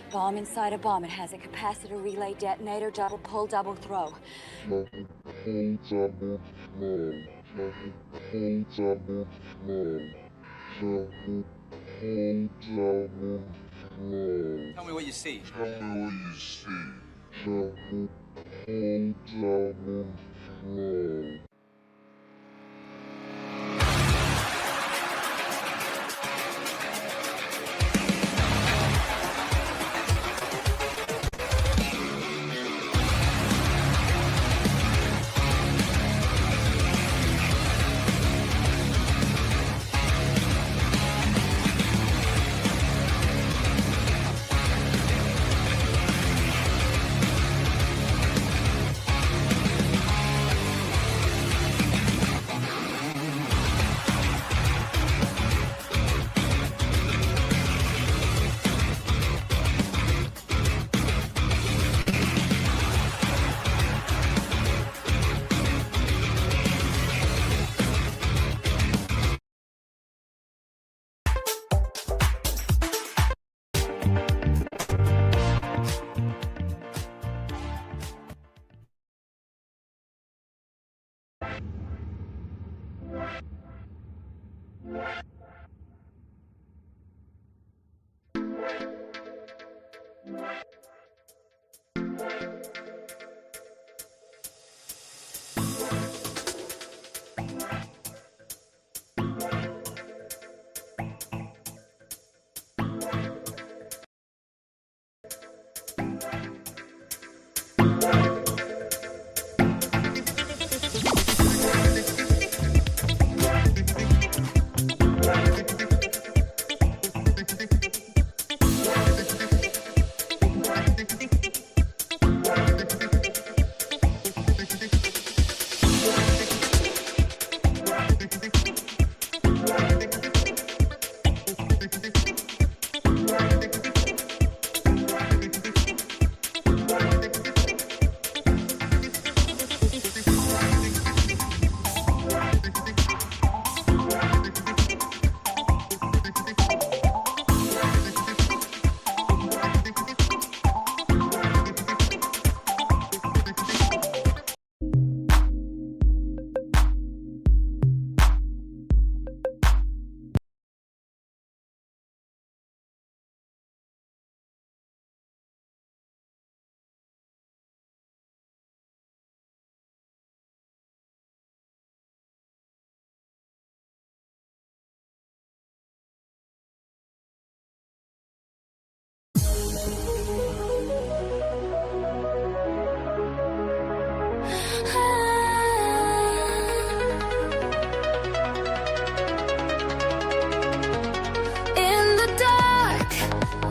Bomb inside a bomb. It has a capacitor relay detonator, double pull, double throw. Double pull, double throw. Double pull, double throw. Double pull, double throw. Tell me what you see. Tell me what you see. Double pull, double throw.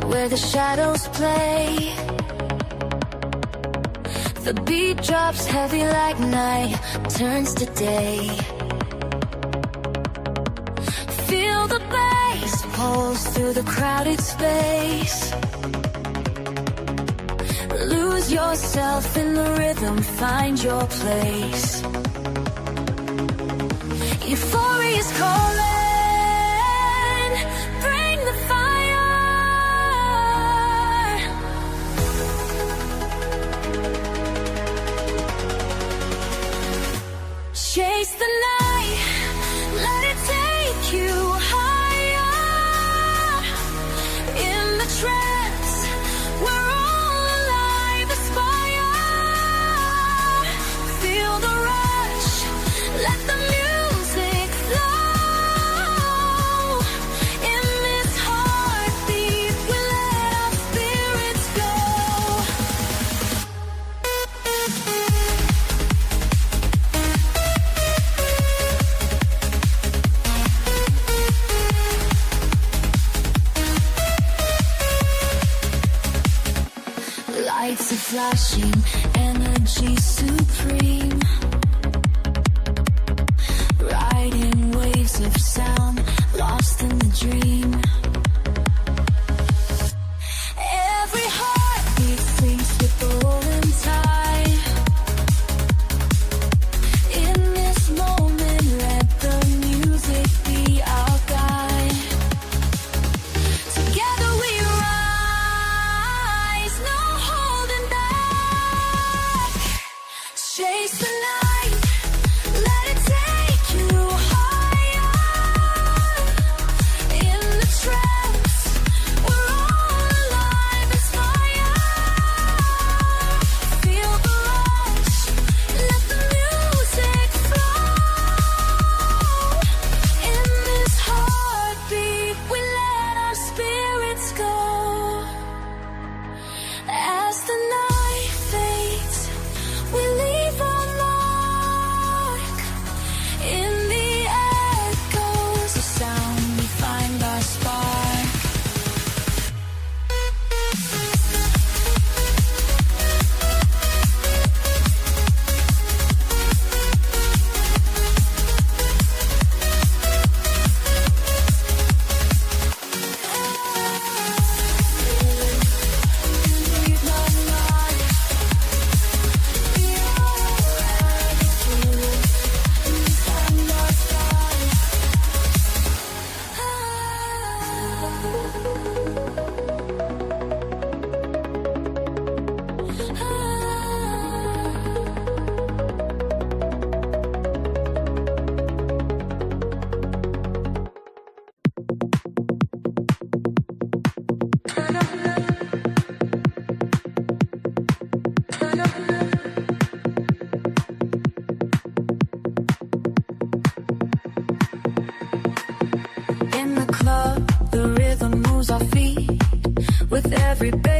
Where the shadows play, the beat drops heavy like night turns to day. Feel the bass pulse through the crowded space. Lose yourself in the rhythm, find your place. Euphoria's calling. Chase the night, let it take you higher. In the trance, we're all alive, aspire. Feel the rush, let the music flow. In this heartbeat, we let our spirits go. Lights are flashing, energy supreme. Riding waves of sound, lost in the dream. Every heartbeat syncs with the rolling tide. In this moment, let the music be our guide. Together we rise.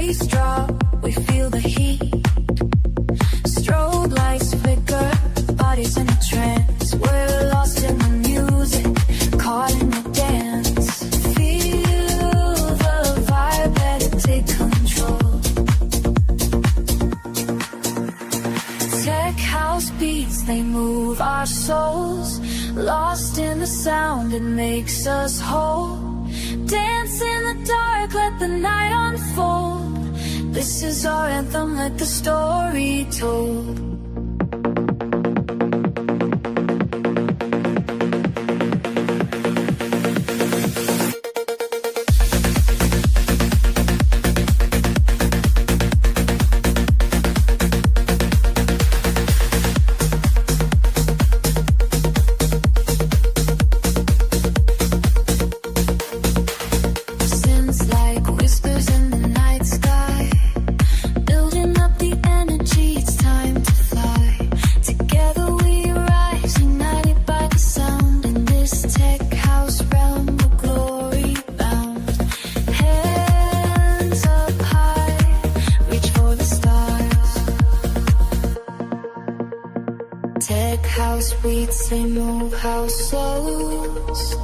bass drop, we feel the heat. Strobe lights flicker, bodies in a trance. We're lost in the music, caught in the dance. Feel the vibe, let it take control. Tech house beats, they move our souls. Lost in the sound, it makes us whole. Dance in the dark, let the night unfold. This is our anthem, let the story told. They move our souls.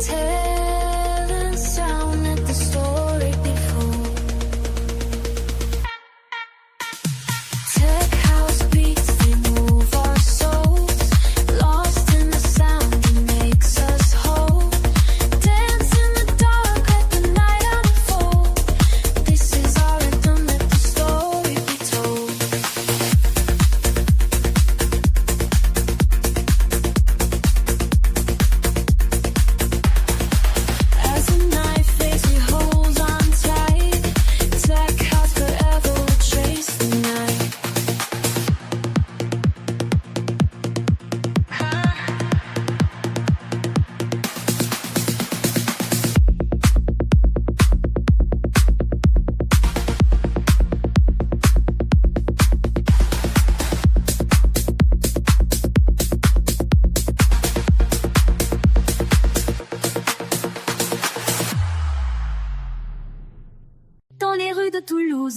Tell sound, let the story be full. Tech house beats, they move our souls. Lost in the sound, it makes us whole. Dance in the dark, let the night unfold. This is our anthem, let the story be told.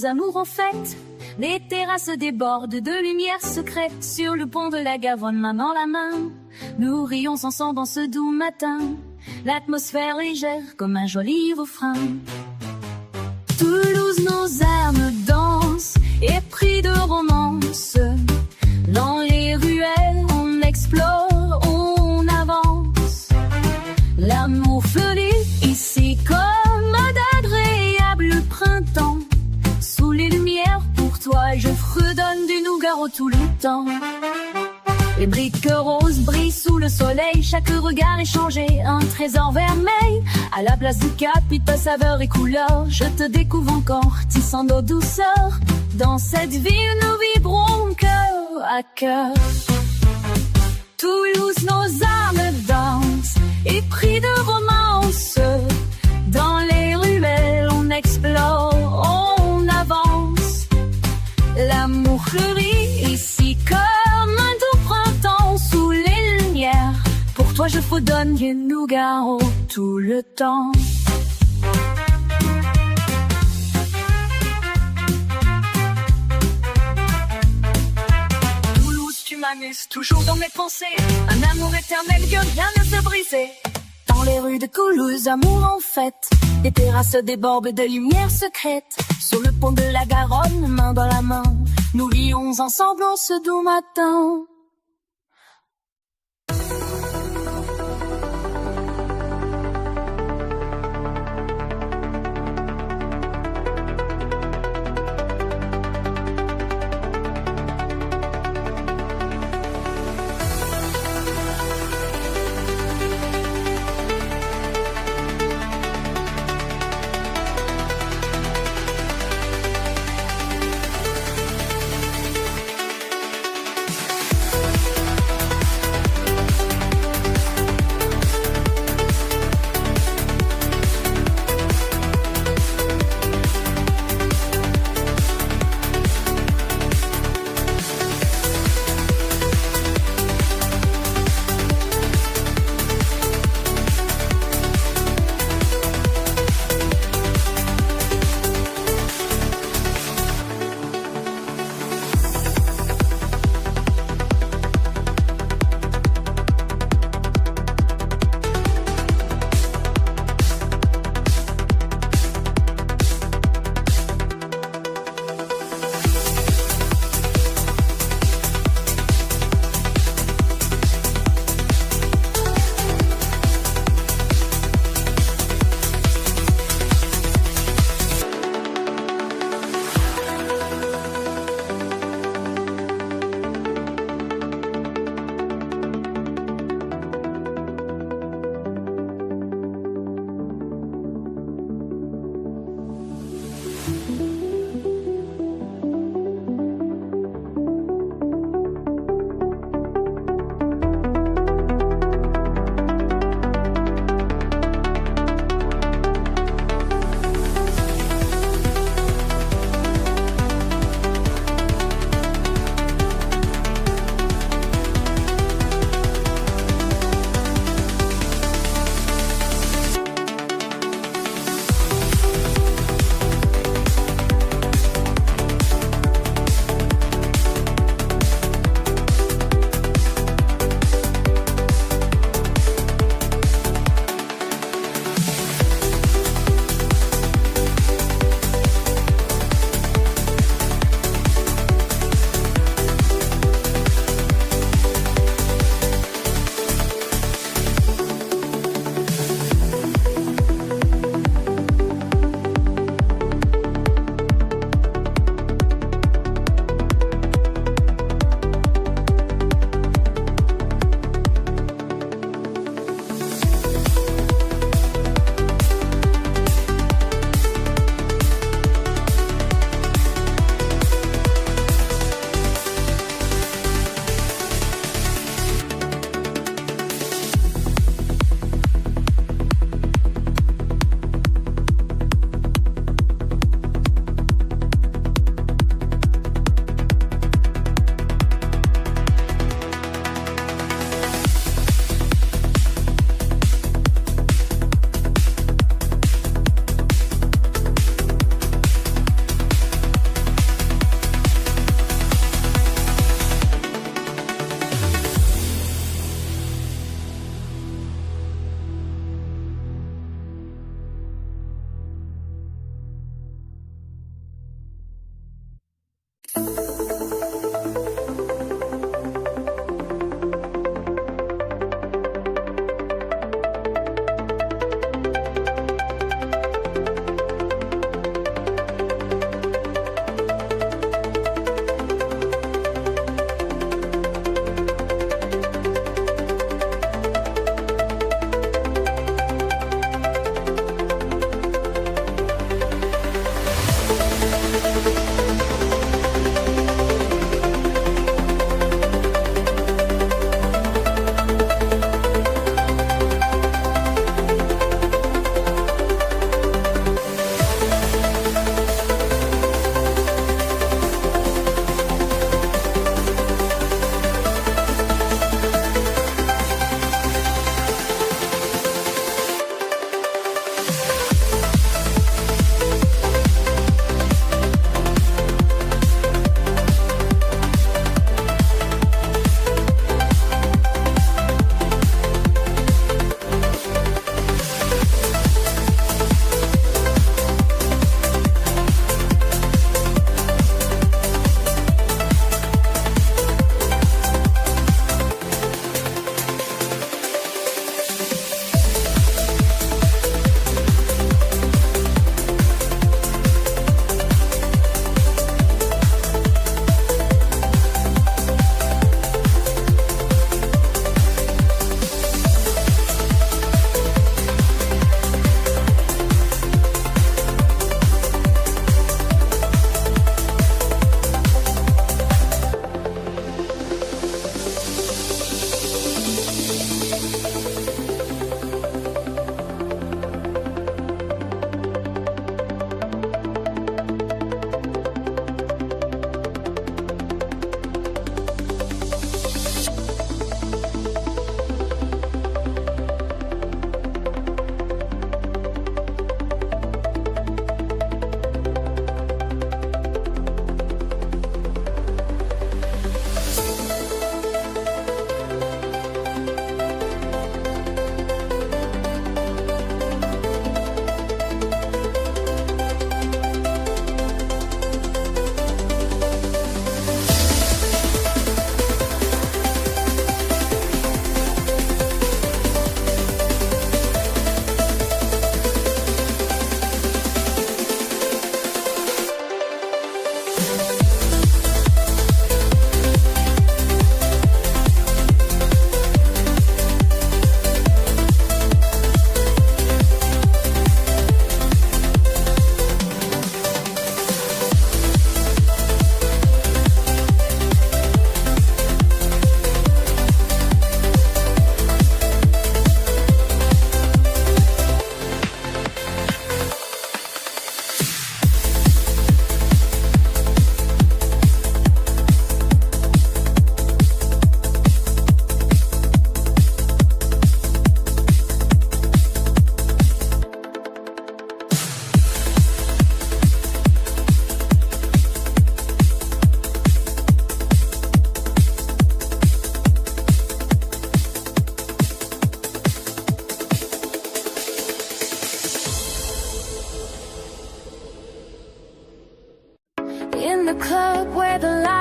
Amour en fête, les terrasses débordent de lumière secrète. Sur le pont de la Garonne, main dans la main, nous rions ensemble en ce doux matin. L'atmosphère légère comme un joli refrain. Toulouse, nos âmes dansent, épris de romance. Dans les ruelles, on explore, on avance. L'amour fleurit ici comme d'agréable printemps. Sous les lumières, pour toi, je fredonne du Nougaro tout le temps. Les briques roses brillent sous le soleil, chaque regard est changé, un trésor vermeil. À la place du Capitole, saveur et couleur, je te découvre encore, tissant nos douceurs. Dans cette ville, nous vibrons cœur à cœur. Toulouse, nos âmes dansent, épris de romance. Dans les ruelles, on explore, on avance. L'amour fleurit ici comme un doux printemps sous les lumières. Pour toi je fredonne du Nougaro tout le temps. Toulouse, tu m'amuses toujours dans mes pensées. Un amour éternel que rien ne peut briser. Dans les rues de Toulouse, amour en fête. Les terrasses débordent de lumière secrète. Sur le pont de la Garonne, main dans la main, nous rions ensemble en ce doux matin.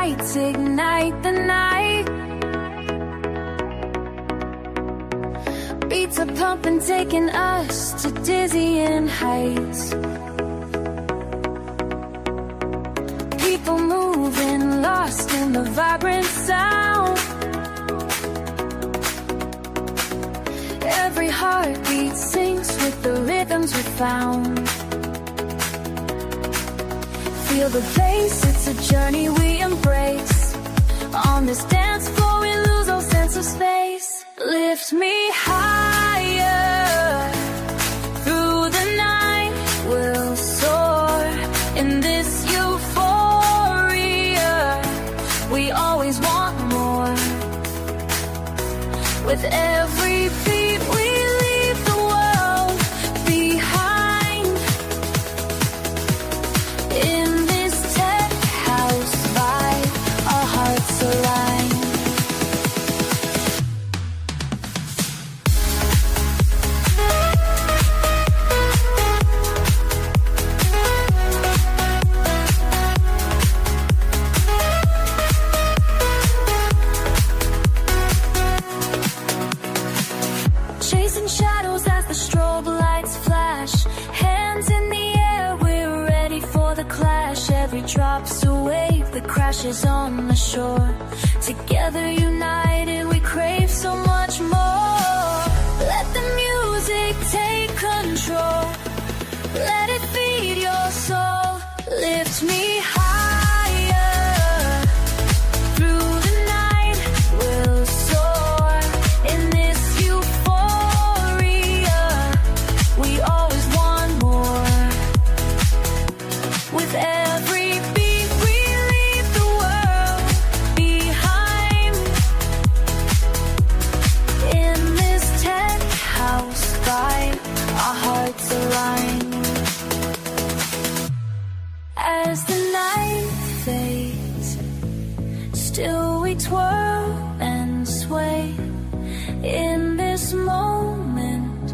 lights ignite the night. Beats are pumping, taking us to dizzying heights. People moving, lost in the vibrant sound. Every heartbeat syncs with the rhythms we found. Feel the bass, it's a journey we embrace. On this dance floor we lose all sense of space. Lift me higher, through the night we'll soar. In this euphoria, we always want more. With every beat we leave the world behind. In this tech house vibe, our hearts align. Chasing shadows as the strobe lights flash. Hands in the air, we're ready for the clash. Every drop's a wave that crashes on the shore. Together united, we crave so much more. Let the music take control. Let it feed your soul. Lift me higher, through the night we'll soar. In this euphoria, we always want more. With every beat we leave the world behind. In this tech house vibe, our hearts align. As the night fades, still we twirl and sway. In this moment,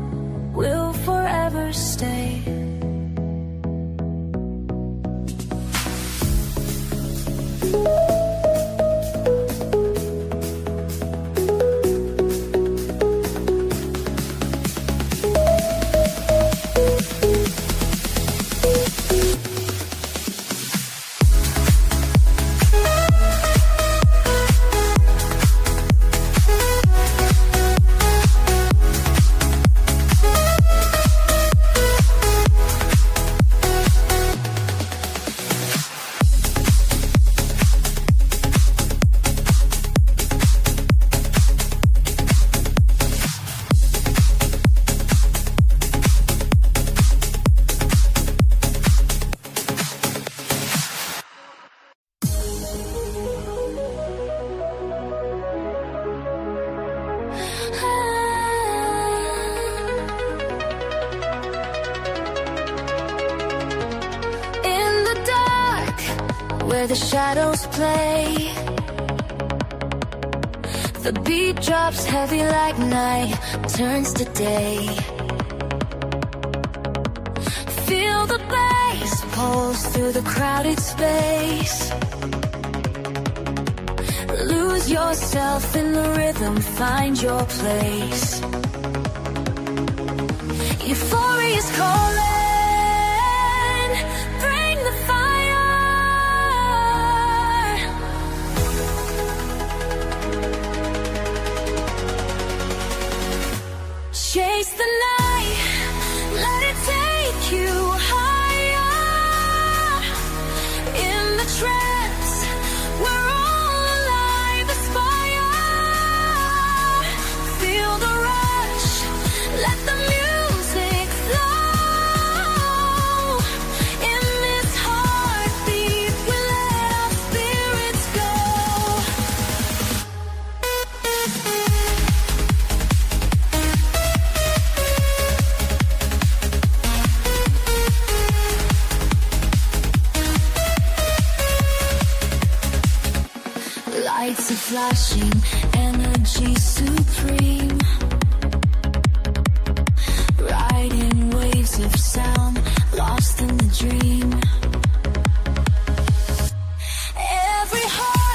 we'll forever stay. Where the shadows play, the beat drops heavy like night turns to day. Feel the bass pulse through the crowded space. Lose yourself in the rhythm, find your place. Euphoria's calling, bring the fire. Chase the night, let it take you higher. In the trance, we're all alive, aspire. Feel the rush, let the music flow. In this heartbeat, we let our spirits go. Lights are flashing, energy supreme. Riding waves of sound, lost in the dream. Every heart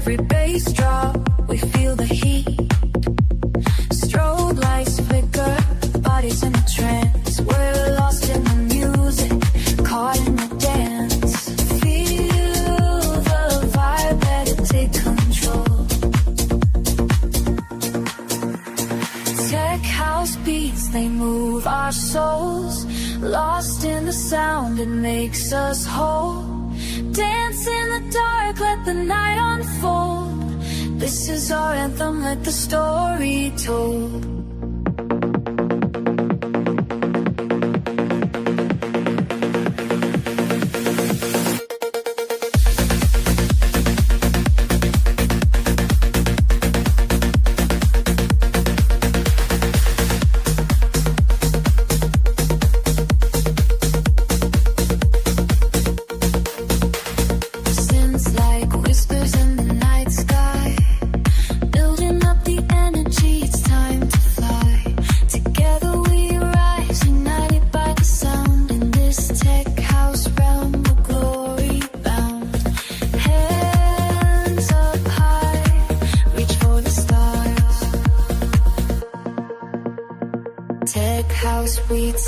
every bass drop, we feel the heat. Strobe lights flicker, bodies in a trance. We're lost in the music, caught in the dance. Feel the vibe, let it take control. Tech house beats, they move our souls. Lost in the sound, it makes us whole. Dance in the dark, let the night unfold. This is our anthem, let the story told.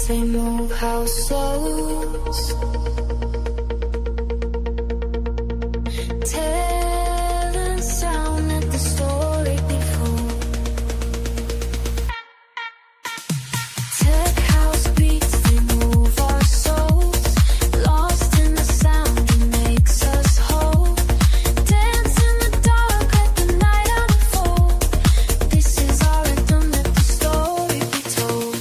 They move our souls. Talent sound, let the story be full. Tech house beats, they move our souls. Lost in the sound, it makes us whole. Dance in the dark, let the night unfold. This is our anthem, let the story be told.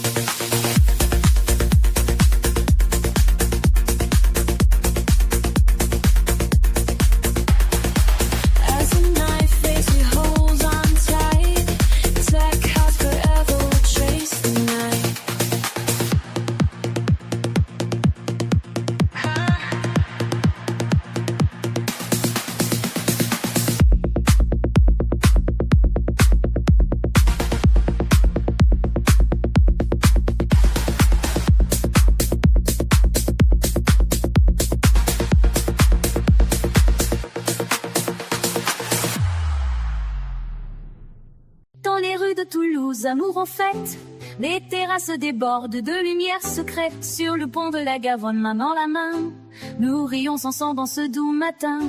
Amour en fête, les terrasses débordent de lumière secrète. Sur le pont de la Garonne, main dans la main, nous rions ensemble en ce doux matin.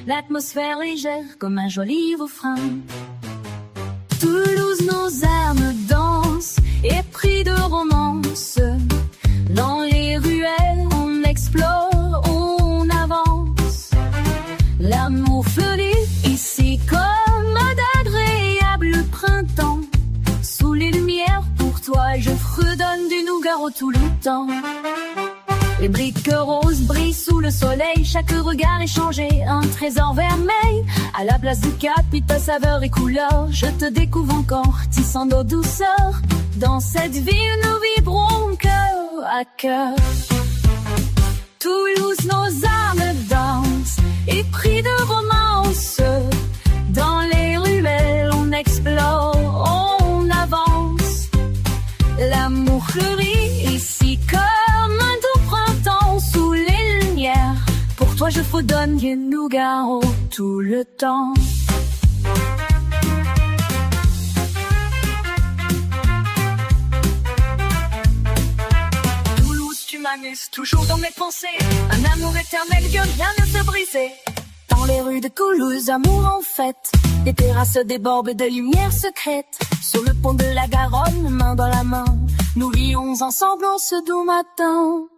L'atmosphère légère comme un joli refrain. Toulouse, nos âmes dansent, épris de romance. Dans les ruelles, on explore, on avance. L'amour fleurit ici comme d'agréable printemps. Sous les lumières, pour toi, je fredonne du Nougaro tout le temps. Les briques roses brillent sous le soleil, chaque regard est changé, un trésor vermeil. À la place du cap, ta saveur et couleur, je te découvre encore, tissant nos douceurs. Dans cette ville, nous vibrons cœur à cœur. Toulouse, nos âmes dansent, épris de romance. Dans les ruelles, on explore, on avance. L'amour fleurit ici comme un doux printemps sous les lumières. Pour toi je fredonne du Nougaro tout le temps. Toulouse, tu m'amuses toujours dans mes pensées. Un amour éternel que rien ne se briser. Dans les rues de Toulouse, amour en fête. Les terrasses débordent de lumière secrète. Sur le pont de la Garonne, main dans la main, nous rions ensemble en ce doux matin.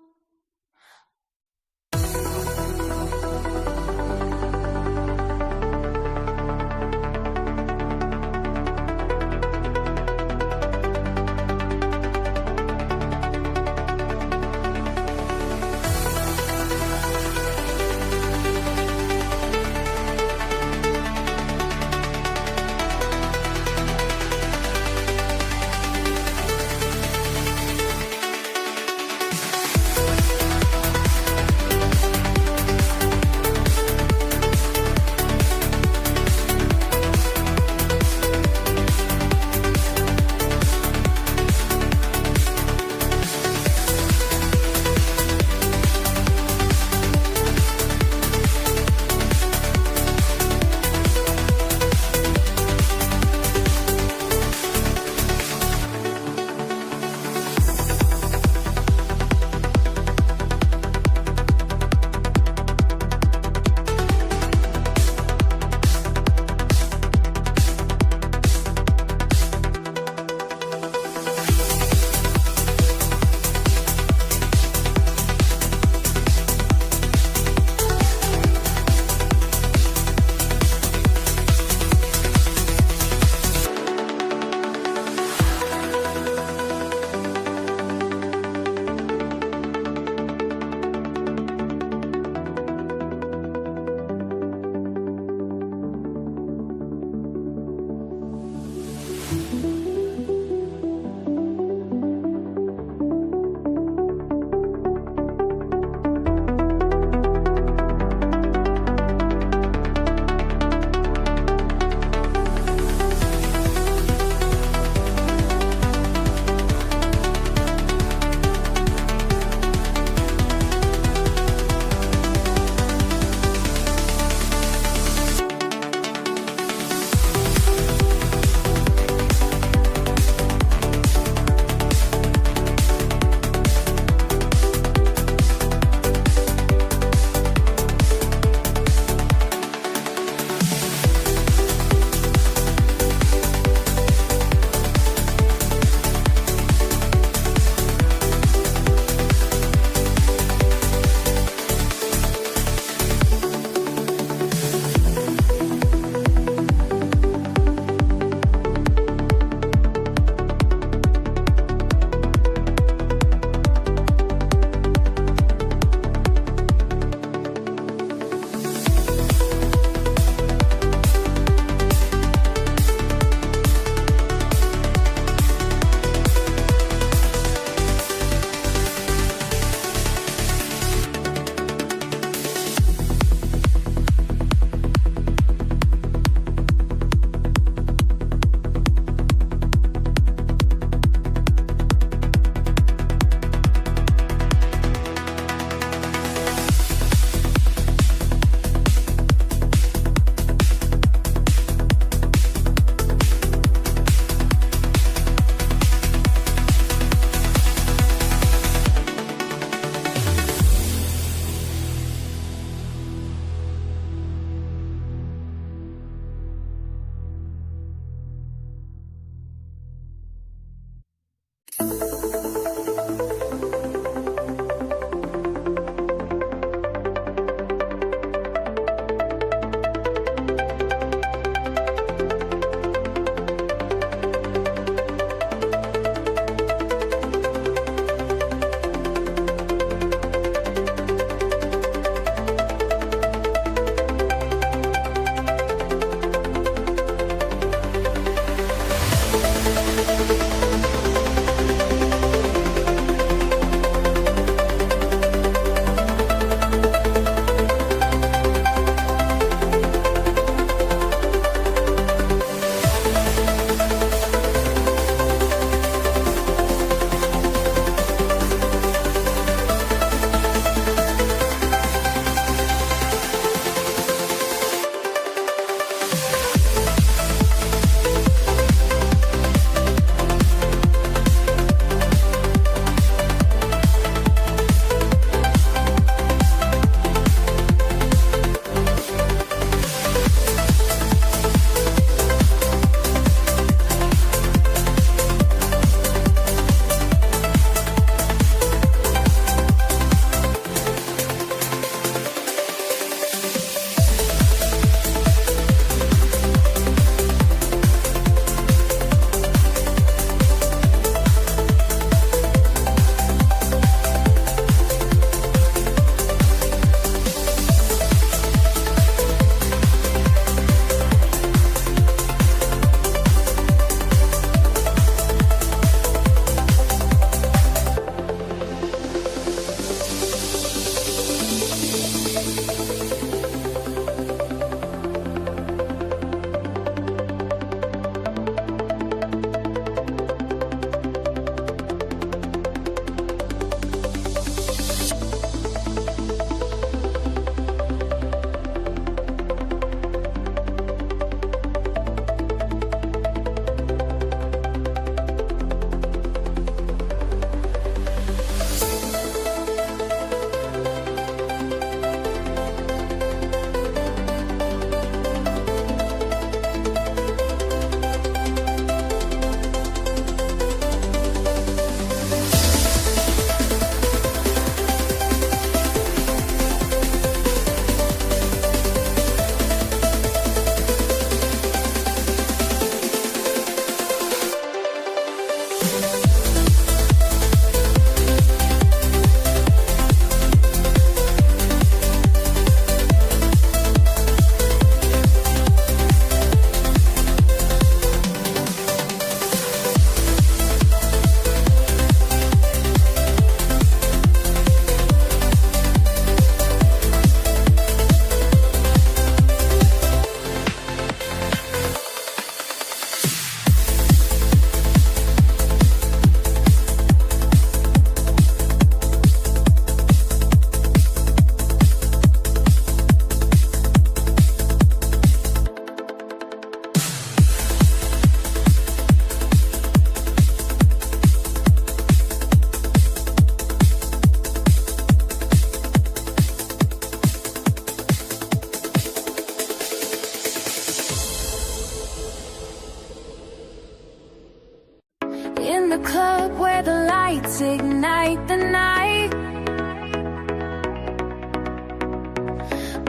In the club where the lights ignite the night,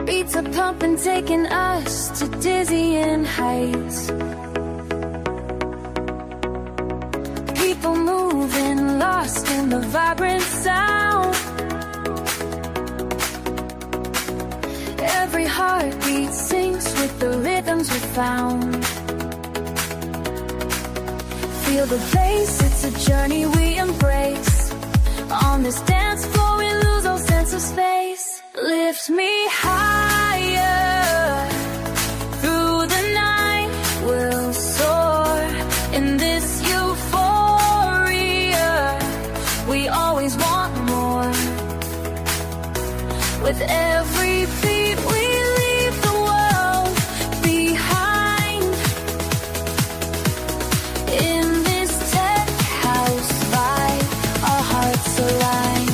beats are pumping, taking us to dizzying heights. People moving, lost in the vibrant sound. Every heartbeat syncs with the rhythms we found. Feel the bass, it's a journey we embrace. On this dance floor we lose all sense of space. Lift me higher, through the night we'll soar. In this euphoria, we always want more. With every beat we leave the world behind. In this tech house vibe, our hearts align.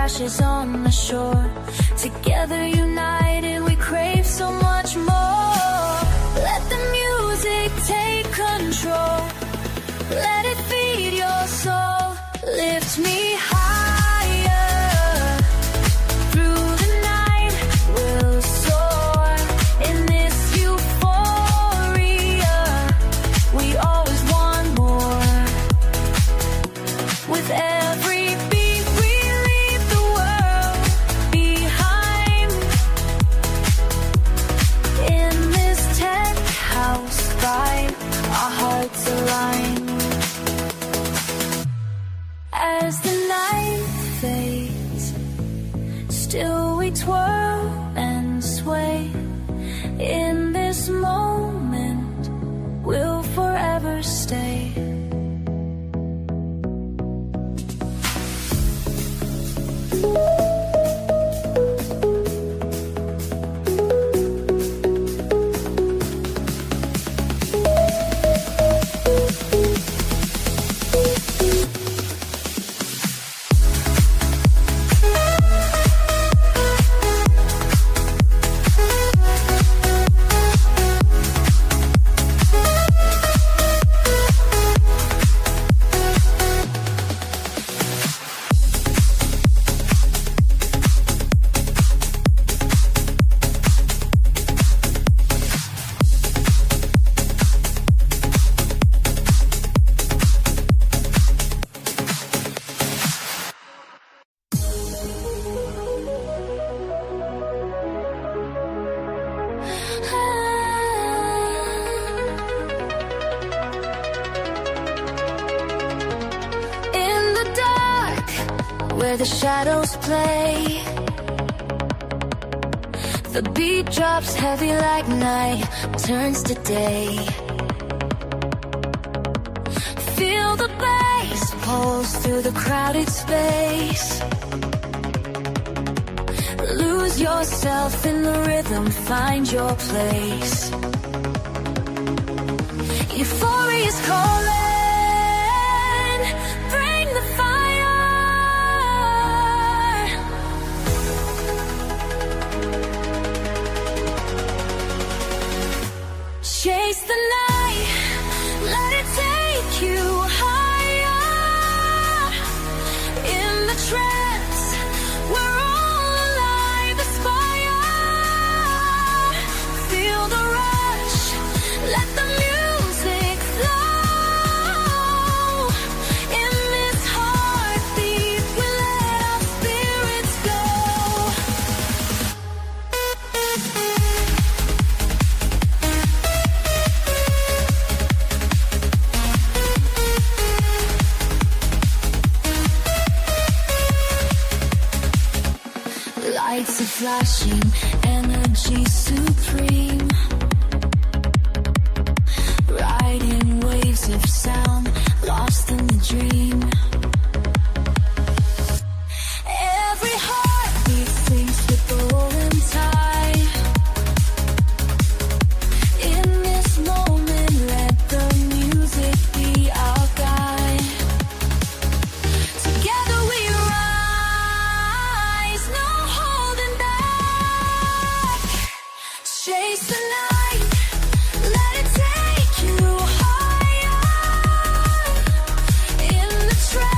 washes on the shore. Together united we crave so much more. Let the music take control. Let it feed your soul. Lift me higher. Through the night we'll soar. In this euphoria we always want more. With every beat we leave the world behind. In this tech house vibe our hearts align. As the night fades, still we twirl and sway. In this moment, we'll forever stay. Where the shadows play, the beat drops heavy like night turns to day. Feel the bass pulse through the crowded space. Lose yourself in the rhythm, find your place. Euphoria's calling, bring the fire. Chase the night, let it take you higher. In the trance, we're all alive, aspire. Feel the rush, let the music flow. In this heartbeat, we let our spirits go. Lights are flashing, energy supreme. Riding waves of sound, lost in the dream. Every heartbeat syncs with the rolling tide. In this moment, let the music be our guide. Together we rise, no holding back. Chase the night, let it take you higher. In the trance,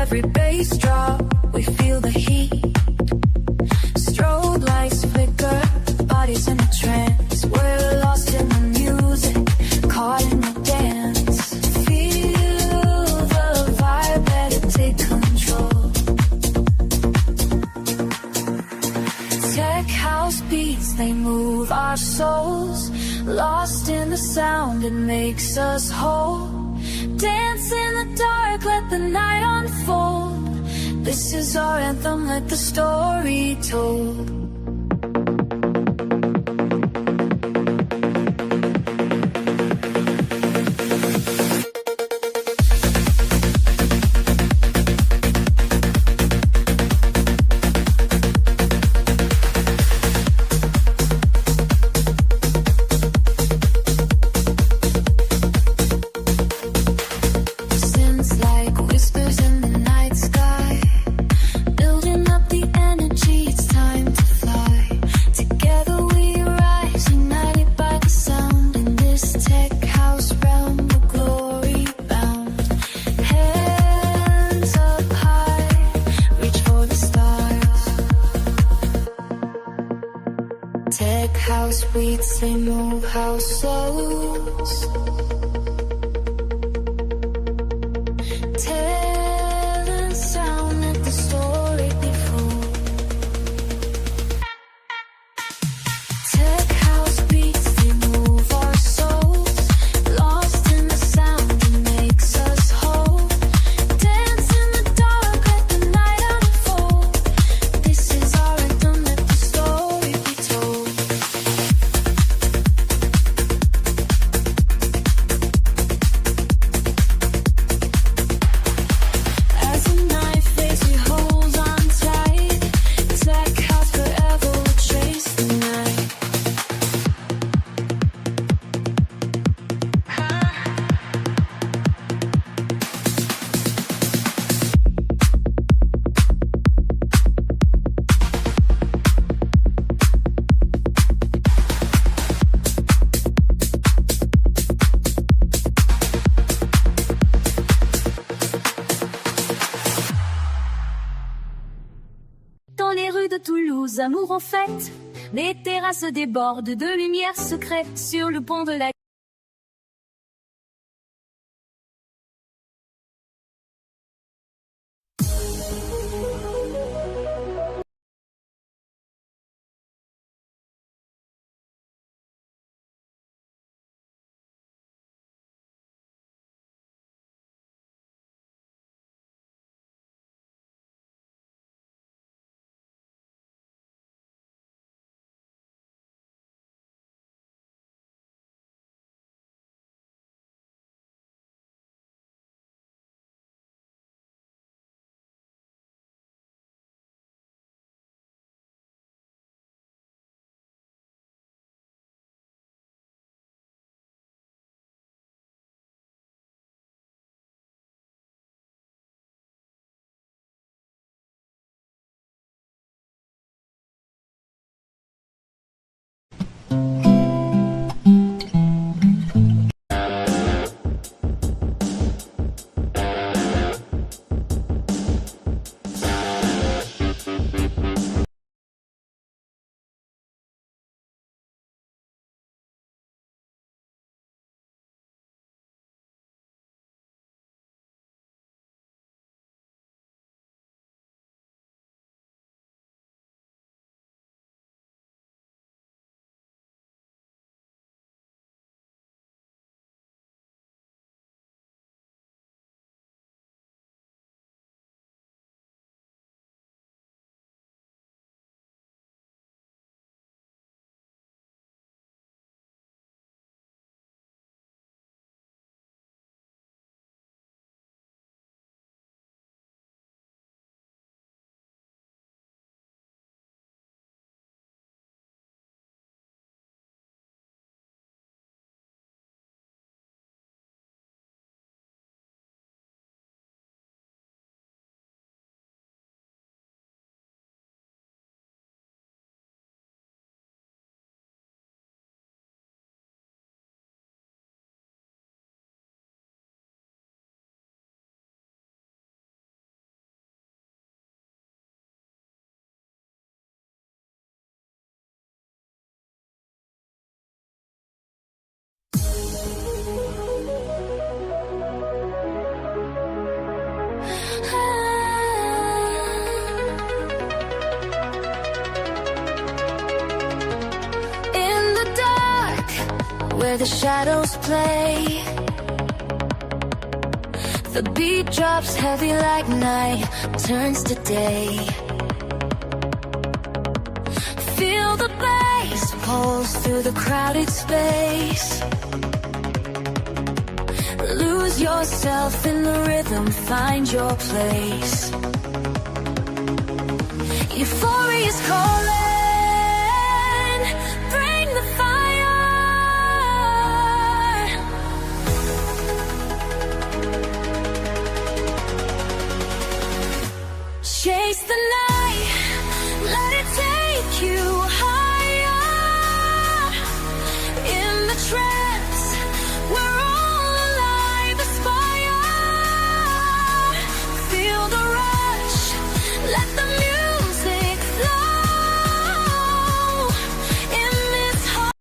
every bass drop, we feel the heat. Strobe lights flicker, bodies in a trance. We're lost in the music, caught in the dance. Feel the vibe, let it take control. Tech house beats, they move our souls. Lost in the sound, it makes us whole. Dance in the dark, let the night unfold. This is our anthem, let the story told. Tech house beats, they move our souls. Telling sound, let the story be full. Tech house beats, they move our souls. Lost in the sound, it makes us whole. Dance in the dark, let the night unfold. This is our anthem, let the story be told. As the night fades, we hold on tight. Tech house forever, we'll chase the night. Dans les rues de Toulouse, amour en fête, les terrasses débordent de lumière secrète sur le pont de la where the shadows play. The beat drops heavy like night turns to day. Feel the bass pulse through the crowded space. Lose yourself in the rhythm, find your place. Euphoria's calling, bring the fire. Chase the night, let it take you higher. In the trance, we're all alive, aspire. Feel the rush, let the music flow. In this heart.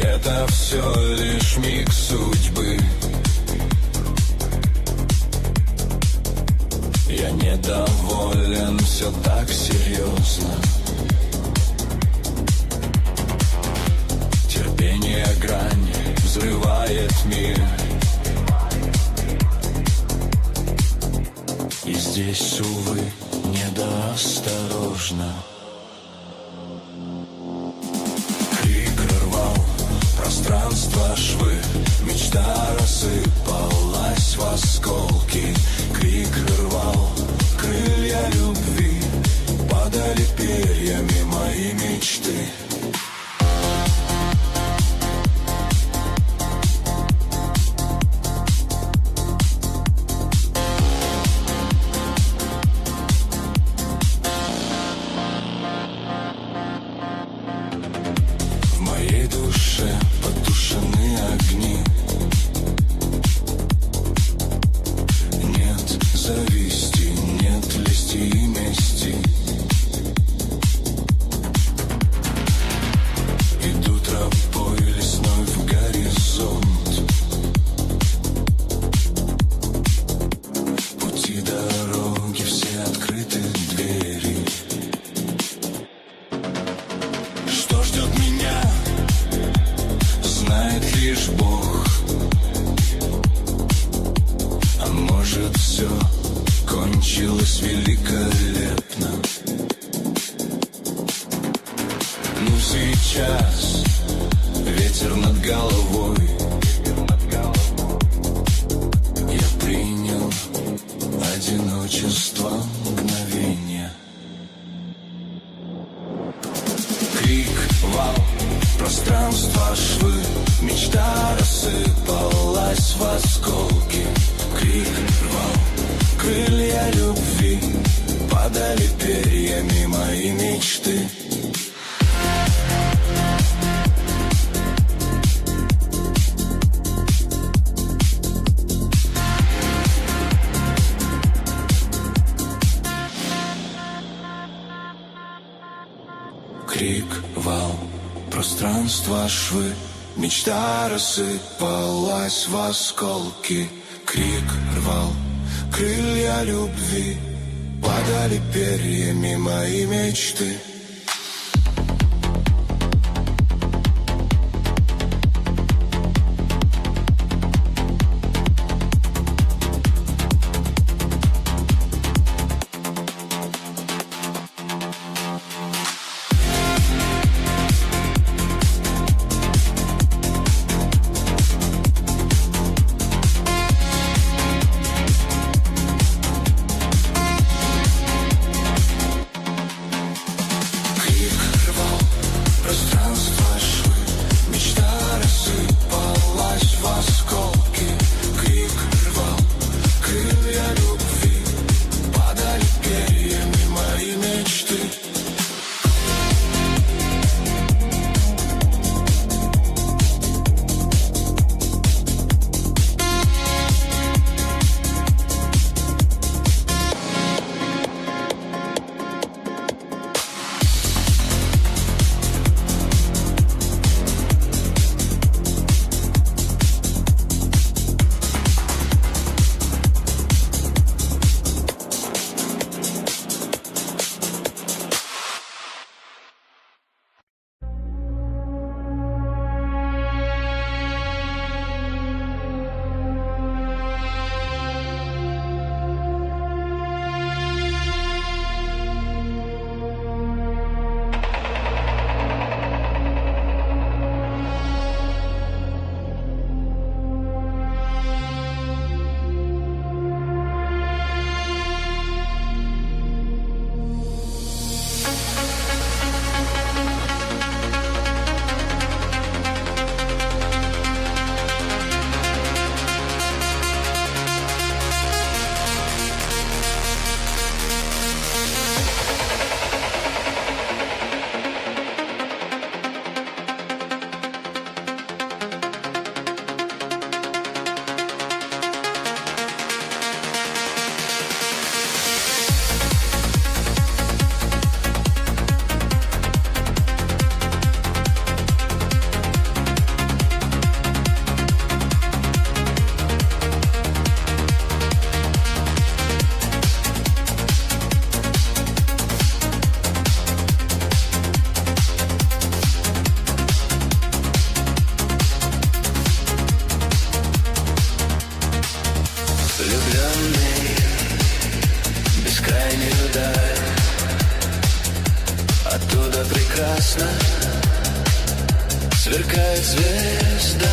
Это все лишь миг судьбы. Я недоволен, все так серьезно. Терпение грань взрывает мир. И здесь, увы, недоосторожно. Пространство швы, мечта рассыпалась в осколки. Крик рвал крылья любви, падали перьями мои мечты. Крик, вал, пространство, швы, Мечта рассыпалась в осколки, крик рвал крылья любви, падали перьями мои мечты. Сверкает звезда,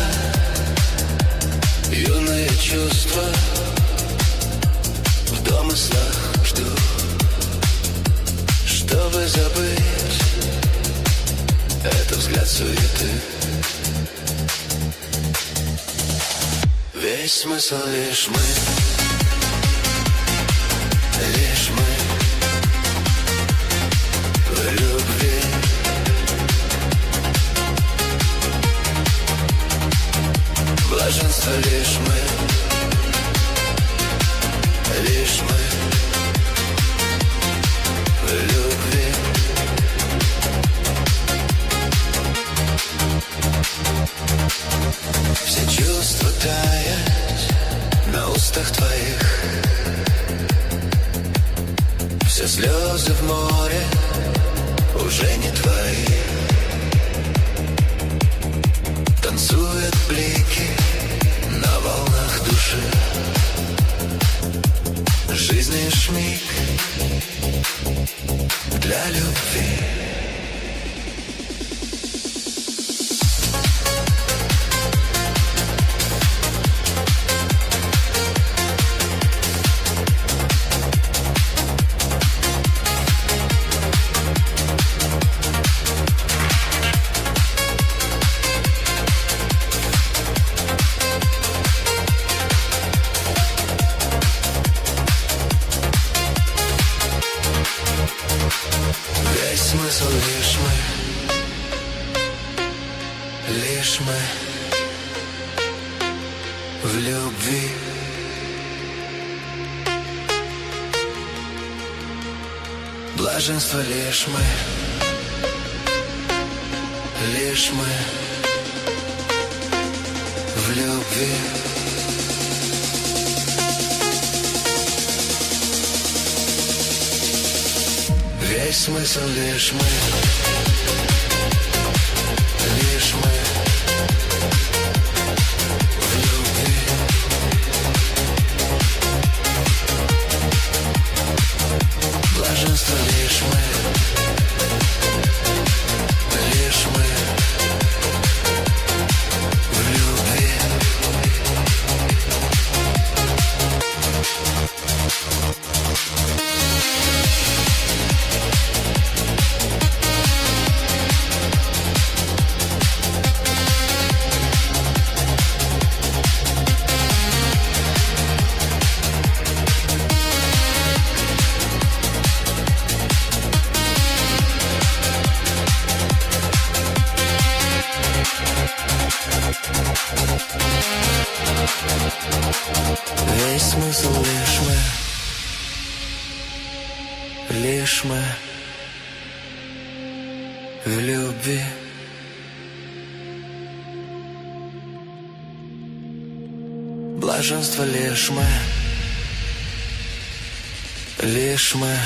юные чувства в домыслах жду, чтобы забыть этот взгляд суеты. Весь смысл лишь мы, лишь мы в любви. Блаженство лишь мы, лишь мы в любви. Все чувства тают на устах твоих, все слезы в море уже не твои. Танцуют блики на волнах души, жизнь лишь миг для любви. Смысл лишь мы в любви. Блаженство лишь мы в любви. Весь смысл лишь мы, лишь мы в любви. Блаженство лишь мы, лишь мы в любви. Весь смысл лишь мы в любви. Блаженство лишь мы в любви.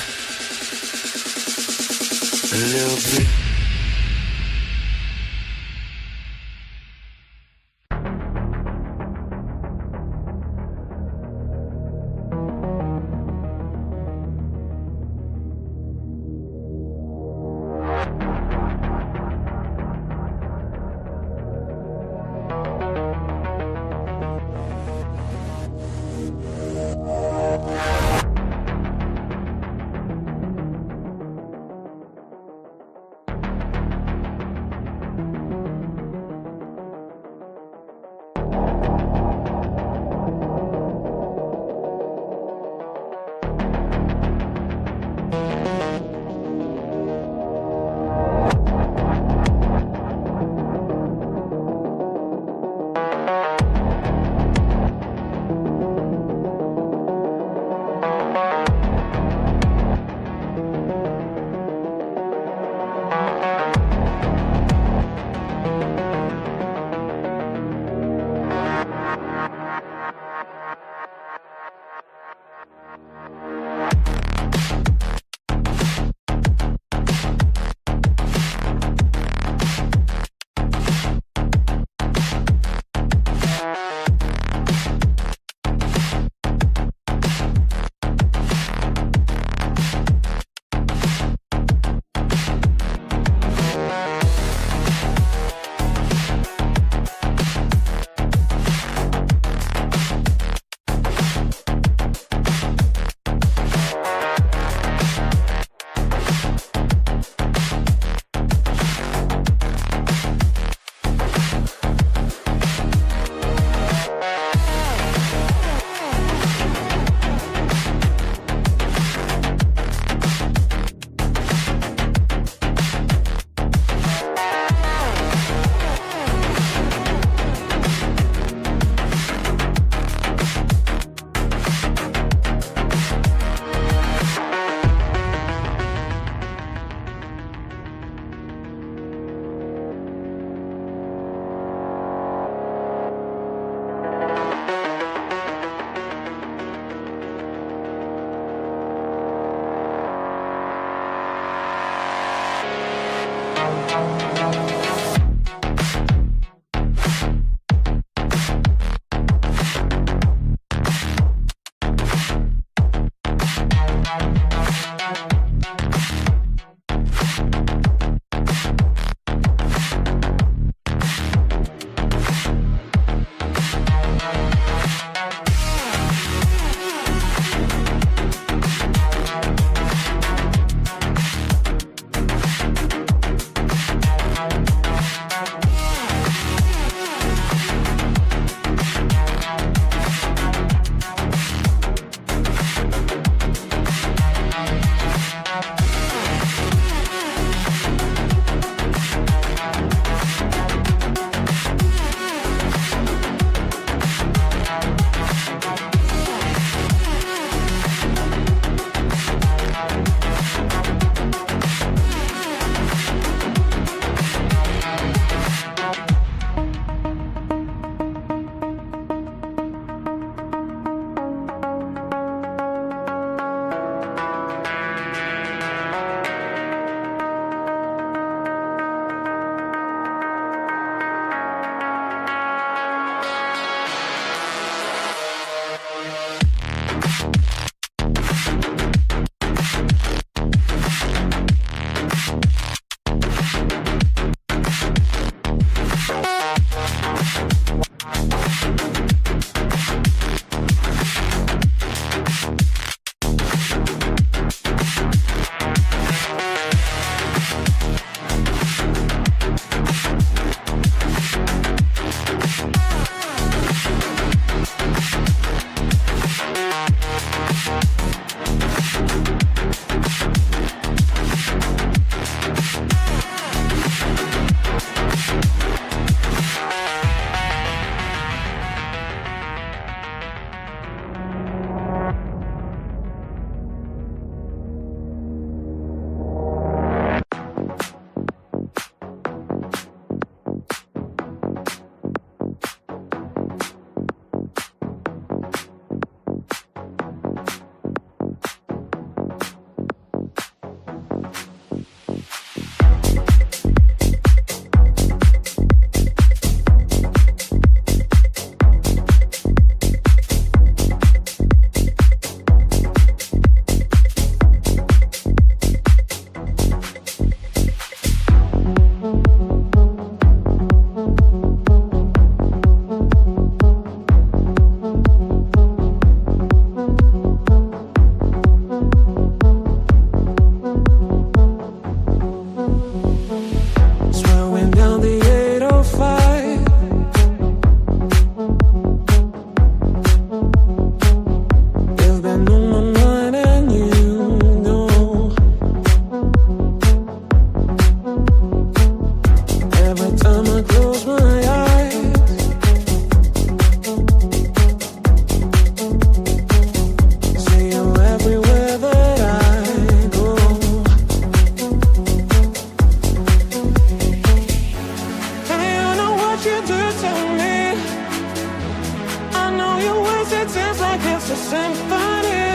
symphony.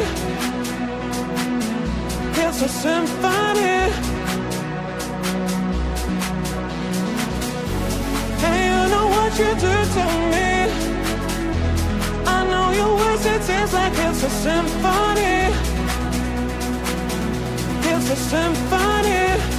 It's a symphony. And you know what you do to me. I know you wasted tears like it's a symphony. It's a symphony.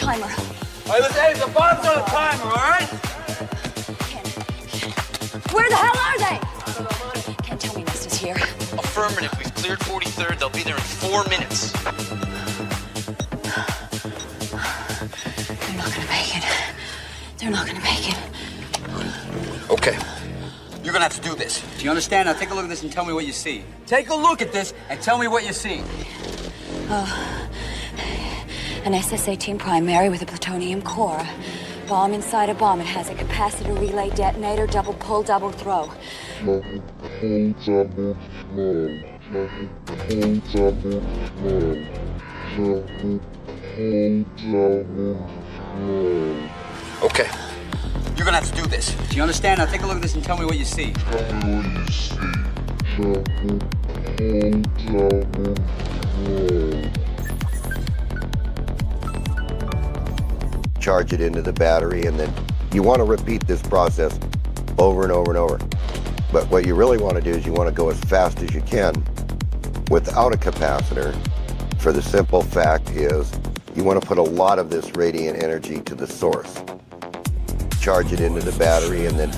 timer. All right, listen, hey, the bomb's on a timer, all right? Where the hell are they? Can't tell me Nesta's here. Affirmative. We've cleared 43rd. They'll be there in 4 minutes. They're not gonna make it. They're not gonna make it. Okay. You're gonna have to do this. Do you understand? Now take a look at this and tell me what you see. Take a look at this and tell me what you see. An SS-18 primary with a plutonium core. Bomb inside a bomb. It has a capacitor relay detonator, double pull, double throw. Double pull, double throw. Double pull, double throw. Double pull, double throw. Okay. You're gonna have to do this. Do you understand? Now take a look at this and tell me what you see. Tell me what you see. Double pull, double throw. Charge it into the battery, and then you want to repeat this process over and over and over. But what you really want to do is you want to go as fast as you can without a capacitor, for the simple fact is you want to put a lot of this radiant energy to the source. Charge it into the battery, and then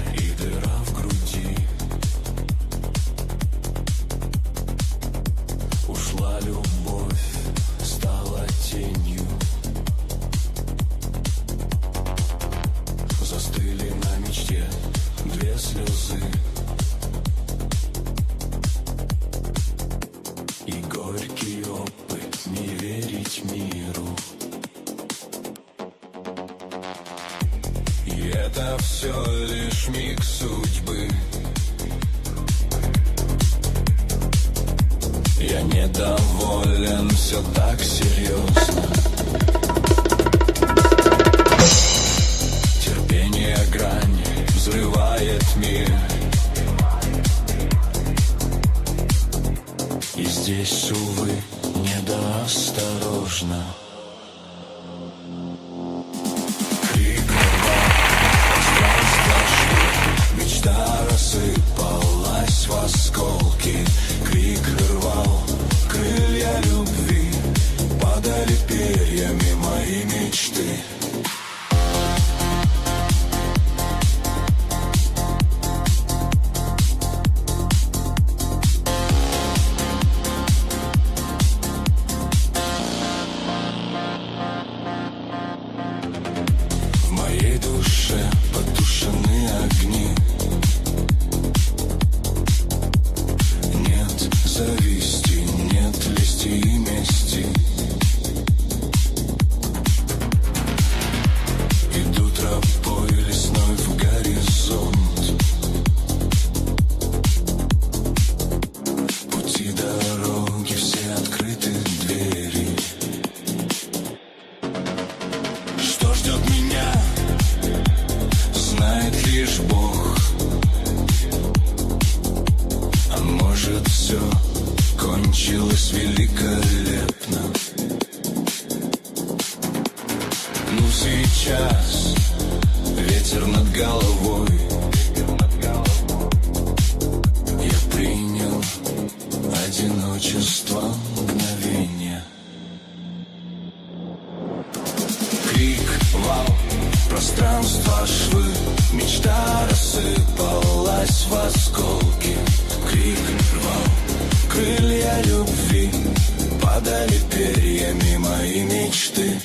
Это все лишь миг судьбы. Я недоволен, все так серьезно. Терпение грань взрывает мир. И здесь, увы, недоосторожно. Мечта рассыпалась в осколки, крик рвал крылья любви, падали перьями мои мечты. В моей душе потушены огни. Нет зависти, нет лести и мести. Иду тропой лесной в горизонт. Пути дороги, все открыты двери. Что ждет меня, знает лишь Бог. А может, все кончилось великолепно. Ну сейчас ветер над головой. Я принял одиночество мгновения. Крик, вал, пространство, швы. Мечта рассыпалась в осколки. Крик рвал крылья любви, падали перьями мои мечты.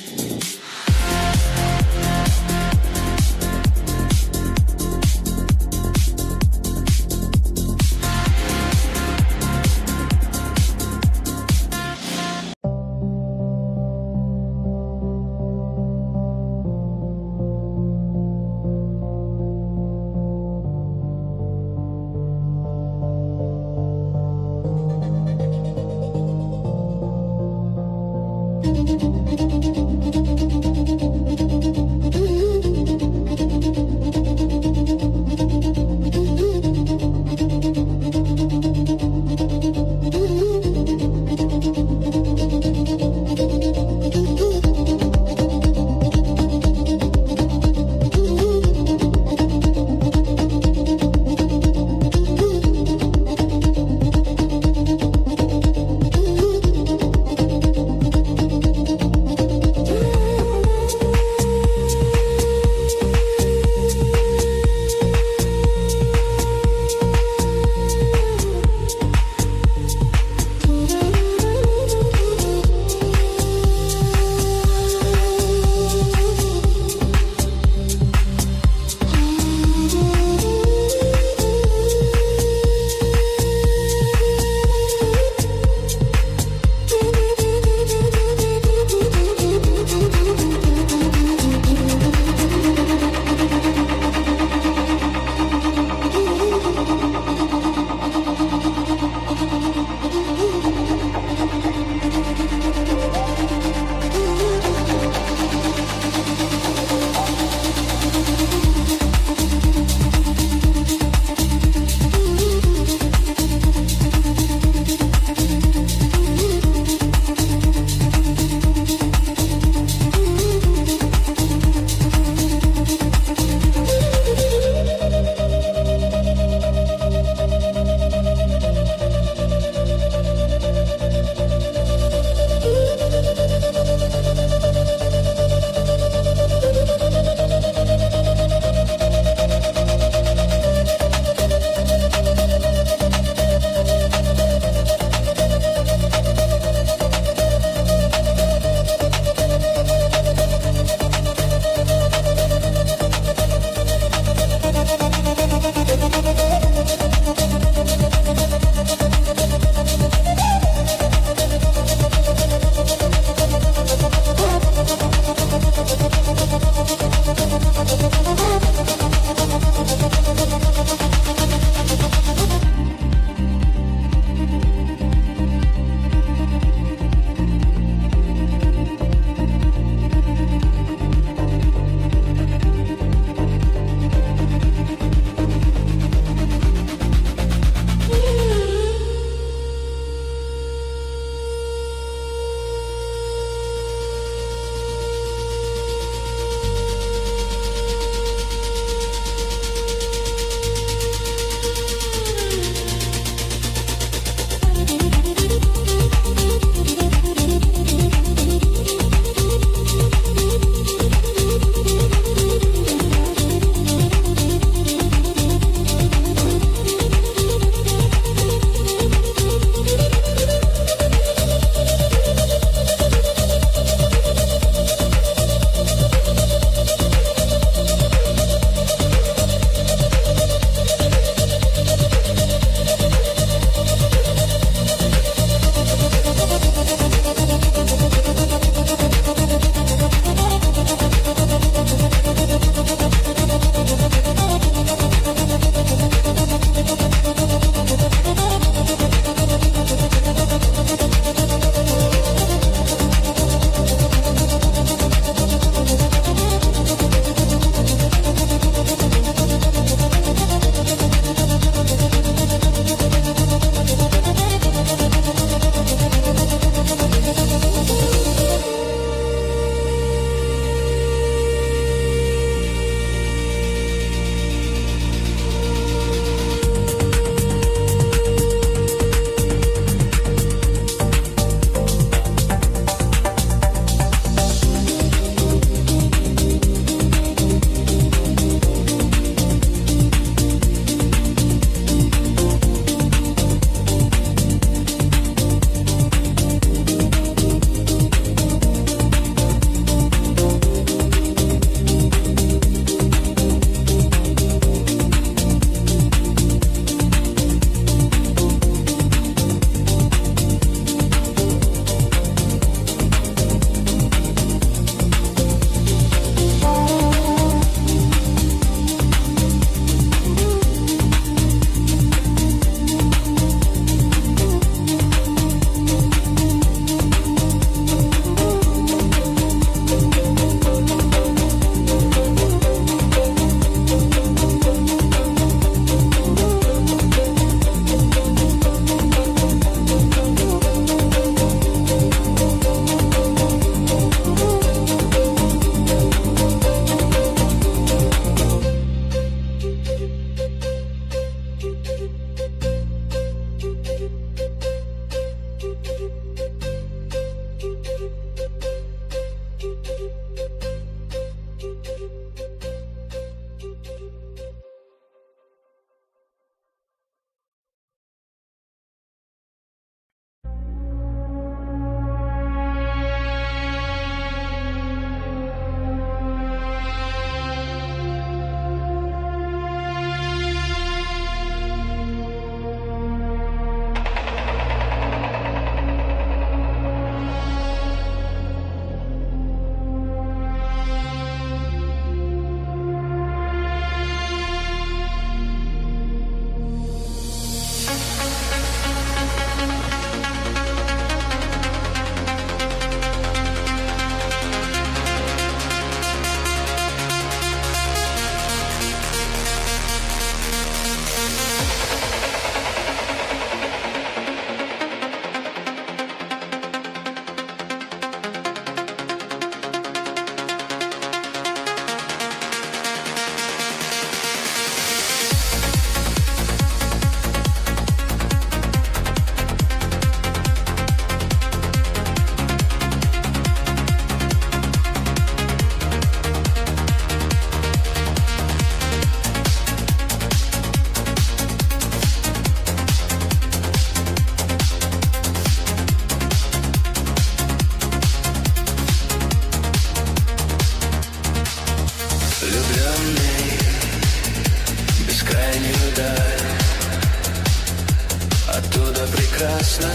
прекрасно,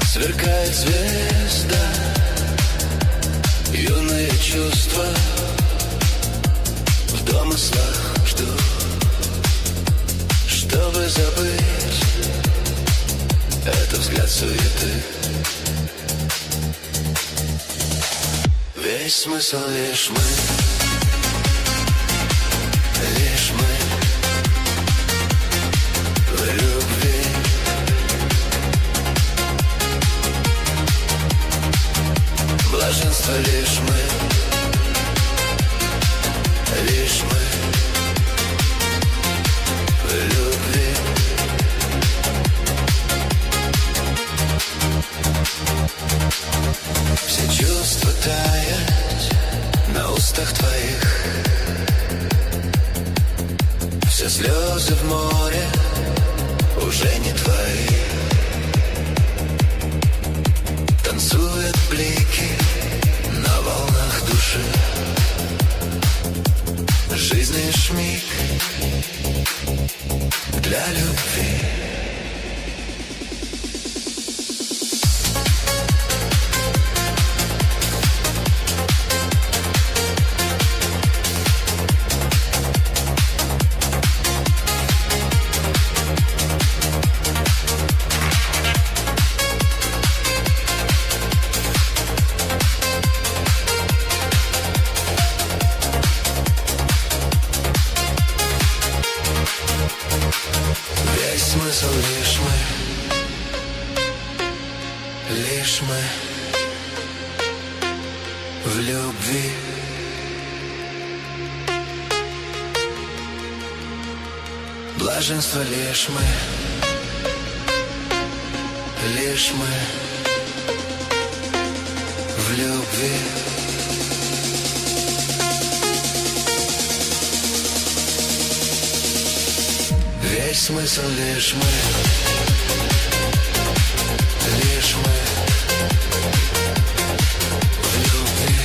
сверкает звезда. Юные чувства в домыслах ждут, чтобы забыть. Это взгляд суеты. Весь смысл лишь мы, лишь мы в любви. Блаженство лишь мы, лишь мы в любви. Все чувства таять на устах твоих, все слезы в море уже не твои. Танцуют блики на волнах души. Жизнь лишь миг для любви. Лишь мы в любви. Блаженство лишь мы, лишь мы в любви. Весь смысл лишь мы, лишь мы в любви.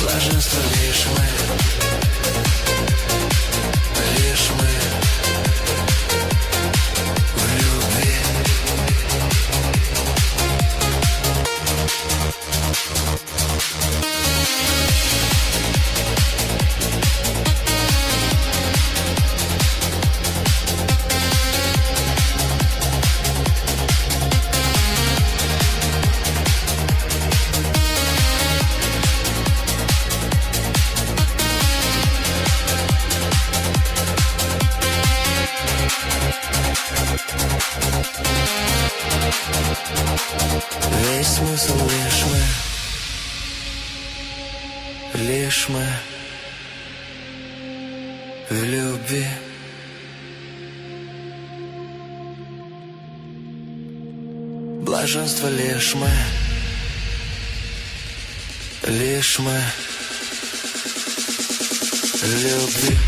Блаженство лишь мы, лишь мы в любви. Весь смысл лишь мы, лишь мы в любви. Блаженство лишь мы, лишь мы в любви.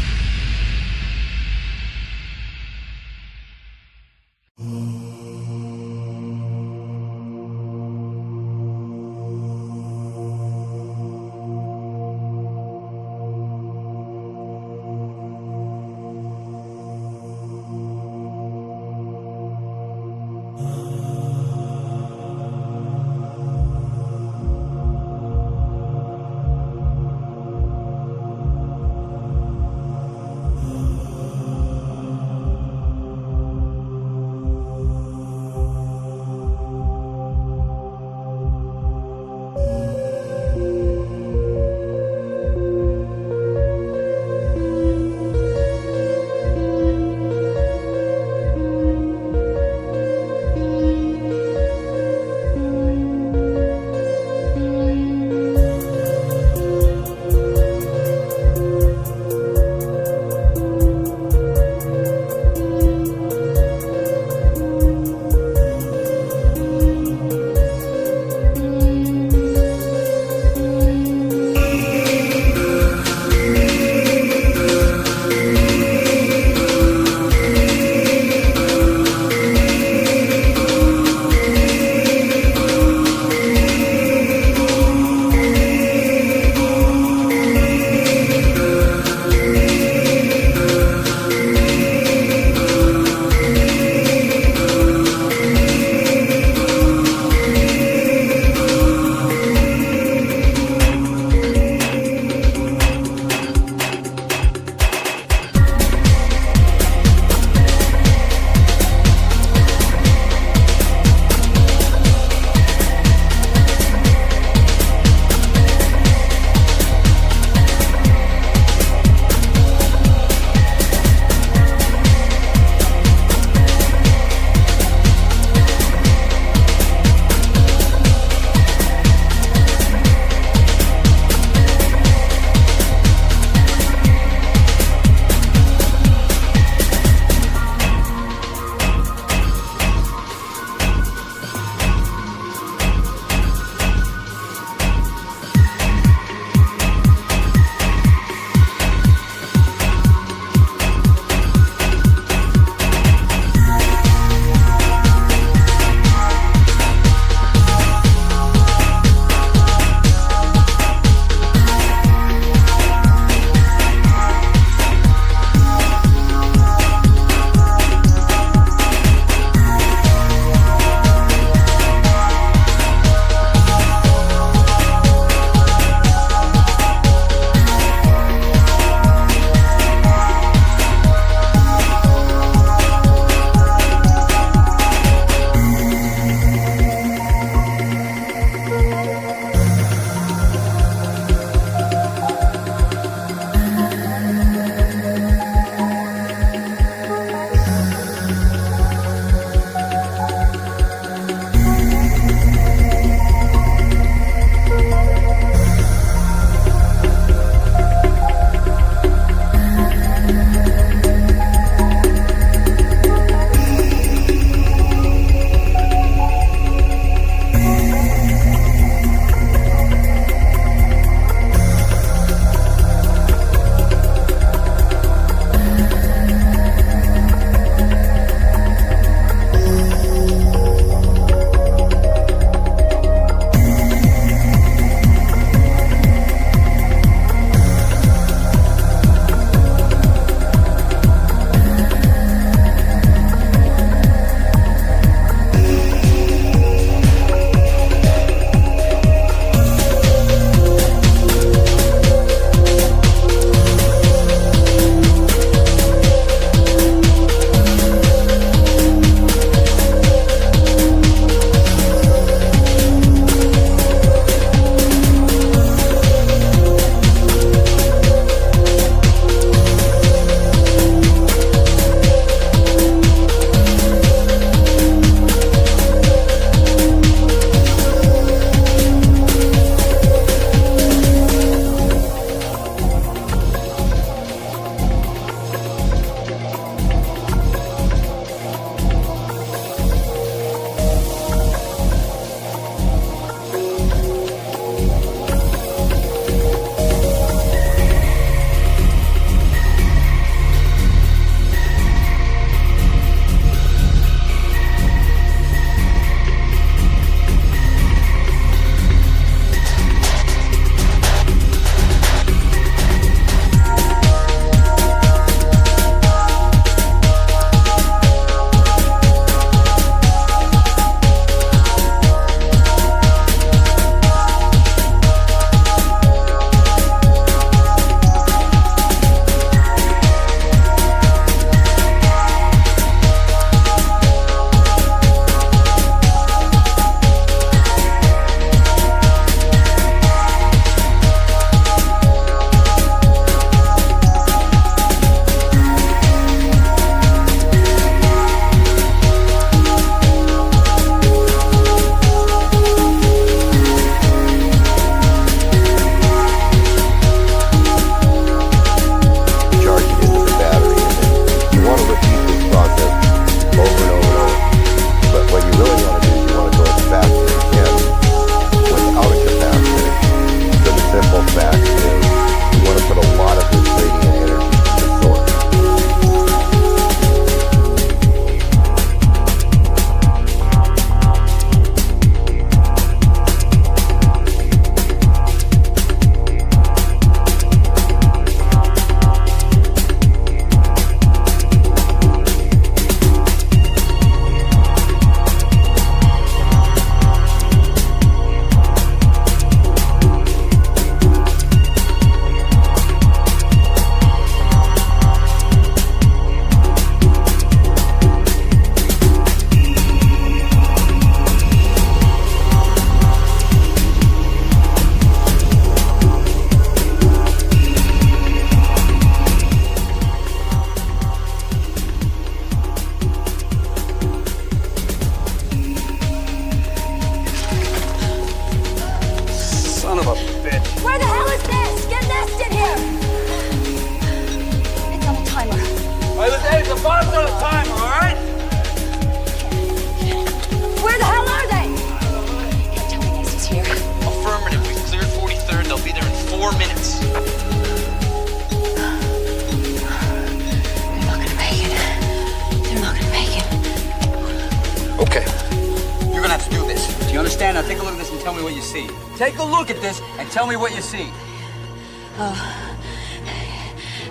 Okay. You're gonna have to do this. Do you understand? Now take a look at this and tell me what you see. Take a look at this and tell me what you see.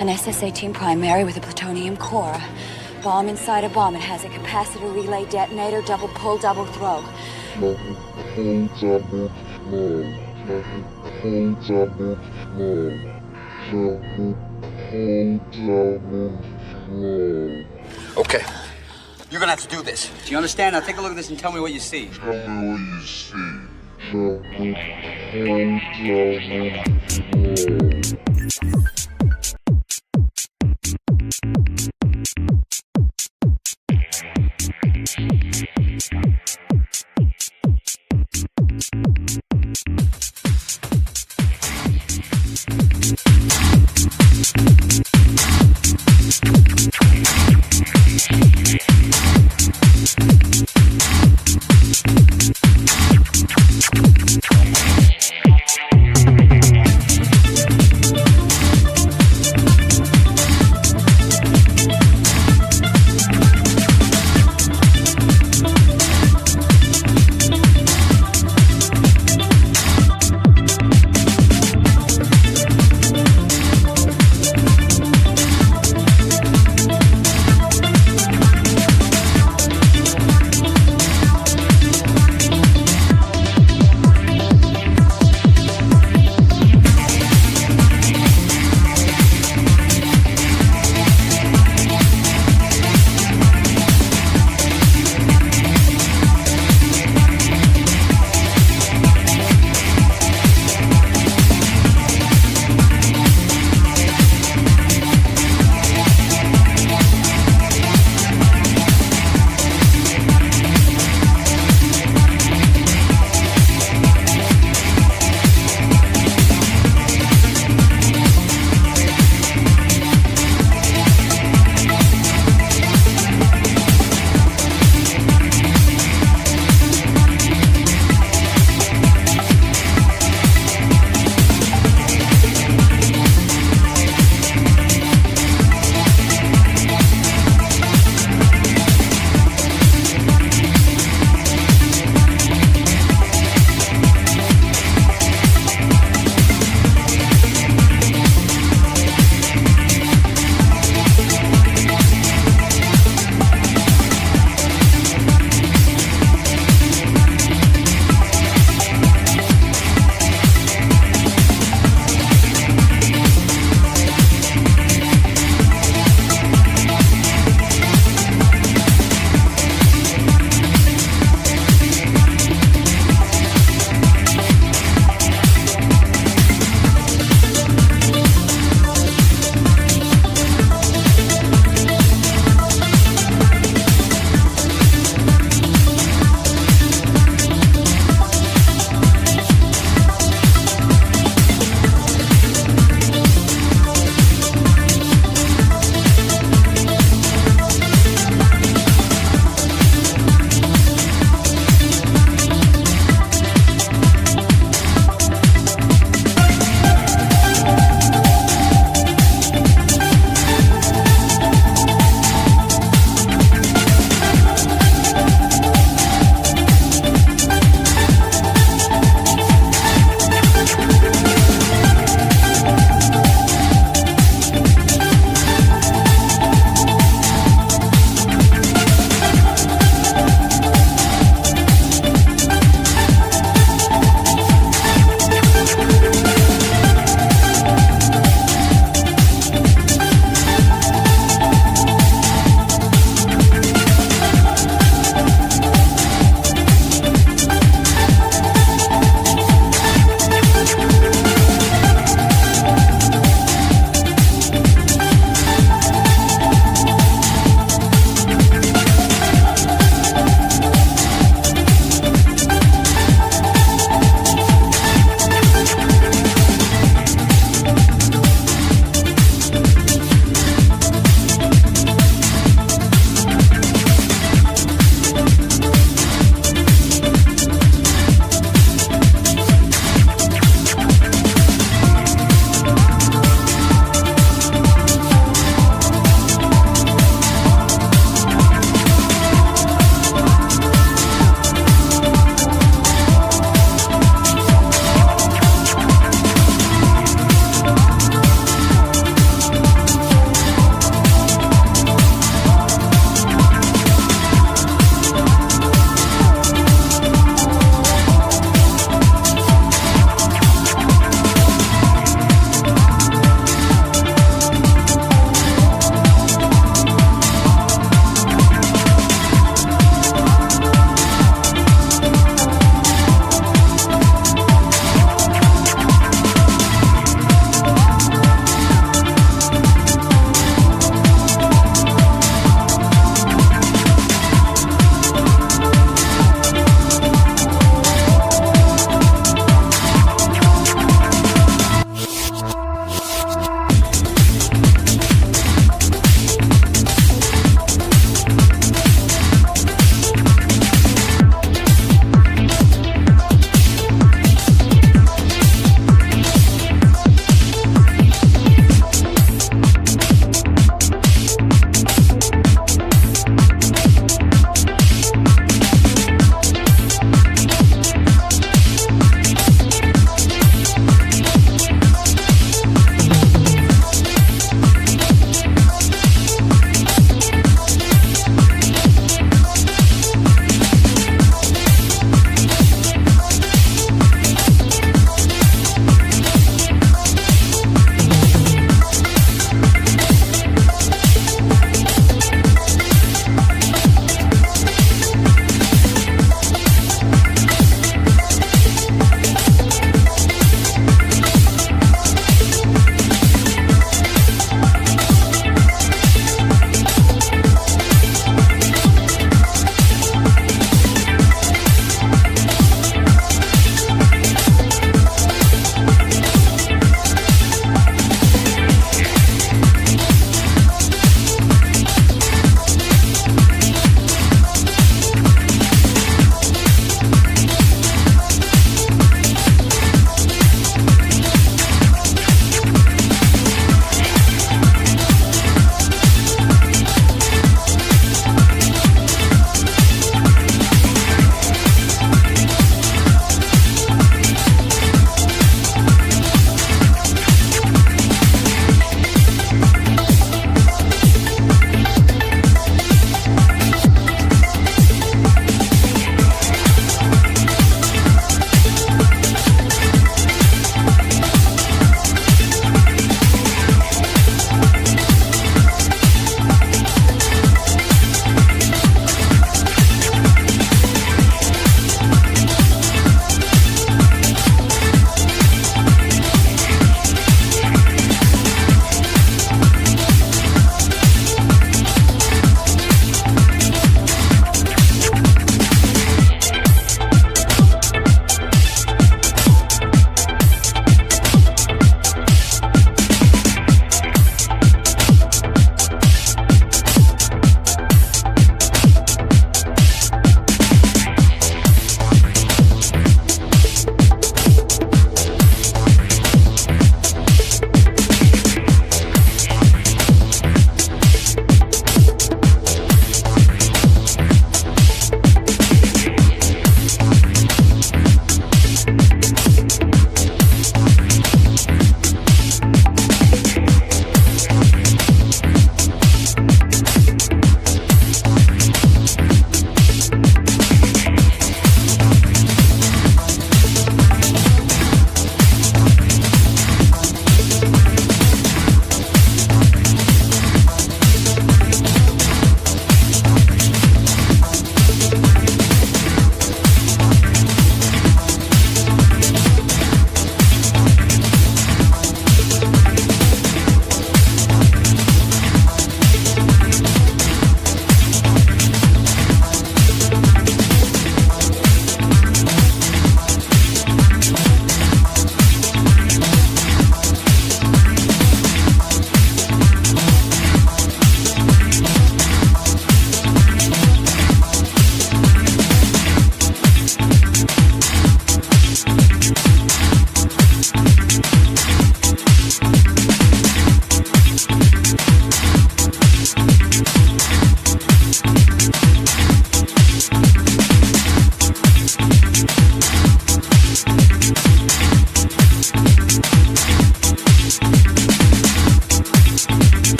An SS-18 primary with a plutonium core. Bomb inside a bomb. It has a capacitor relay detonator, double pull, double throw. Double pull, double throw. Double pull, double throw. Double pull, double throw. Okay. You're gonna have to do this. Do you understand? Now take a look at this and tell me what you see. Tell me what you see. Double pull, double throw.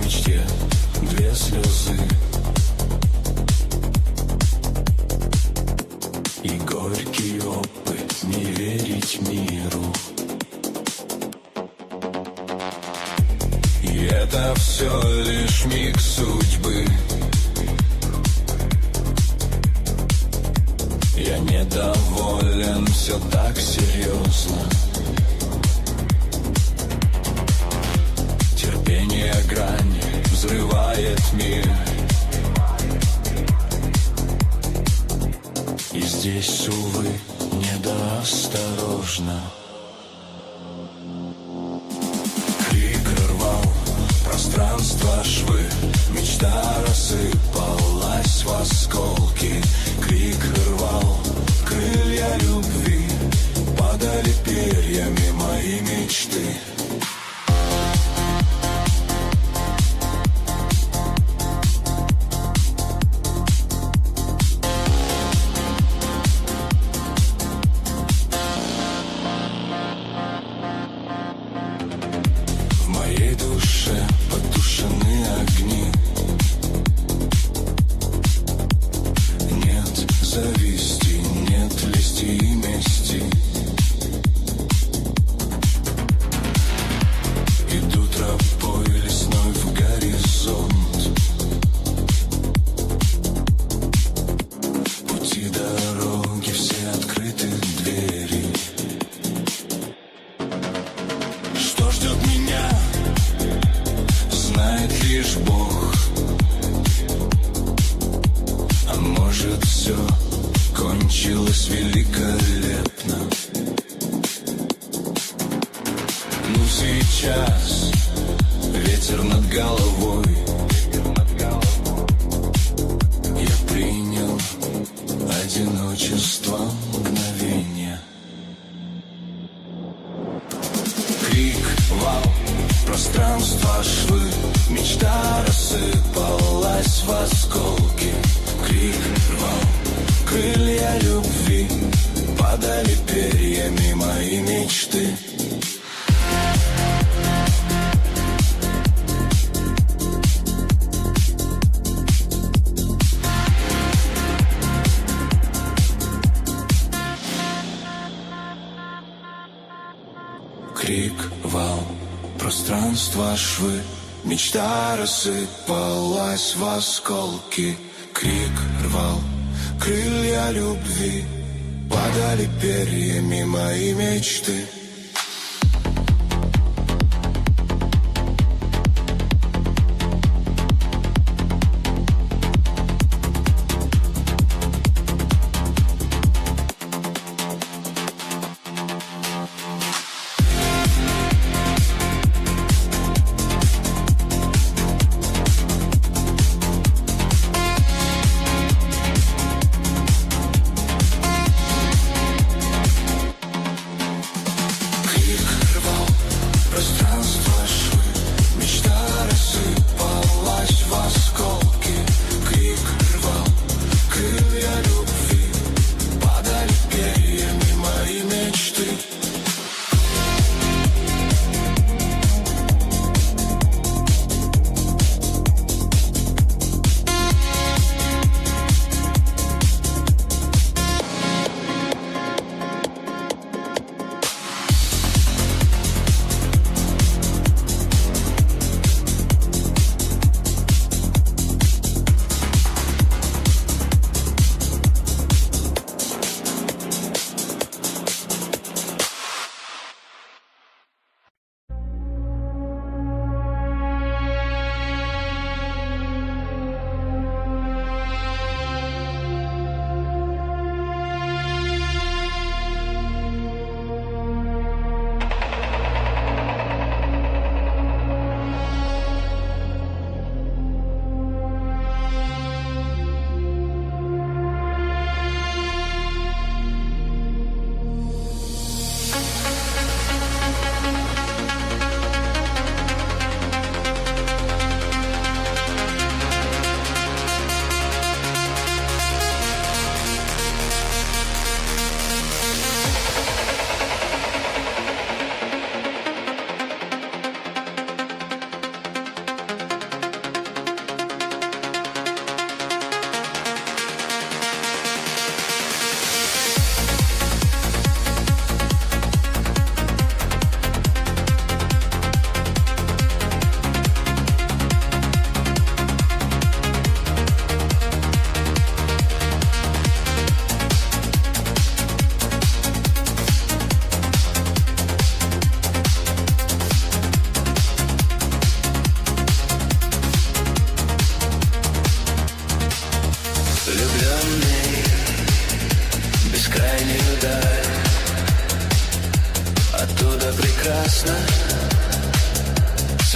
мечте две слезы и горький опыт не верить миру. И это все лишь миг судьбы. Я недоволен, все так серьезно. Терпение грань взрывает мир. И здесь, увы, недоосторожно. Крик рвал пространство, швы. Мечта рассыпалась в осколки. Крик рвал крылья любви. Падали перьями мои мечты. В моей душе потушены огни. Нет зависти, нет лести и мести. Иду тропой лесной в горизонт. Пути дороги, все открыты двери. Что ждет меня, знает лишь Бог. А может, все кончилось великолепно. Ну сейчас ветер над головой. Я принял одиночество мгновения. Крик, вал, пространство, швы. Мечта рассыпалась в осколки. Крик рвал крылья любви. Падали перьями мои мечты. Крик, вал, пространство, швы. Мечта рассыпалась в осколки. Крик рвал крылья любви. Падали перьями мои мечты.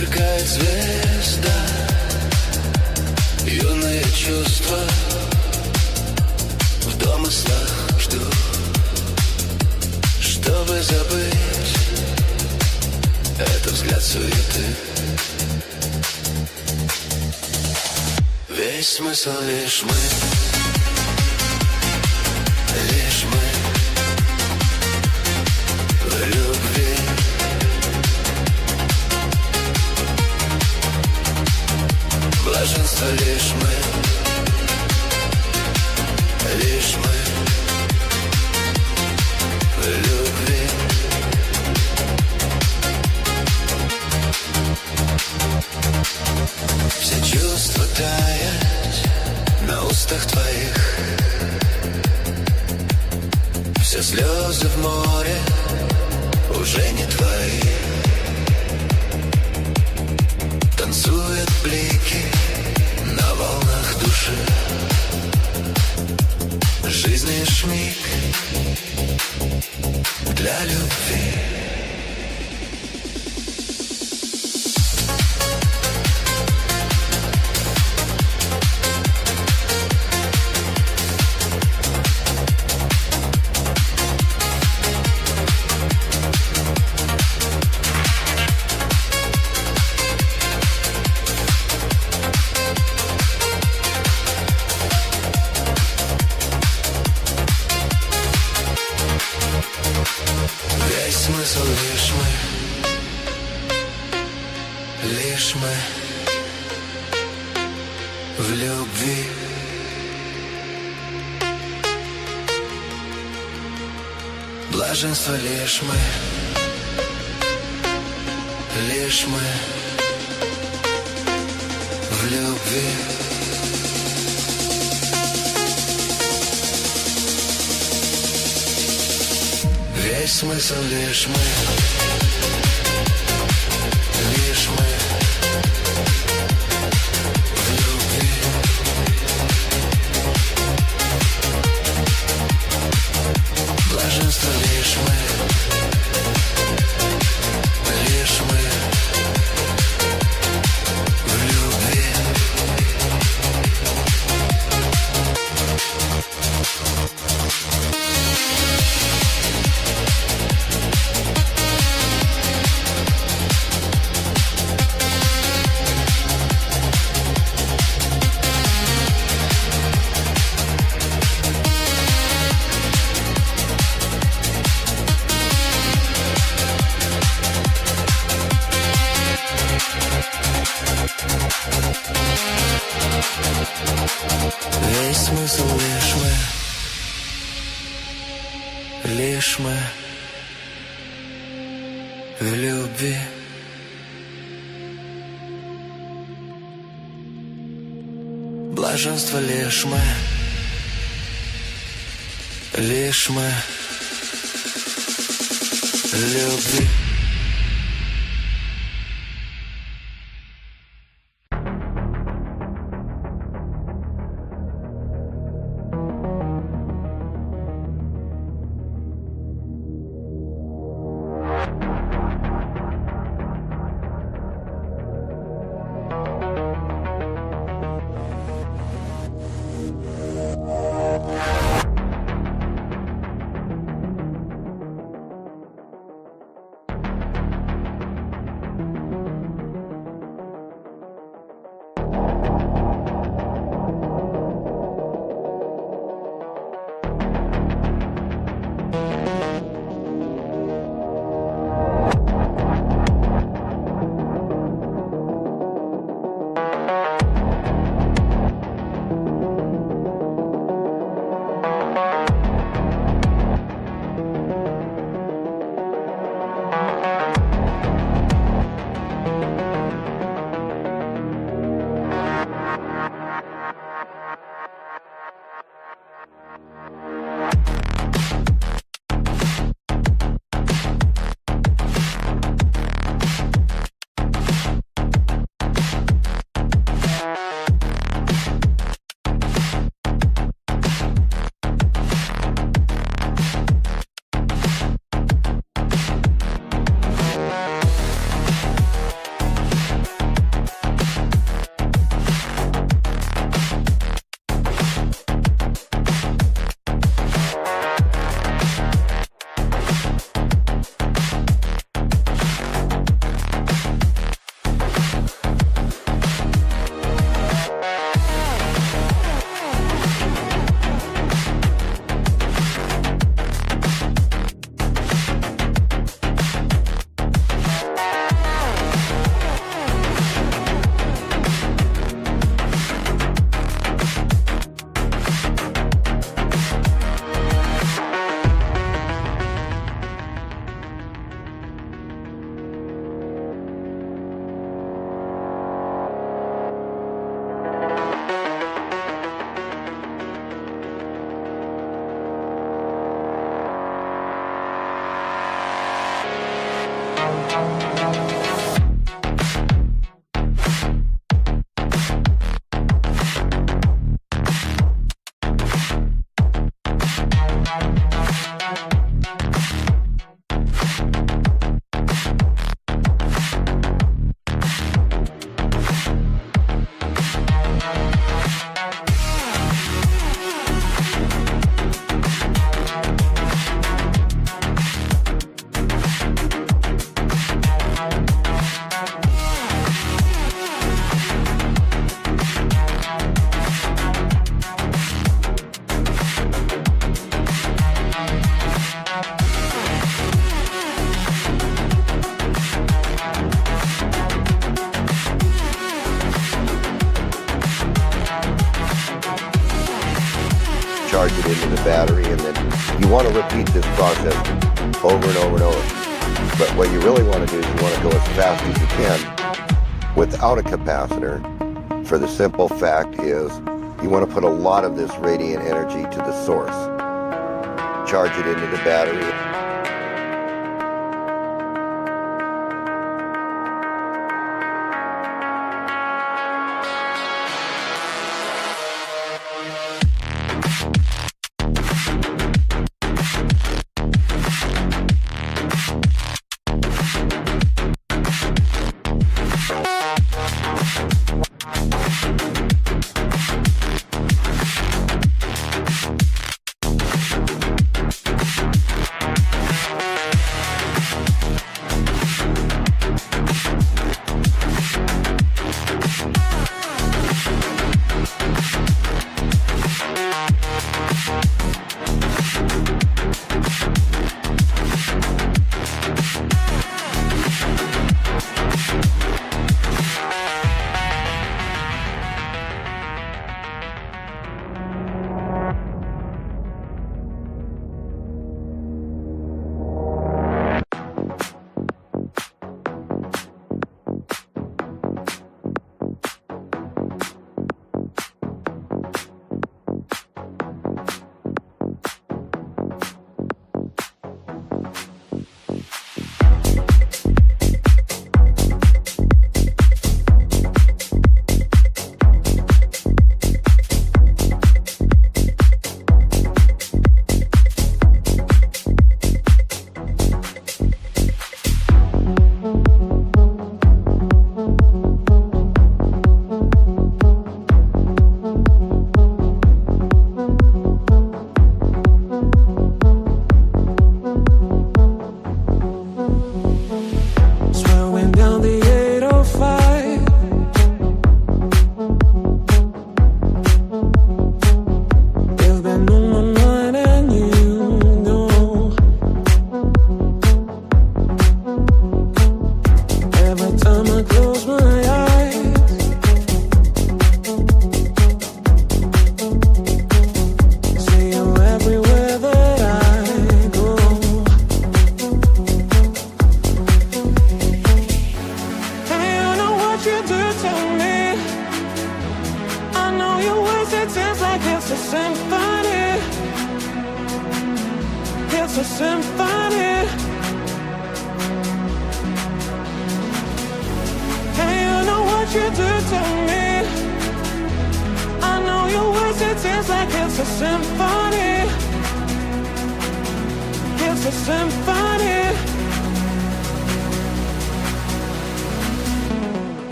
Сверкает звезда, юные чувства в домыслах жду, чтобы забыть этот взгляд суеты. Весь смысл лишь мы, лишь мы в любви. Блаженство лишь мы, лишь мы в любви. Все чувства тают на устах твоих, все слезы в море уже не твои. Танцуют блики на волнах души, жизнь лишь миг для любви. Смысл лишь мы в любви. Блаженство лишь мы в любви. Весь смысл лишь мы в любви. Блаженство лишь мы в любви. Весь смысл лишь мы в любви. Блаженство лишь мы в любви. charge it into the battery, and then you want to repeat this process over and over and over. But what you really want to do is you want to go as fast as you can without a capacitor, for the simple fact is you want to put a lot of this radiant energy to the source. Charge it into the battery.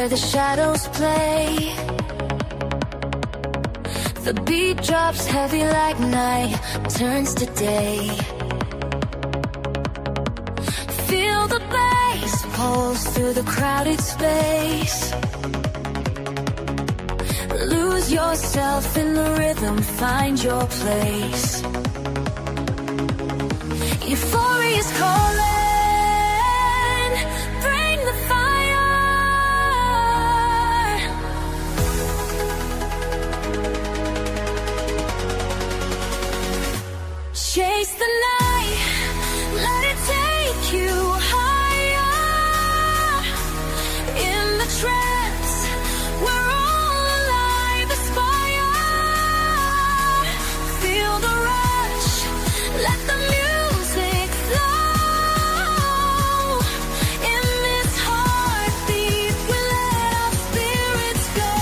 where the shadows play. The beat drops heavy like night turns to day. over the crowded space. Lose yourself in the rhythm, find your place. Euphoria's calling, bring the fire. Chase the night, let it take you higher. In the trance, we're all alive, aspire. Feel the rush, let the music flow. In this heartbeat, we let our spirits go.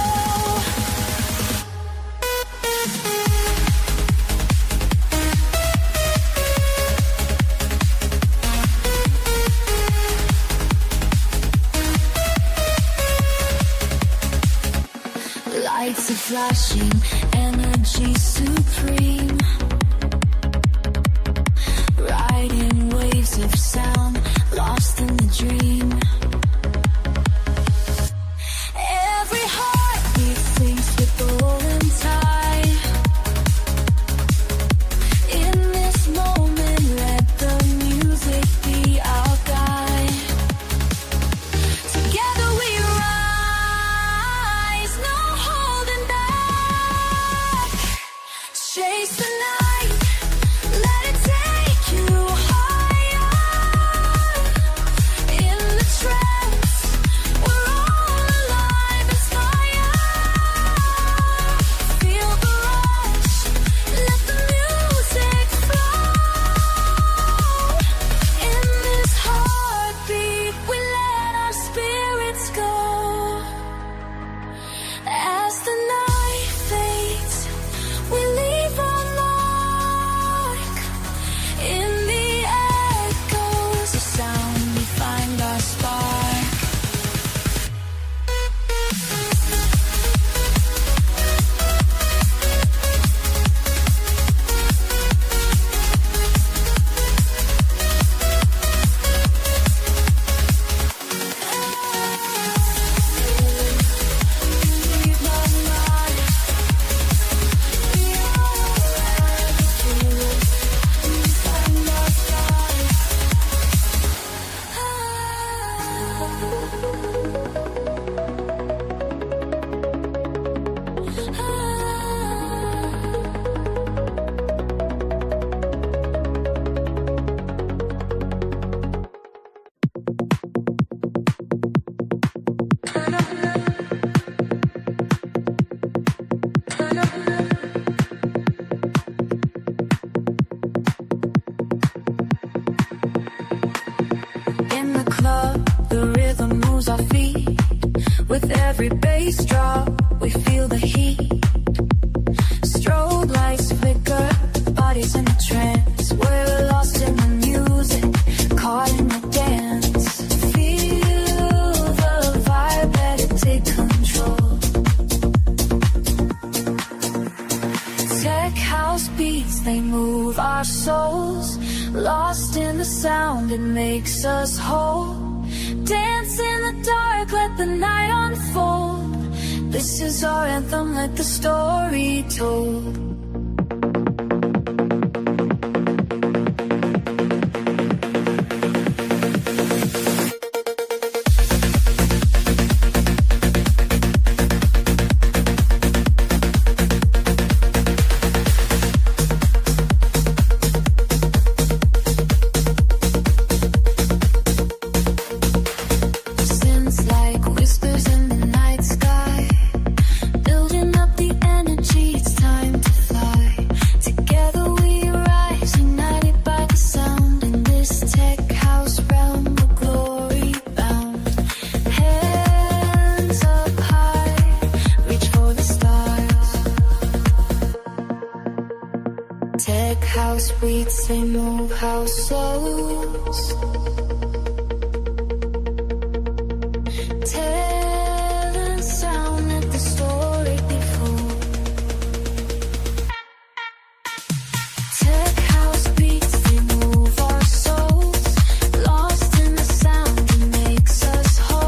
Lights are flashing, energy supreme. Riding waves of sound, lost in the dream. Every heartbeat sinks with the rolling tide. In this moment, let the music be our guide. Together we rise, no holding back. Chase the night, let it take you higher. In the trance, we're all alive, aspire. Feel the rush, let the music flow. In this heartbeat, we let our spirits go. As the night fades, we leave our mark. In the echoes of sound, we find our spark. Leave my mark. We find our spark. In the club, the rhythm moves our feet. With every bass drop, we feel the heat. Strobe lights flicker, bodies in a trance. We're lost in the music, caught in the dance. Feel the vibe, let it take control. Tech house beats, they move our souls. Lost in the sound, it makes us whole. Dance in the dark, let the night unfold. This is our anthem, let the story told. Since like whispers in the night sky, building up the energy, it's time to fly. Together we rise, united by the sound. In this tech house realm, we're glory bound. Hands up high, reach for the stars. Tech house beats, they move house souls. Talent sound, let the story be full. Tech house beats, they move our souls. Lost in the sound, it makes us whole.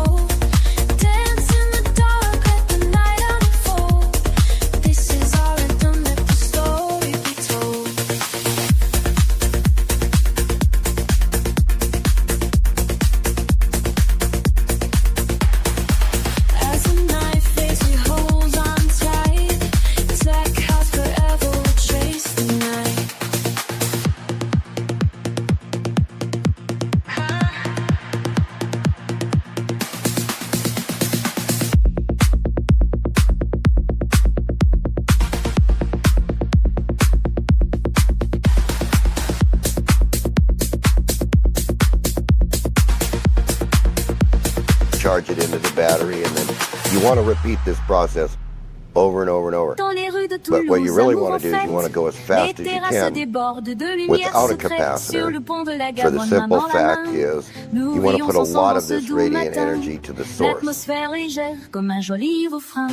charge it into the battery, and then you want to repeat this process over and over and over. But what you really want to do is you want to go as fast as you can without a capacitor. For the simple fact is, you want to put a lot of this radiant energy to the source. L'atmosphère légère comme un joli refrain.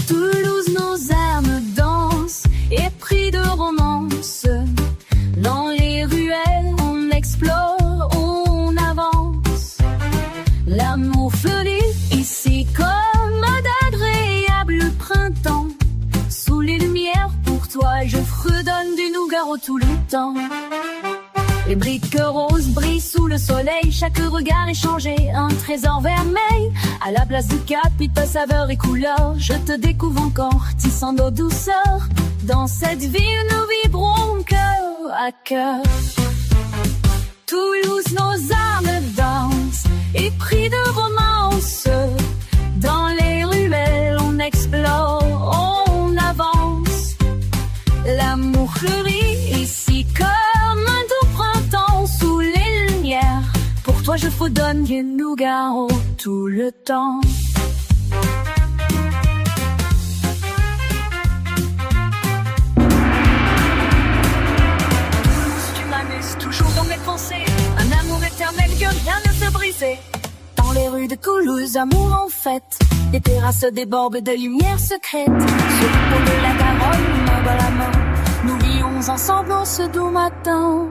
Toulouse, nos âmes dansent, épris de romance. Dans les ruelles, on explore, on avance. L'amour fleurit ici comme d'agréable printemps. Sous les lumières, pour toi, je fredonne du Nougaro tout le temps. Les briques roses brillent sous le soleil, chaque regard est changé, un trésor vermeil. À la place du capita saveur et couleur, je te découvre encore, tissant nos douceurs. Dans cette ville, nous vibrons cœur à cœur. Toulouse, nos âmes dansent, épris de romance. Dans les ruelles, on explore, on avance. L'amour fleurit ici comme un doux printemps sous les lumières. Pour toi, je fredonne du Nougaro tout le temps. Toujours dans mes pensées, un amour éternel que rien ne peut briser. Dans les rues de Toulouse, amour en fête, les terrasses débordent de lumière secrète. Sur le pont de la Garonne, main dans la main, nous vivons ensemble en ce doux matin.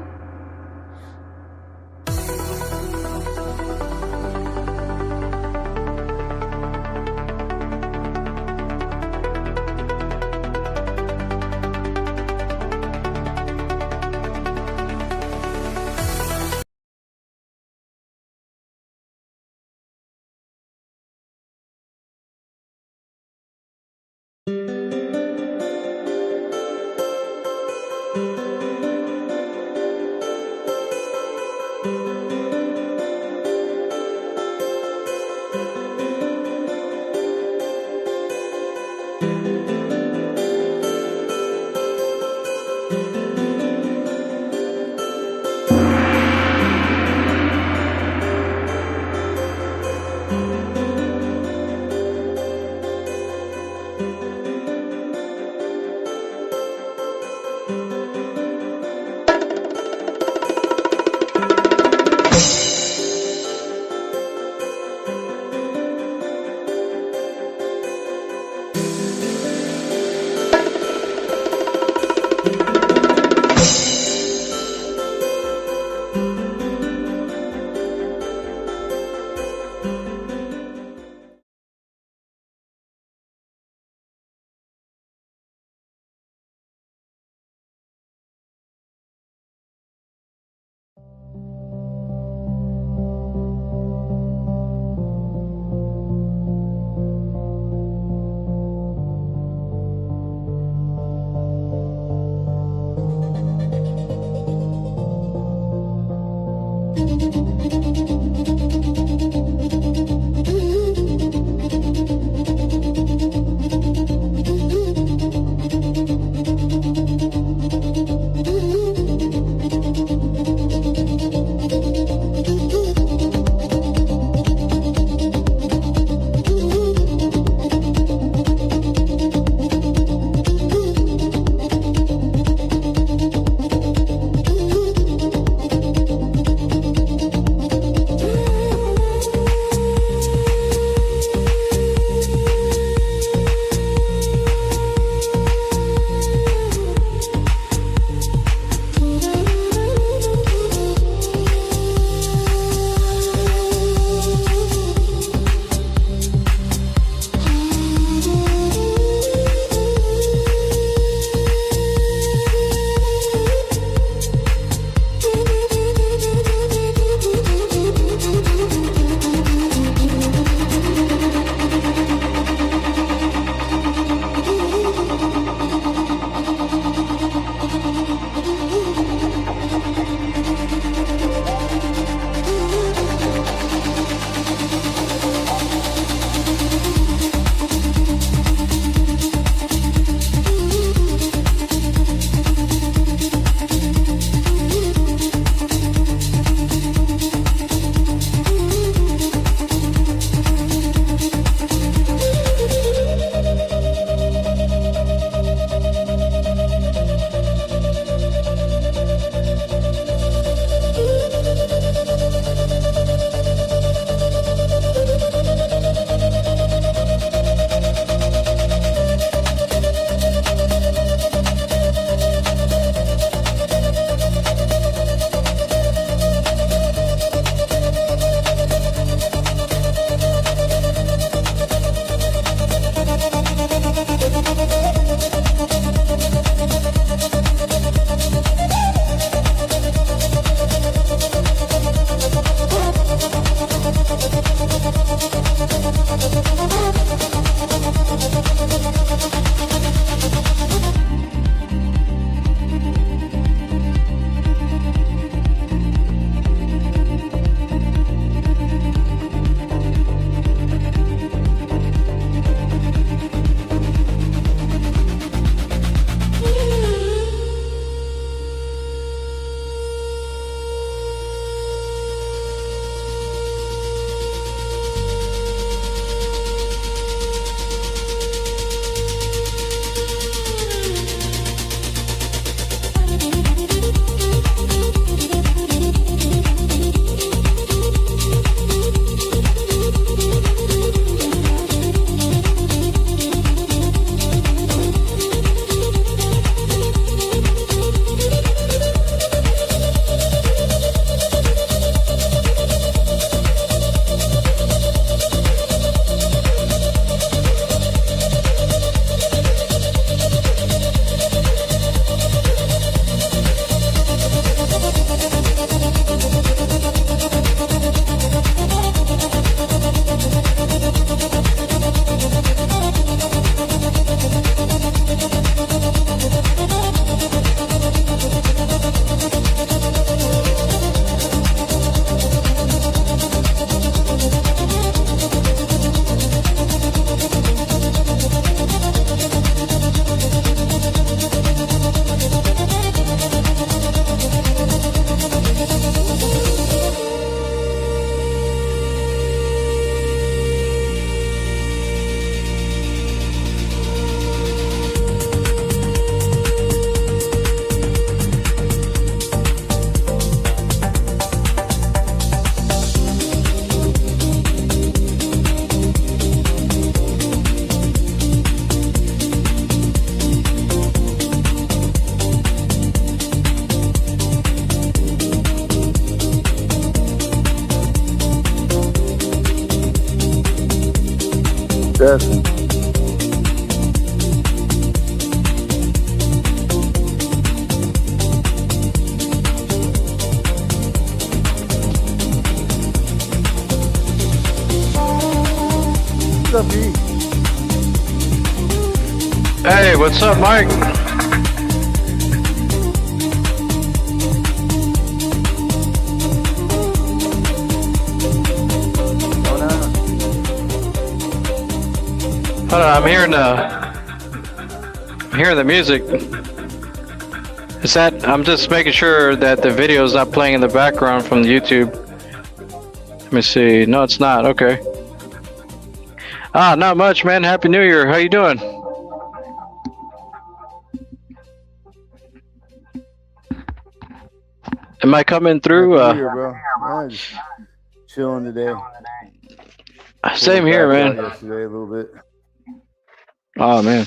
asking. What's up, E? Hey, what's up, Mike? Hold on, I'm hearing the music. Is that? I'm just making sure that the video is not playing in the background from the YouTube. Let me see. No, it's not. Okay. Not much, man. Happy New Year. How you doing? Am I coming through? Happy New Year, bro. I'm just chilling today. Same here, man. Yesterday a little bit. Oh man,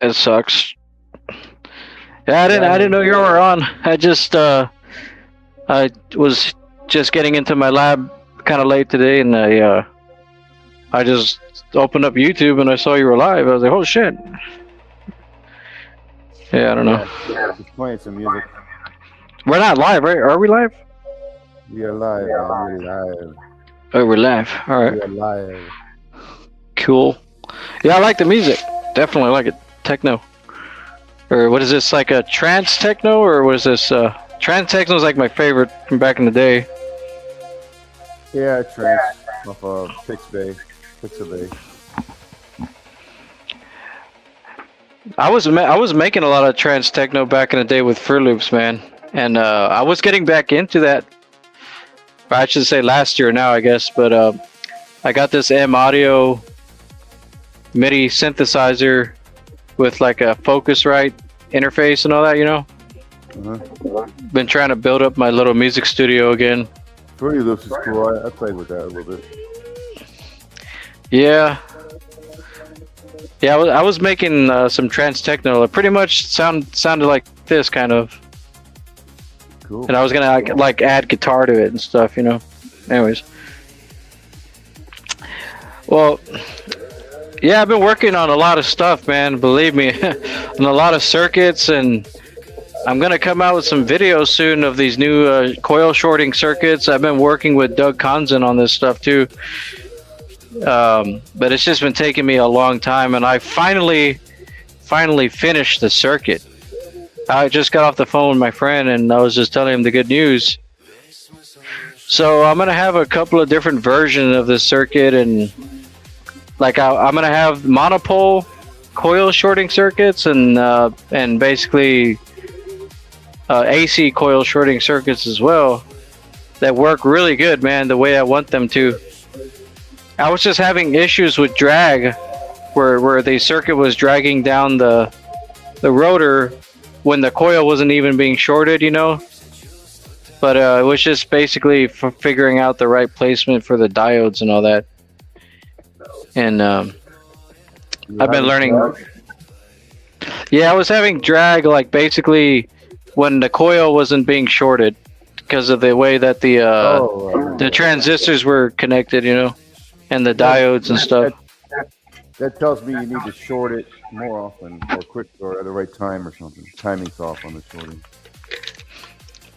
it sucks. Yeah, I didn't know you were on. I was just getting into my lab kind of late today, and I just opened up YouTube and I saw you were live. I was like, oh shit. Yeah, I don't know. Just playing some music. We're not live, right? Are we live? We are live, man. We're live. Oh, we're live. All right. We are live. Cool. Yeah, I like the music. Definitely like it. Techno. Or what is this, like a trance techno, or what is this? Trance techno is like my favorite from back in the day. Yeah, trance off Pixel Bay. I was making a lot of trance techno back in the day with Fruit Loops, man, and I was getting back into that. Or I should say last year now, I guess, but I got this M Audio MIDI synthesizer with like a Focusrite interface and all that, you know. Been trying to build up my little music studio again. Fruity Loops is cool. I played with that a little bit. Yeah. Yeah, I was making some trance techno. It pretty much sounded like this kind of. Cool. And I was gonna like add guitar to it and stuff, you know. Anyways. Well, yeah, I've been working on a lot of stuff, man. Believe me, on a lot of circuits, and I'm gonna come out with some videos soon of these new coil shorting circuits. I've been working with Doug Conzen on this stuff too. But it's just been taking me a long time, and I finally finished the circuit. I just got off the phone with my friend, and I was just telling him the good news. So I'm gonna have a couple of different versions of this circuit, and like I'm gonna have monopole coil shorting circuits, and basically AC coil shorting circuits as well that work really good, man, the way I want them to. I was just having issues with drag, where the circuit was dragging down the rotor when the coil wasn't even being shorted, you know. But it was just basically for figuring out the right placement for the diodes and all that. And I've been learning. Yeah, I was having drag, like basically when the coil wasn't being shorted because of the way that the transistors were connected, you know, and the diodes and stuff. That tells me you need to short it more often, or quick, or at the right time, or something. Timing's off on the shorting.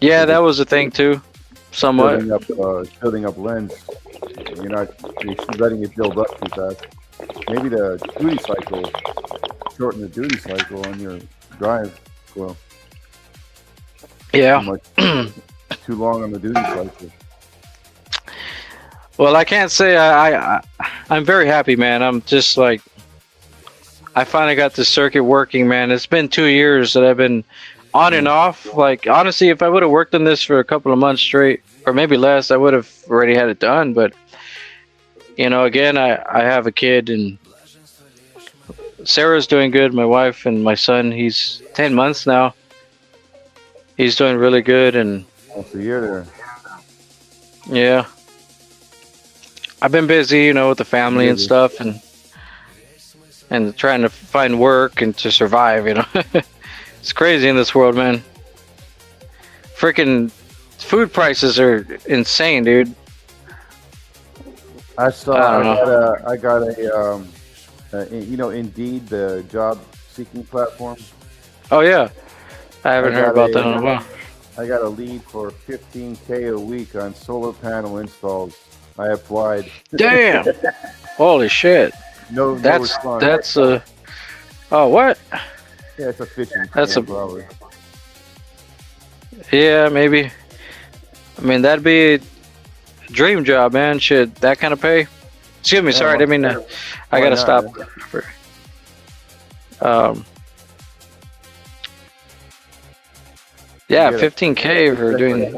Yeah, that was a thing too, somewhat. Building up lens. You're letting it build up too fast. Maybe the duty cycle, shorten the duty cycle on your drive coil. Yeah. Too long on the duty cycle. Well, I can't say I'm very happy, man. I'm just like, I finally got the circuit working, man. It's been 2 years that I've been on and off. Like, honestly, if I would have worked on this for a couple of months straight, or maybe less, I would have already had it done. But, you know, again, I have a kid, and Sarah's doing good. My wife and my son, he's 10 months now. He's doing really good, and almost a year there. Yeah. I've been busy, you know, with the family and stuff, and trying to find work and to survive, you know. It's crazy in this world, man. Freaking food prices are insane, dude. I saw. I don't know. I got a you know, Indeed, the job seeking platform. Oh yeah, I haven't heard about that in a while. I got a lead for $15K a week on solar panel installs. I applied. Damn! Holy shit! No response. That's oh what? Yeah, it's a fishing. That's probably. Yeah, maybe. I mean, that'd be a dream job, man. Shit, that kind of pay. Excuse me, sorry, I didn't mean to. I gotta stop. Yeah, 15K for doing.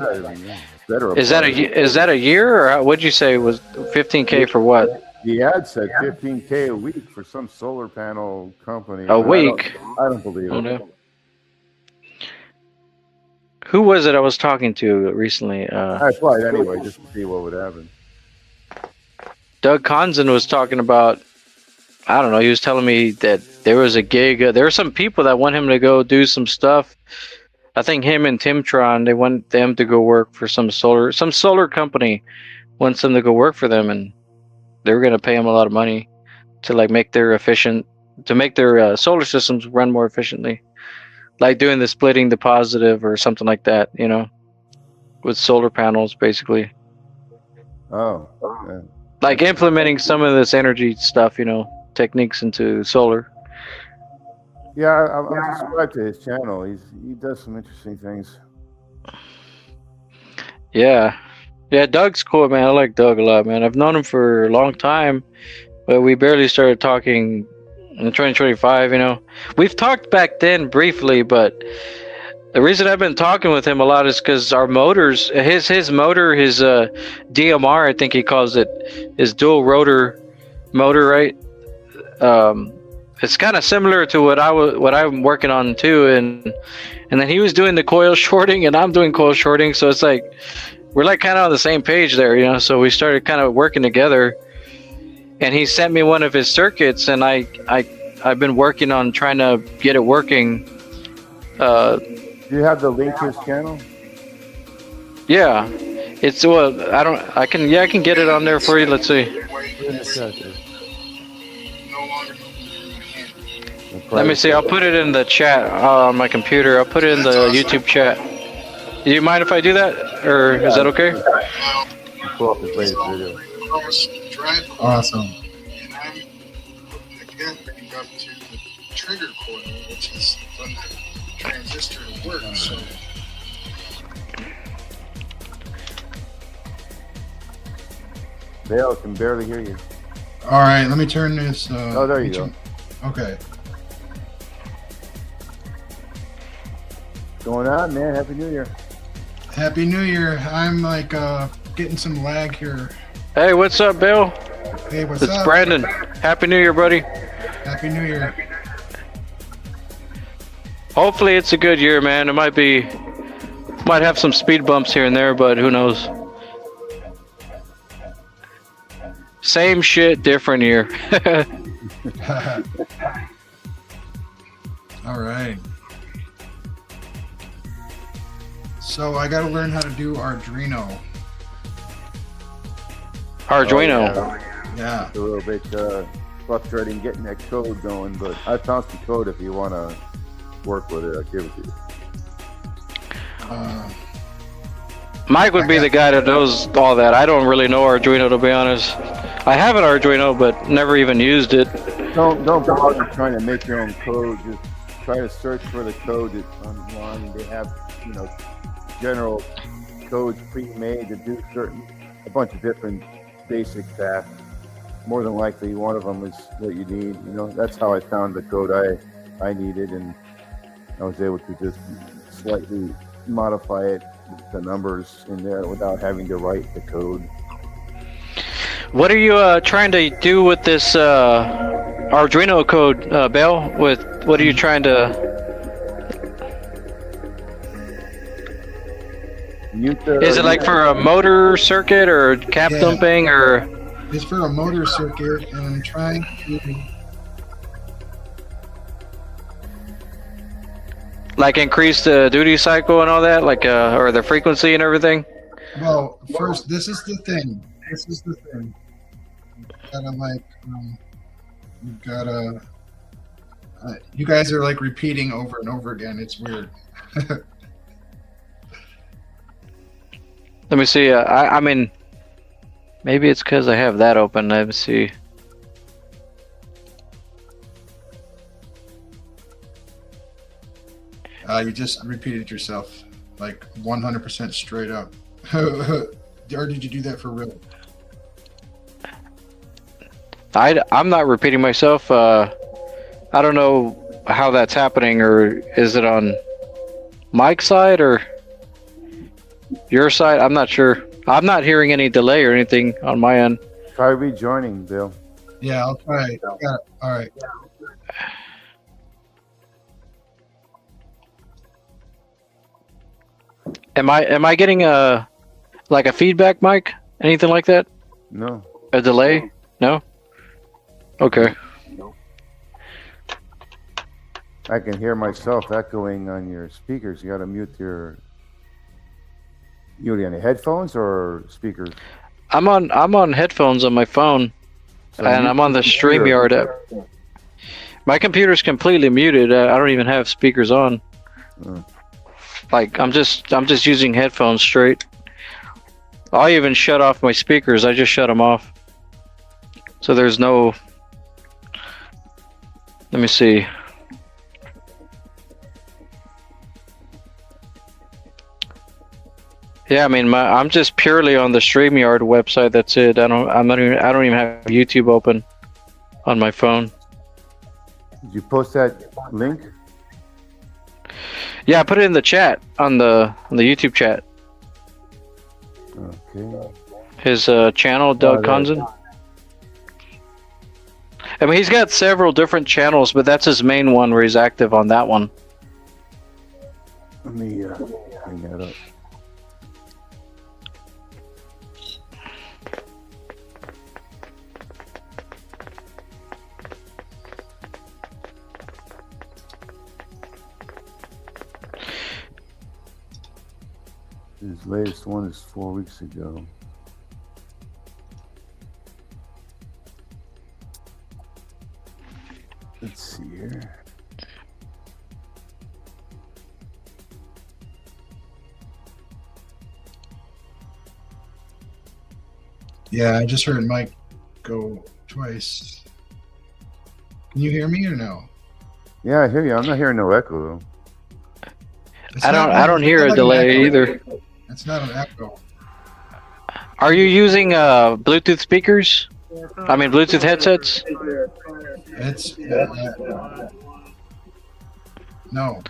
Is that a year, or what'd you say was 15K for what? The ad said 15K a week for some solar panel company. A week? I don't believe it. No. Who was it I was talking to recently? I applied anyway, just to see what would happen. Doug Conzen was talking about, I don't know, he was telling me that there was a gig. There were some people that want him to go do some stuff. I think him and Timtron, they want them to go work for some solar company wants them to go work for them, and they were going to pay them a lot of money to like make their solar systems run more efficiently. Like doing the splitting the positive or something like that, you know, with solar panels, basically. Oh, okay. Like implementing some of this energy stuff, you know, techniques into solar. Yeah, I'm subscribed to his channel. He does some interesting things. Yeah, Doug's cool, man. I like Doug a lot, man. I've known him for a long time, but we barely started talking in 2025, you know. We've talked back then briefly, but the reason I've been talking with him a lot is because our motors, his motor, his DMR, I think he calls it, his dual rotor motor, right? It's kind of similar to what I'm working on too, and then he was doing the coil shorting, and I'm doing coil shorting, so it's like we're like kind of on the same page there, you know. So we started kind of working together. And he sent me one of his circuits, and I've been working on trying to get it working. Do you have the link to his channel? Yeah, it's I can get it on there for you. Let's see. Let me see. I'll put it in the chat on my computer. I'll put it in the YouTube chat. Do you mind if I do that, or is that okay? Pull up his latest video. Awesome. And I'm again bringing up to the trigger coil, which is when the transistor works. So. Dale can barely hear you. All right, let me turn this. Oh, there you go. Okay. What's going on, man? Happy New Year. Happy New Year. I'm like getting some lag here. Hey, what's up, Bill? Hey, what's up? It's Brandon. Happy New Year, buddy. Happy New Year. Hopefully it's a good year, man. It might have some speed bumps here and there, but who knows? Same shit, different year. All right. So I got to learn how to do Arduino. Arduino. Oh, yeah. It's a little bit frustrating getting that code going, but I found some code if you want to work with it. I'll give it to you. Mike would be the guy that knows all that. I don't really know Arduino, to be honest. I have an Arduino, but never even used it. Don't bother trying to make your own code. Just try to search for the code that's online. They have, you know, general codes pre-made to do a bunch of different basic tasks. More than likely, one of them is what you need. You know, that's how I found the code I needed, and I was able to just slightly modify it, the numbers in there, without having to write the code. What are you trying to do with this Arduino code, Bill? What are you trying to? Is it like for a motor circuit or cap dumping or? It's for a motor circuit, and I'm trying to. Like increase the duty cycle and all that, like or the frequency and everything. Well, first, this is the thing. Gotta like, you gotta. You guys are like repeating over and over again. It's weird. Let me see. I mean, maybe it's because I have that open. Let me see. You just repeated yourself like 100% straight up. Or did you do that for real? I'm not repeating myself. I don't know how that's happening, or is it on Mike's side or your side? I'm not sure. I'm not hearing any delay or anything on my end. Try rejoining, Bill. Yeah, I'll try. Got it. All right. Am I getting a feedback, Mike? Anything like that? No. A delay? No? Okay. I can hear myself echoing on your speakers. You got to mute your. You on your headphones or speakers? I'm on headphones on my phone, So and I'm on the StreamYard app. My computer's completely muted. I don't even have speakers on. Like I'm just using headphones straight. I even shut off my speakers. I just shut them off. So there's no. Let me see. Yeah, I mean, I'm just purely on the StreamYard website. That's it. I don't even have YouTube open on my phone. Did you post that link? Yeah, I put it in the chat on the YouTube chat. Okay. His channel, Doug Conzen. I mean, he's got several different channels, but that's his main one where he's active on that one. Let me hang that up. His latest one is 4 weeks ago. Let's see here. Yeah, I just heard Mike go twice. Can you hear me or no? Yeah, I hear you. I'm not hearing no echo though. I don't hear a delay either. It's not an echo. Are you using Bluetooth speakers? I mean, Bluetooth headsets? It's no.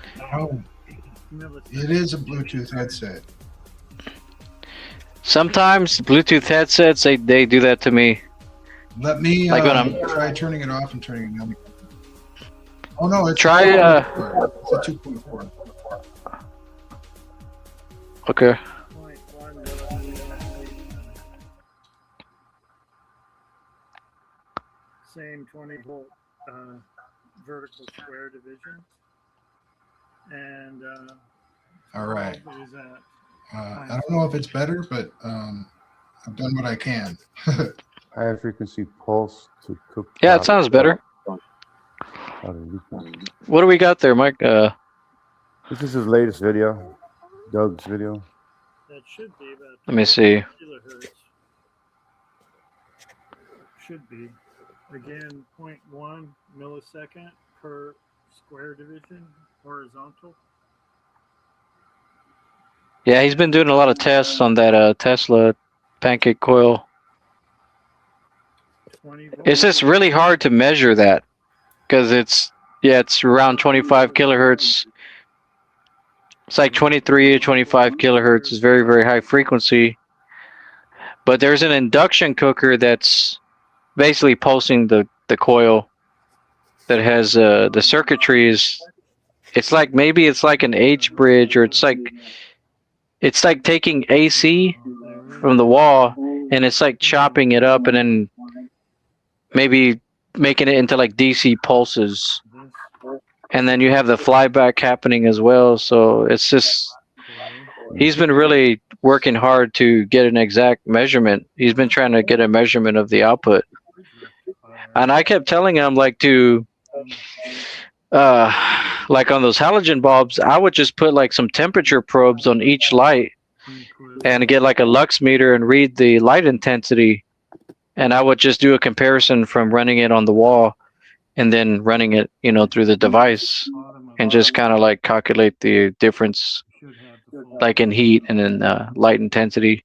It is a Bluetooth headset. Sometimes Bluetooth headsets they do that to me. Let me like when I'm try turning it off and turning it on. Oh no, it's try it's a 2.4. Okay. Same 20-volt vertical square division. And all right. Is that I don't know if it's better, but I've done what I can. High frequency pulse to cook. Yeah, it sounds better. What do we got there, Mike? This is his latest video, Doug's video. That should be about. Let me see. Kilohertz. Should be. Again, 0.1 millisecond per square division, horizontal. Yeah, he's been doing a lot of tests on that Tesla pancake coil. It's just really hard to measure that because it's around 25 kilohertz. It's like 23 to 25 kilohertz is very, very high frequency. But there's an induction cooker that's basically pulsing the coil that has the circuitry is. It's like maybe it's like an H bridge, or it's like taking AC from the wall and it's like chopping it up and then maybe making it into like DC pulses. And then you have the flyback happening as well. So it's just, he's been really working hard to get an exact measurement. He's been trying to get a measurement of the output. And I kept telling him like like on those halogen bulbs, I would just put like some temperature probes on each light and get like a lux meter and read the light intensity. And I would just do a comparison from running it on the wall and then running it, through the device and just kind of like calculate the difference, like in heat and in light intensity.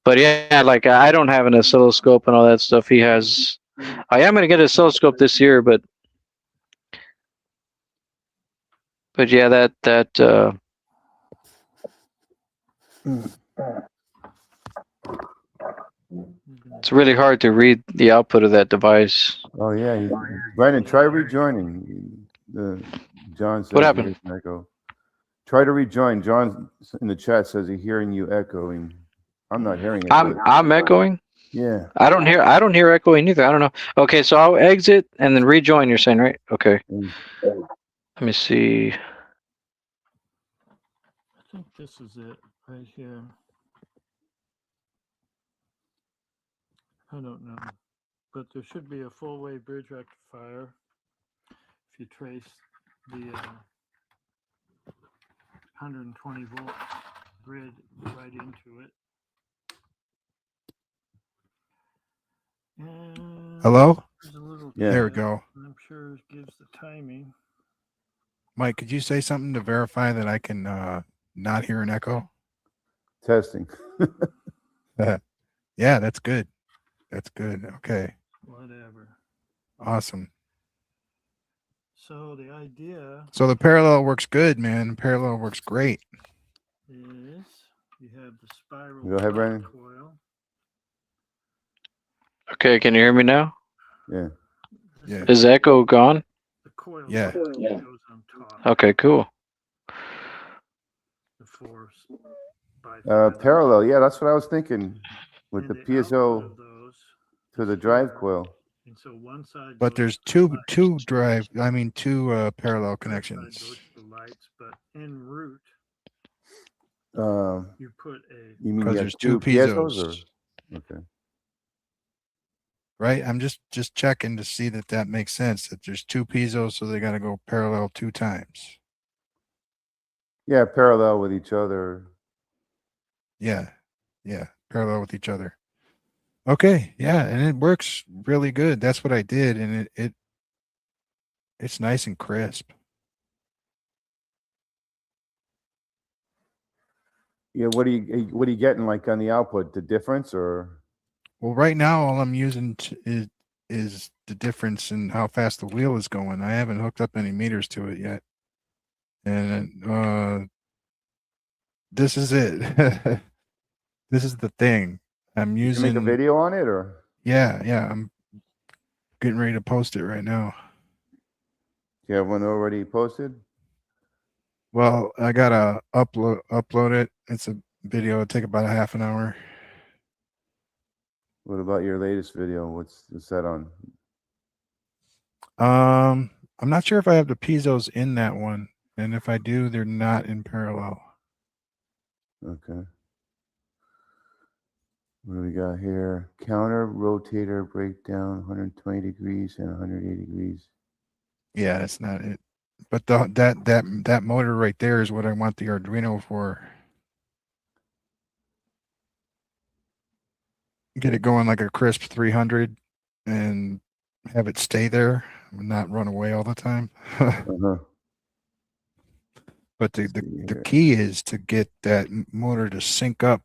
But yeah, like I don't have an oscilloscope and all that stuff. He has. I am going to get an oscilloscope this year, but yeah, that it's really hard to read the output of that device. Oh yeah, Brandon, try rejoining. John says What happened? Echo. Try to rejoin. John in the chat says he's hearing you echoing. I'm not hearing it. I'm echoing. Yeah. I don't hear echoing either. I don't know. Okay, so I'll exit and then rejoin. You're saying, right? Okay. Let me see. I think this is it right here. I don't know, but there should be a full wave bridge rectifier if you trace the 120 volt grid right into it. And Hello? there's a little There we tab, go. I'm sure it gives the timing. Mike, could you say something to verify that I can not hear an echo? Testing. Yeah, that's good. That's good. Okay. Whatever. Awesome. So the idea So the parallel works good, man. Parallel works great. is you have the spiral Go ahead, Brandon. coil. Okay, can you hear me now? Yeah. Yeah. Is the echo gone? The coil Yeah. goes on top. Okay, cool. The force by Parallel. Yeah, that's what I was thinking with the output piezo of those to the drive coil. And so one side But there's two parallel goes connections. to the lights, but en route You you put a mean Because you there's have two piezos piezos. or? Okay. Right? I'm just checking to see that makes sense. That there's two piezos, so they got to go parallel 2 times. Yeah, parallel with each other. Yeah, parallel with each other. Okay, yeah, and it works really good. That's what I did, and it's nice and crisp. Yeah, what are you getting like on the output? The difference or? Well, right now all I'm using is the difference in how fast the wheel is going. I haven't hooked up any meters to it yet, and this is it. This is the thing. I'm You using. make a video on it or? Yeah. I'm getting ready to post it right now. Do you have one already posted? Well, I gotta upload it. It's a video. It'll take about a half an hour. What about your latest video? What's that on? I'm not sure if I have the piezos in that one, and if I do, they're not in parallel. Okay. What do we got here? Counter rotator breakdown, 120 degrees and 180 degrees. Yeah, that's not it. But that motor right there is what I want the Arduino for. Get it going like a crisp 300 and have it stay there and not run away all the time. But the key is to get that motor to sync up,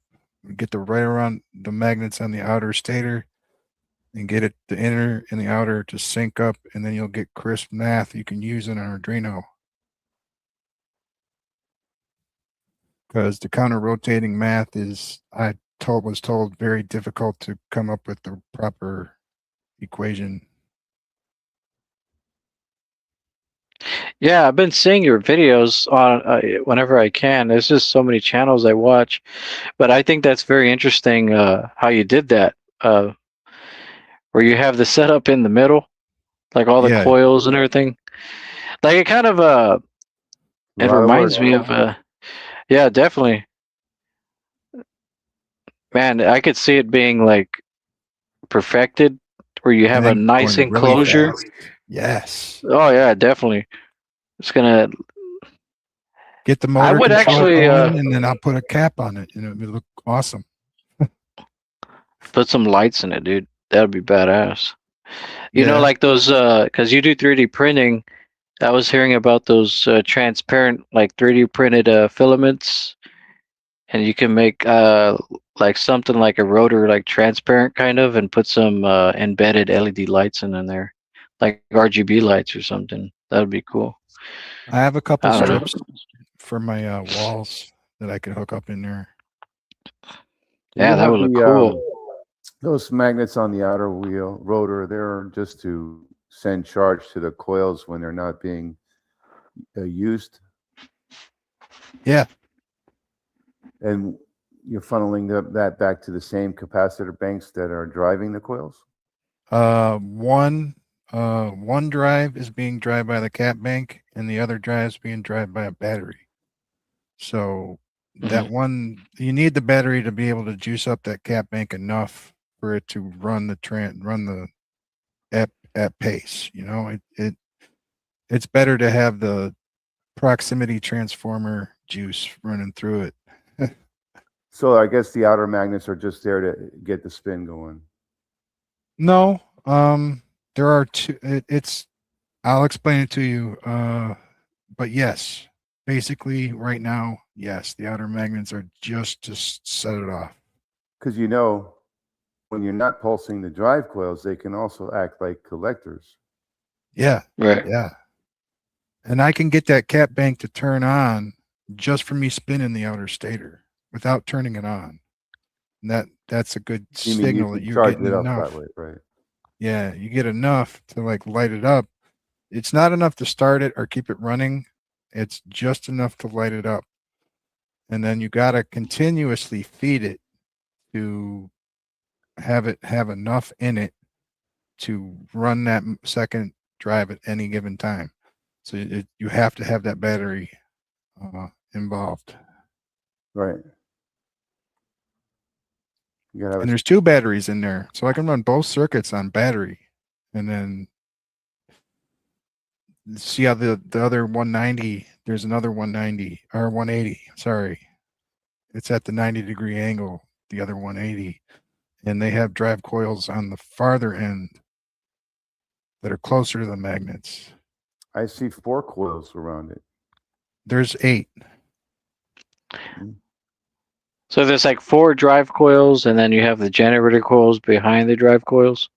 get the right around the magnets on the outer stator and get it the inner and the outer to sync up, and then you'll get crisp math you can use in an Arduino. Because the counter rotating math is, was told very difficult to come up with the proper equation. Yeah, I've been seeing your videos on whenever I can. There's just so many channels I watch, but I think that's very interesting how you did that, where you have the setup in the middle, like all the coils and everything. Like it kind of it reminds me of yeah, definitely. Man, I could see it being like perfected where you And have a then nice going really enclosure. fast. Yes. Oh yeah, definitely. It's gonna. Get the I motor would control actually going, and then I'll put a cap on it. You know, it'll look awesome. put some lights in it, dude. That'd be badass. You know, Yeah. like those, because you do 3D printing. I was hearing about those transparent, like 3D printed filaments, and you can make like something like a rotor, like transparent kind of, and put some embedded LED lights in there, like RGB lights or something. That would be cool. I have a couple I don't know. strips for my walls that I could hook up in there. Yeah, You that have would look the cool. those magnets on the outer wheel rotor. They're just to send charge to the coils when they're not being used. Yeah. And you're funneling that back to the same capacitor banks that are driving the coils. One drive is being driven by the cap bank, and the other drive is being driven by a battery. So that one, you need the battery to be able to juice up that cap bank enough for it to run the at pace. You know, it's better to have the proximity transformer juice running through it. So I guess the outer magnets are just there to get the spin going. No, there are two. I'll explain it to you. But yes, basically right now, yes, the outer magnets are just to set it off. Because you know, when you're not pulsing the drive coils, they can also act like collectors. Yeah. Right. Yeah. And I can get that cap bank to turn on just from me spinning the outer stator without turning it on. And that's a good signal that you're getting enough. That way, right? Yeah, you get enough to like light it up. It's not enough to start it or keep it running. It's just enough to light it up. And then you got to continuously feed it to have it have enough in it to run that second drive at any given time. So you have to have that battery involved. Right. And there's two batteries in there. So I can run both circuits on battery. And then see how the other 190, there's another 190 or 180, sorry. It's at the 90-degree angle, the other 180. And they have drive coils on the farther end that are closer to the magnets. I see 4 coils around it. There's 8. So there's like 4 drive coils, and then you have the generator coils behind the drive coils.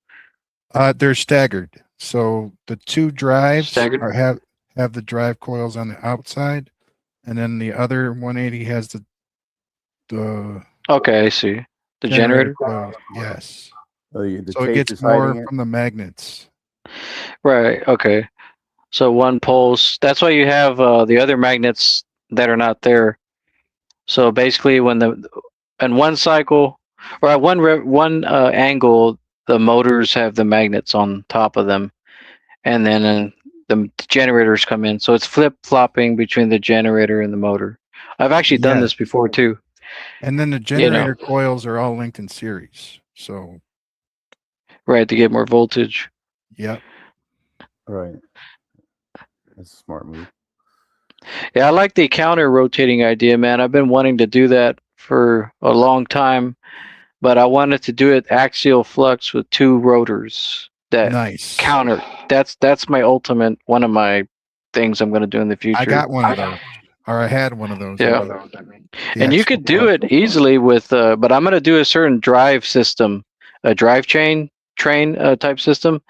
They're staggered. So the 2 drives have the drive coils on the outside, and then the other 180 has the Okay, I see. The generator coil. Yes. So it gets more from the magnets. Right. Okay. So one pulse. That's why you have the other magnets that are not there. So basically, when in one cycle or at one angle, the motors have the magnets on top of them, and then the generators come in. So it's flip flopping between the generator and the motor. I've actually done this before too. And then the generator coils are all linked in series. So right, to get more voltage. Yep. Right. That's a smart move. Yeah, I like the counter rotating idea, man. I've been wanting to do that for a long time, but I wanted to do it axial flux with 2 rotors. That counter. That's my ultimate, one of my things I'm going to do in the future. I got one of those, or I had one of those. Yeah. And you could do it easily with, but I'm going to do a certain drive system, a drive train type system,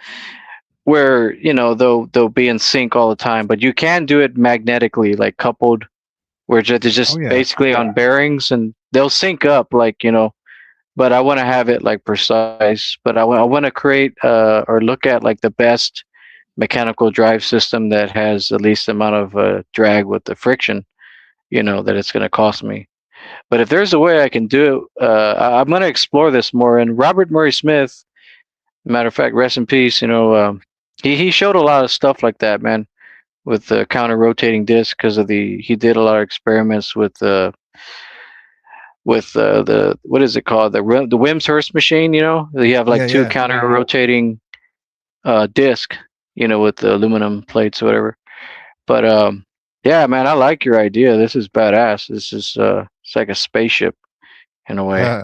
where they'll be in sync all the time. But you can do it magnetically, like coupled, where they're just basically on bearings, and they'll sync up, But I want to have it like precise. But I want to create or look at like the best mechanical drive system that has the least amount of drag with the friction, that it's going to cost me. But if there's a way I can do it, I'm going to explore this more. And Robert Murray Smith, matter of fact, rest in peace. He showed a lot of stuff like that, man, with the counter rotating disc because he did a lot of experiments with the what is it called, the Wim's Hearst machine. You have like 2 counter rotating disc, with the aluminum plates or whatever. But yeah, man, I like your idea. This is badass. This is it's like a spaceship in a way.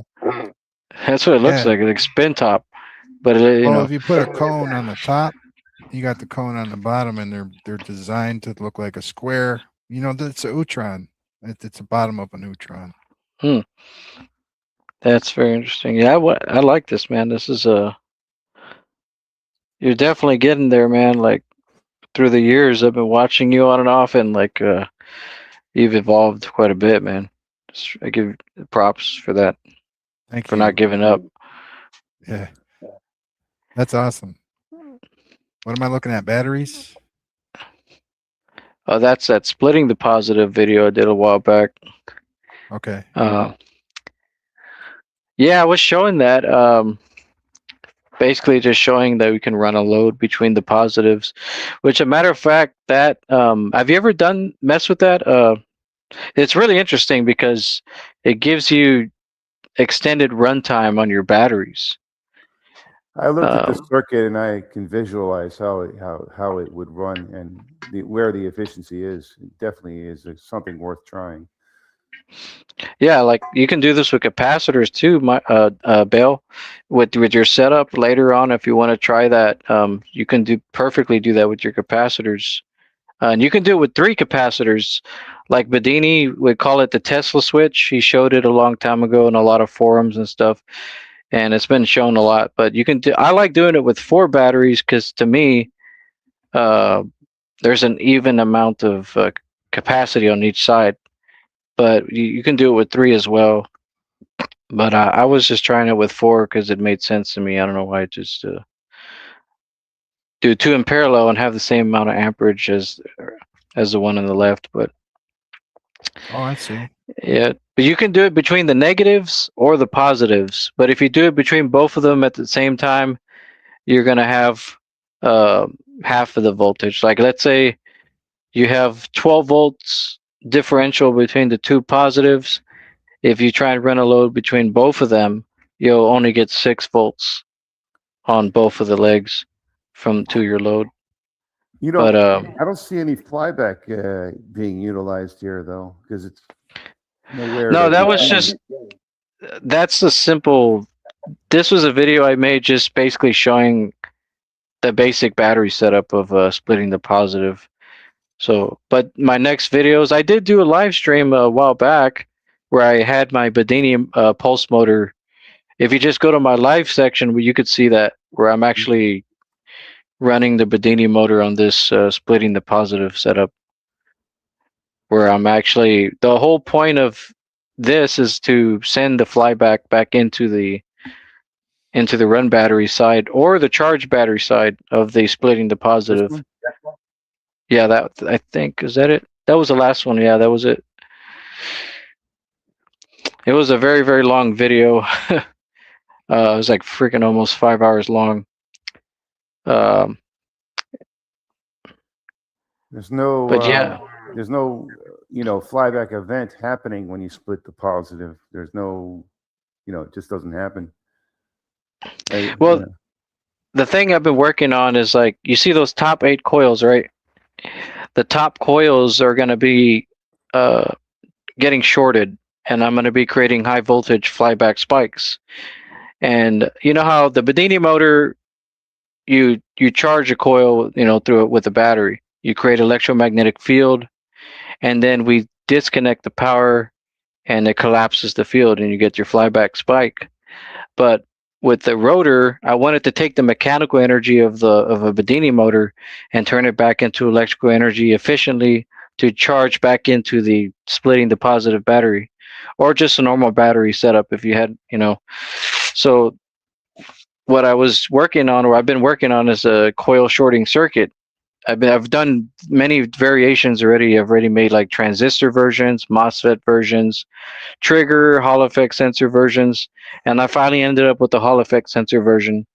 That's what it looks Yeah. like spin top. But Well, if you put a cone on the top, you got the cone on the bottom, and they're designed to look like a square. That's a neutron. It's the bottom of a neutron. That's very interesting. Yeah, I like this, man. This is you're definitely getting there, man. Like through the years, I've been watching you on and off, and like you've evolved quite a bit, man. I give props for that. Thank for you. not giving up. Yeah, that's awesome. What am I looking at? Batteries? That's that splitting the positive video I did a while back. Okay. Yeah, I was showing that. Basically, just showing that we can run a load between the positives. Which, a matter of fact, that have you ever mess with that? It's really interesting because it gives you extended runtime on your batteries. I looked at the circuit and I can visualize how it would run and where the efficiency is. It definitely is something worth trying. Yeah, like you can do this with capacitors too, Bill. With your setup later on, if you want to try that, you can perfectly do that with your capacitors, and you can do it with 3 capacitors. Like Bedini would call it the Tesla switch. He showed it a long time ago in a lot of forums and stuff, and it's been shown a lot. But you can do. I like doing it with 4 batteries because to me, there's an even amount of capacity on each side. But you can do it with 3 as well. But I was just trying it with 4 because it made sense to me. I don't know why. Just do 2 in parallel and have the same amount of amperage as the one on the left. But I see. Yeah, but you can do it between the negatives or the positives. But if you do it between both of them at the same time, you're gonna have half of the voltage. Like let's say you have 12 volts differential between the 2 positives. If you try and run a load between both of them, you'll only get 6 volts on both of the legs to your load. But I don't see any flyback being utilized here though, because it's nowhere. No, that's the simple. This was a video I made just basically showing the basic battery setup of splitting the positive. So, but my next videos, I did do a live stream a while back where I had my Bedini pulse motor. If you just go to my live section, you could see that where I'm actually running the Bedini motor on this splitting the positive setup. Where I'm actually, the whole point of this is to send the flyback back into the run battery side or the charge battery side of the splitting the positive. Yeah, that I think is that it. That was the last one. Yeah, that was it. It was a very, very long video. It was like freaking almost 5 hours long. There's no. But yeah. There's no, flyback event happening when you split the positive. There's no, it just doesn't happen. Well, the thing I've been working on is like, you see those top 8 coils, right? The top coils are going to be getting shorted, and I'm going to be creating high voltage flyback spikes. And you know how the Bedini motor, you charge a coil, through it with a battery. You create electromagnetic field, and then we disconnect the power, and it collapses the field, and you get your flyback spike. But with the rotor, I wanted to take the mechanical energy of a Bedini motor and turn it back into electrical energy efficiently to charge back into the splitting the positive battery, or just a normal battery setup if you had, So what I was working on, or I've been working on, is a coil shorting circuit. I've done many variations already. I've already made like transistor versions, MOSFET versions, trigger, Hall effect sensor versions, and I finally ended up with the Hall effect sensor version,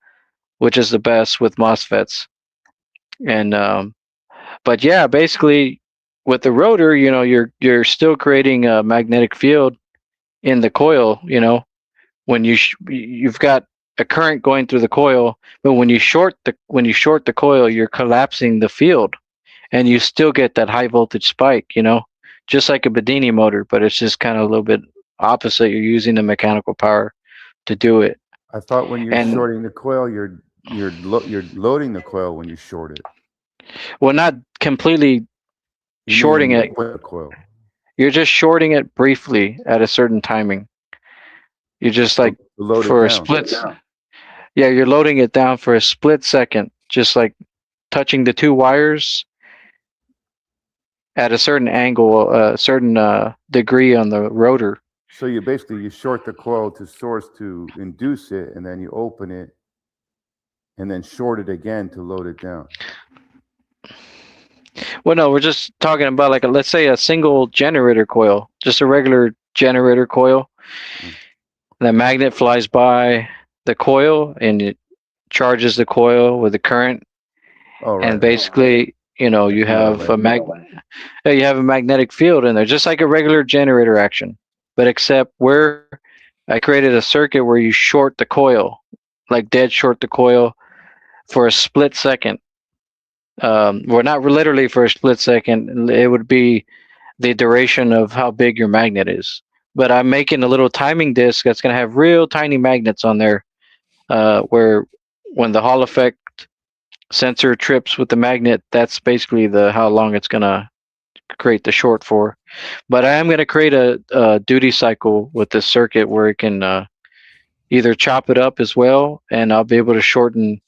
which is the best with MOSFETs. And but yeah, basically with the rotor, you're still creating a magnetic field in the coil. When you've got a current going through the coil, but when you short the coil, you're collapsing the field, and you still get that high voltage spike. Just like a Bedini motor, but it's just kind of a little bit opposite. You're using the mechanical power to do it. I thought when you're And shorting the coil, you're loading the coil when you short it. well, not completely shorting it. The coil. You're just shorting it briefly at a certain timing. You're just like for a split. Yeah, you're loading it down for a split second, just like touching the two wires at a certain angle, a certain degree on the rotor. So you short the coil to source to induce it, and then you open it, and then short it again to load it down. Well, no, we're just talking about like let's say a single generator coil, just a regular generator coil. The magnet flies by the coil and it charges the coil with the current. And basically, you have a magnetic field in there, just like a regular generator action, but except where I created a circuit where you short the coil, like dead short the coil for a split second. Well, not literally for a split second. It would be the duration of how big your magnet is. But I'm making a little timing disc that's going to have real tiny magnets on there, where when the Hall effect sensor trips with the magnet, that's basically how long it's going to create the short for. But I am going to create a duty cycle with this circuit where it can either chop it up as well, and I'll be able to shorten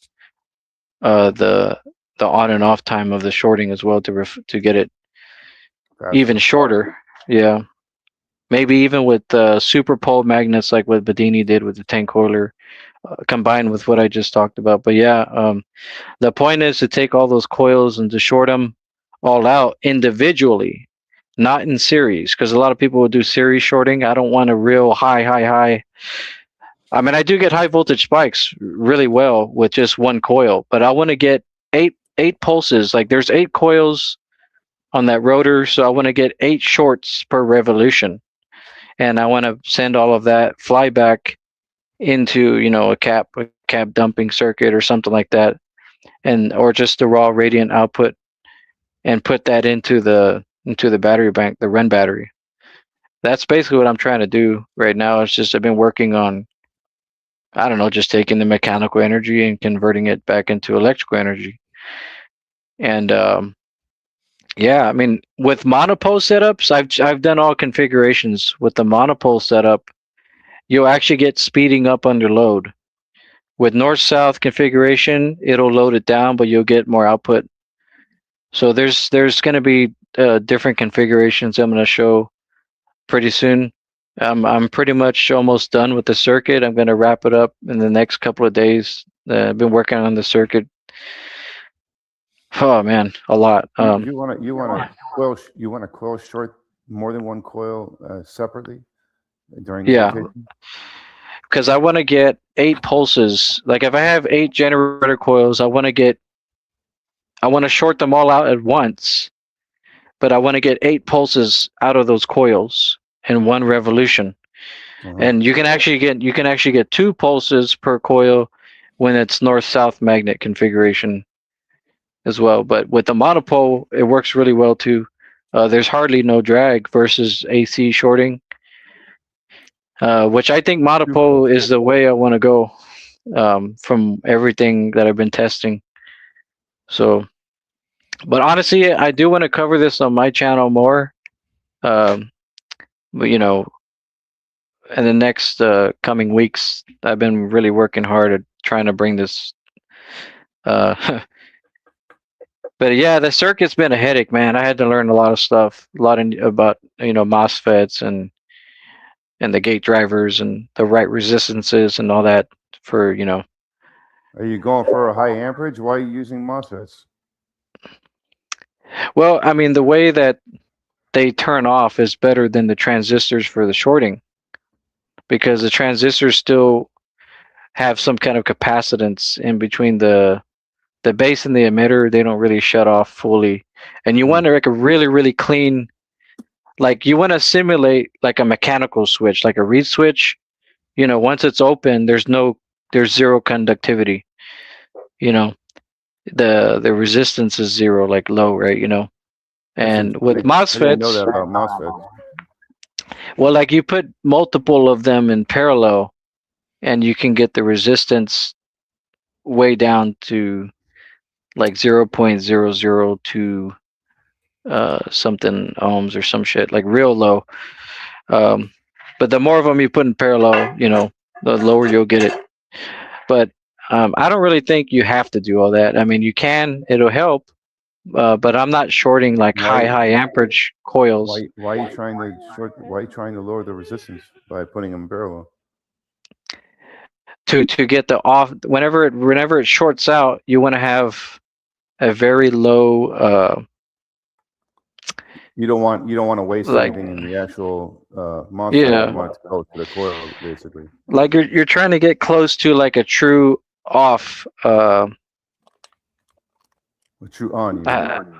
the on and off time of the shorting as well to get it even shorter. Yeah. Maybe even with super pole magnets like what Bedini did with the 10 coiler, combined with what I just talked about. But yeah, the point is to take all those coils and to short them all out individually, not in series, because a lot of people will do series shorting. I don't want a real high. I mean, I do get high voltage spikes really well with just one coil, but I want to get eight pulses. Like there's 8 coils on that rotor, so I want to get 8 shorts per revolution. And I want to send all of that flyback into, a cap dumping circuit or something like that, or just the raw radiant output, and put that into the battery bank, the run battery. That's basically what I'm trying to do right now. It's just I've been working on, I don't know, just taking the mechanical energy and converting it back into electrical energy. And yeah, I mean, with monopole setups, I've done all configurations. With the monopole setup, you'll actually get speeding up under load. With north-south configuration, it'll load it down, but you'll get more output. So there's going to be different configurations I'm going to show pretty soon. I'm pretty much almost done with the circuit. I'm going to wrap it up in the next couple of days. I've been working on the circuit. Oh man, a lot. You want to coil short more than one coil separately during the rotation? Because I want to get 8 pulses. Like if I have 8 generator coils, I want to short them all out at once, but I want to get 8 pulses out of those coils in one revolution. And you can actually get 2 pulses per coil when it's north-south magnet configuration as well. But with the monopole, it works really well too. There's hardly no drag versus AC shorting, which I think monopole is the way I want to go from everything that I've been testing. So, but honestly, I do want to cover this on my channel more. But in the next coming weeks, I've been really working hard at trying to bring this. But yeah, the circuit's been a headache, man. I had to learn a lot of stuff, about MOSFETs and the gate drivers and the right resistances and all that for. Are you going for a high amperage? Why are you using MOSFETs? Well, I mean, the way that they turn off is better than the transistors for the shorting, because the transistors still have some kind of capacitance in between the base and the emitter. They don't really shut off fully, and you want like a really, really clean, like you want to simulate like a mechanical switch, like a reed switch. Once it's open, there's no there's zero conductivity. You know, the resistance is zero, like low, right? You know, and with I didn't know MOSFETs, that about MOSFETs. well, like you put multiple of them in parallel, and you can get the resistance way down to like 0.002 something ohms or some shit, like real low. But the more of them you put in parallel, you know, the lower you'll get it. But I don't really think you have to do all that. I mean, you can, it'll help, but I'm not shorting like high amperage coils. Why are you trying to short? Why are you trying to lower the resistance by putting them in parallel? To get the off, whenever it shorts out, you want to have a very low. You don't want to waste like, anything in the actual MOSFET. Yeah. You want it to go to the coil, basically. Like you're trying to get close to like a true off. A true on. You mean.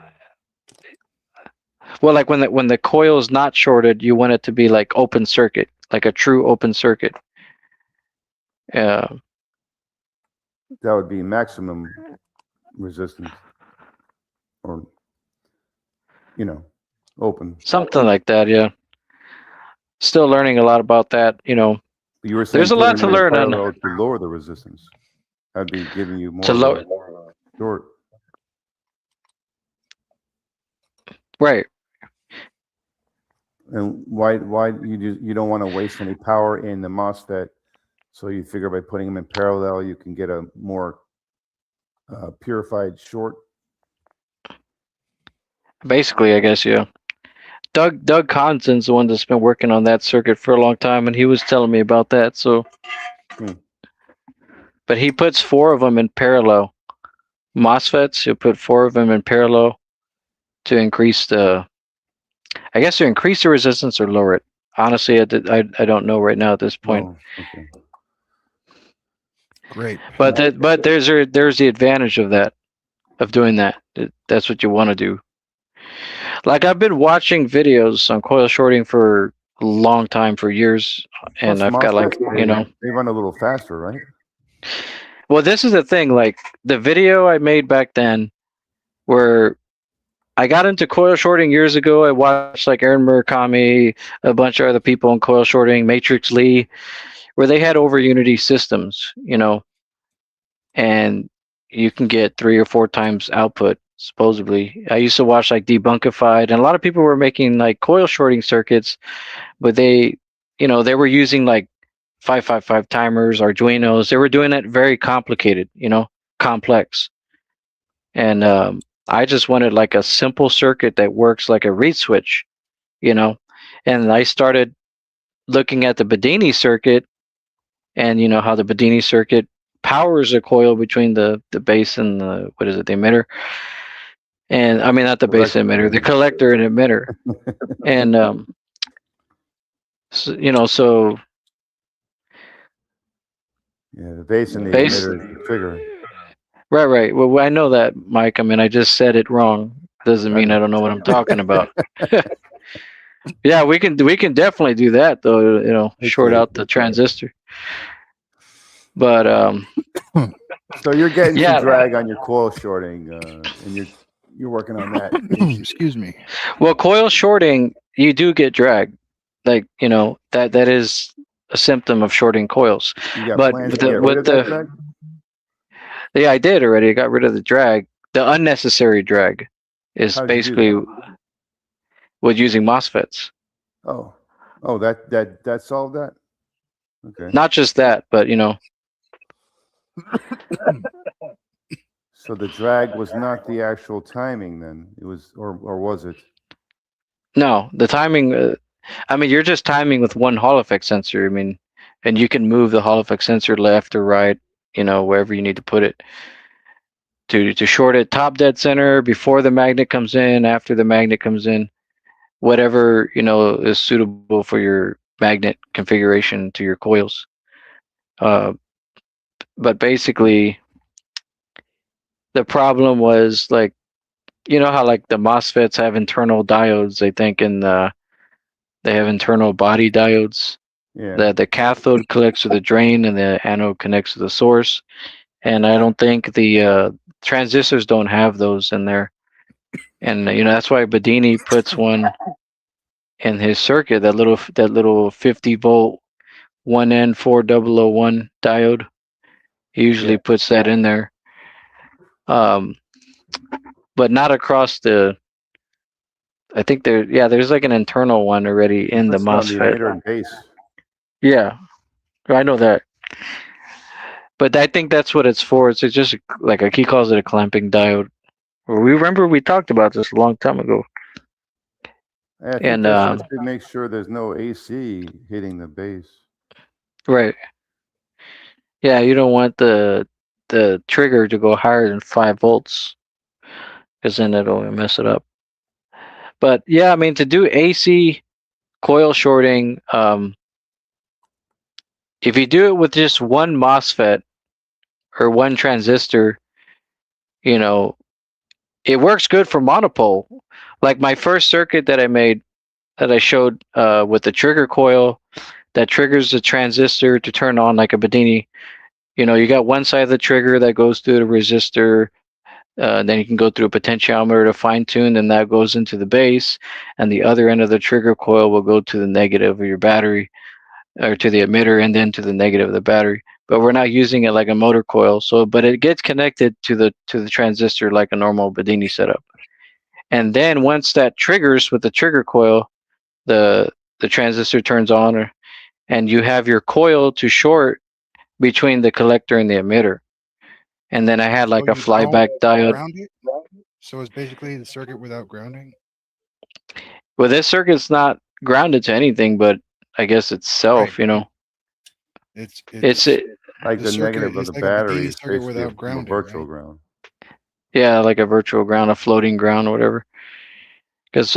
Well, like when the coil is not shorted, you want it to be like open circuit, like a true open circuit. That would be maximum resistance, or open. Something like that, yeah. Still learning a lot about that, you know. You were saying there's a lot to learn on to lower the resistance. I'd be giving you more to lower short. Right. And why you don't want to waste any power in the MOSFET, so you figure by putting them in parallel you can get a more purified short. Basically, I guess, yeah. Doug Conson's the one that's been working on that circuit for a long time, and he was telling me about that. So, but he puts 4 of them in parallel. MOSFETs, he'll put 4 of them in parallel to increase the, I guess, to increase the resistance or lower it. Honestly, I don't know right now at this point. Oh, okay. Great. But there's the advantage of that, of doing that. That's what you want to do. Like I've been watching videos on coil shorting for a long time, for years, and Plus, I've got like, MOSFETs, they run a little faster, right? Well, this is the thing. Like the video I made back then, where I got into coil shorting years ago. I watched like Aaron Murakami, a bunch of other people in coil shorting, Matrix Lee, where they had over unity systems, you know, and you can get 3 or 4 times output. Supposedly, I used to watch like Debunkified, and a lot of people were making like coil shorting circuits, but they were using like 555 timers, Arduinos. They were doing it very complicated, complex. And I just wanted like a simple circuit that works like a reed switch, and I started looking at the Bedini circuit, and how the Bedini circuit powers a coil between the base and the emitter. And I mean, not the base emitter, the collector and emitter. And, so yeah, the base and the emitter is the trigger. Right. Well, I know that, Mike. I mean, I just said it wrong. Doesn't mean I don't know what I'm talking about. Yeah, we can definitely do that, though, short out the transistor. But, so you're getting some drag on your coil shorting, and you're working on that. Excuse me. Well, coil shorting, you do get drag. Like, that is a symptom of shorting coils. But yeah, I did already. I got rid of the drag. The unnecessary drag is basically with using MOSFETs. Oh, that solved that? Okay. Not just that, but So the drag was not the actual timing then. It was, or was it? No, the timing. I mean, you're just timing with one Hall effect sensor. I mean, and you can move the Hall effect sensor left or right, wherever you need to put it to short it top dead center, before the magnet comes in, after the magnet comes in, whatever, is suitable for your magnet configuration to your coils. But basically, the problem was like, how like the MOSFETs have internal diodes, I think, and they have internal body diodes. Yeah. The cathode connects to the drain, and the anode connects to the source. And I don't think the transistors don't have those in there. And that's why Bedini puts one in his circuit. That little 50-volt 1N4001 diode. He usually puts that in there. But not across the. I think there's like an internal one already in the That's on the MOSFET. emitter and base. Yeah, I know that. But I think that's what it's for. It's just like he calls it a clamping diode. Remember we talked about this a long time ago. I think And that's just to make sure there's no AC hitting the base. right. Yeah, you don't want the trigger to go higher than 5 volts, because then it'll mess it up. But yeah, I mean, to do AC coil shorting, if you do it with just one MOSFET or one transistor, it works good for monopole. Like my first circuit that I made, that I showed with the trigger coil that triggers the transistor to turn on like a Bedini. You got one side of the trigger that goes through the resistor. Then you can go through a potentiometer to fine tune, and that goes into the base. And the other end of the trigger coil will go to the negative of your battery, or to the emitter, and then to the negative of the battery. But we're not using it like a motor coil. But it gets connected to the transistor like a normal Bedini setup. And then once that triggers with the trigger coil, the transistor turns on, and you have your coil to short between the collector and the emitter. And then I had like a flyback diode. Ground it? So it's basically the circuit without grounding? Well, this circuit's not grounded to anything, but I guess itself, It's like the negative of the battery is circuit basically without a grounding, virtual ground. Yeah, like a virtual ground, a floating ground, or whatever. Because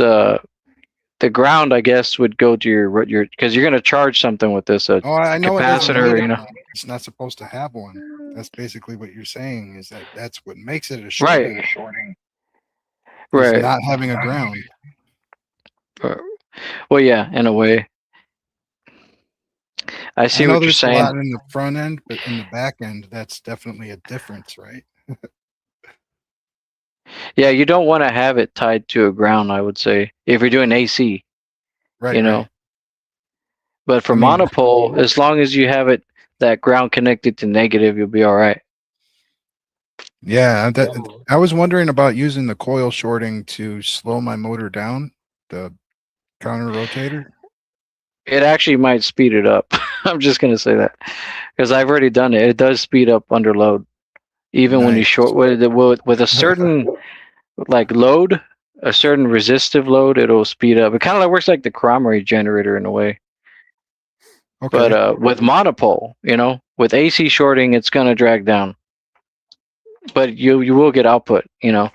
the ground, I guess, would go to your because you're going to charge something with this I know capacitor. It's not supposed to have one. That's basically what you're saying. Is that's what makes it a Right. shorting. Right. Not having a ground. Well, yeah, in a way. I see what you're saying. A lot in the front end, but in the back end, that's definitely a difference, right? Yeah, you don't want to have it tied to a ground, I would say, if you're doing AC. Right. Right. But for monopole, as long as you have that ground connected to negative, you'll be all right. Yeah, I was wondering about using the coil shorting to slow my motor down, the counter rotator. It actually might speed it up. I'm just going to say that, because I've already done it. It does speed up under load, even when you short with a certain like load, a certain resistive load. It'll speed up. It kind of works like the Cromary generator in a way. Okay. But with monopole, with AC shorting, it's going to drag down. But you will get output, But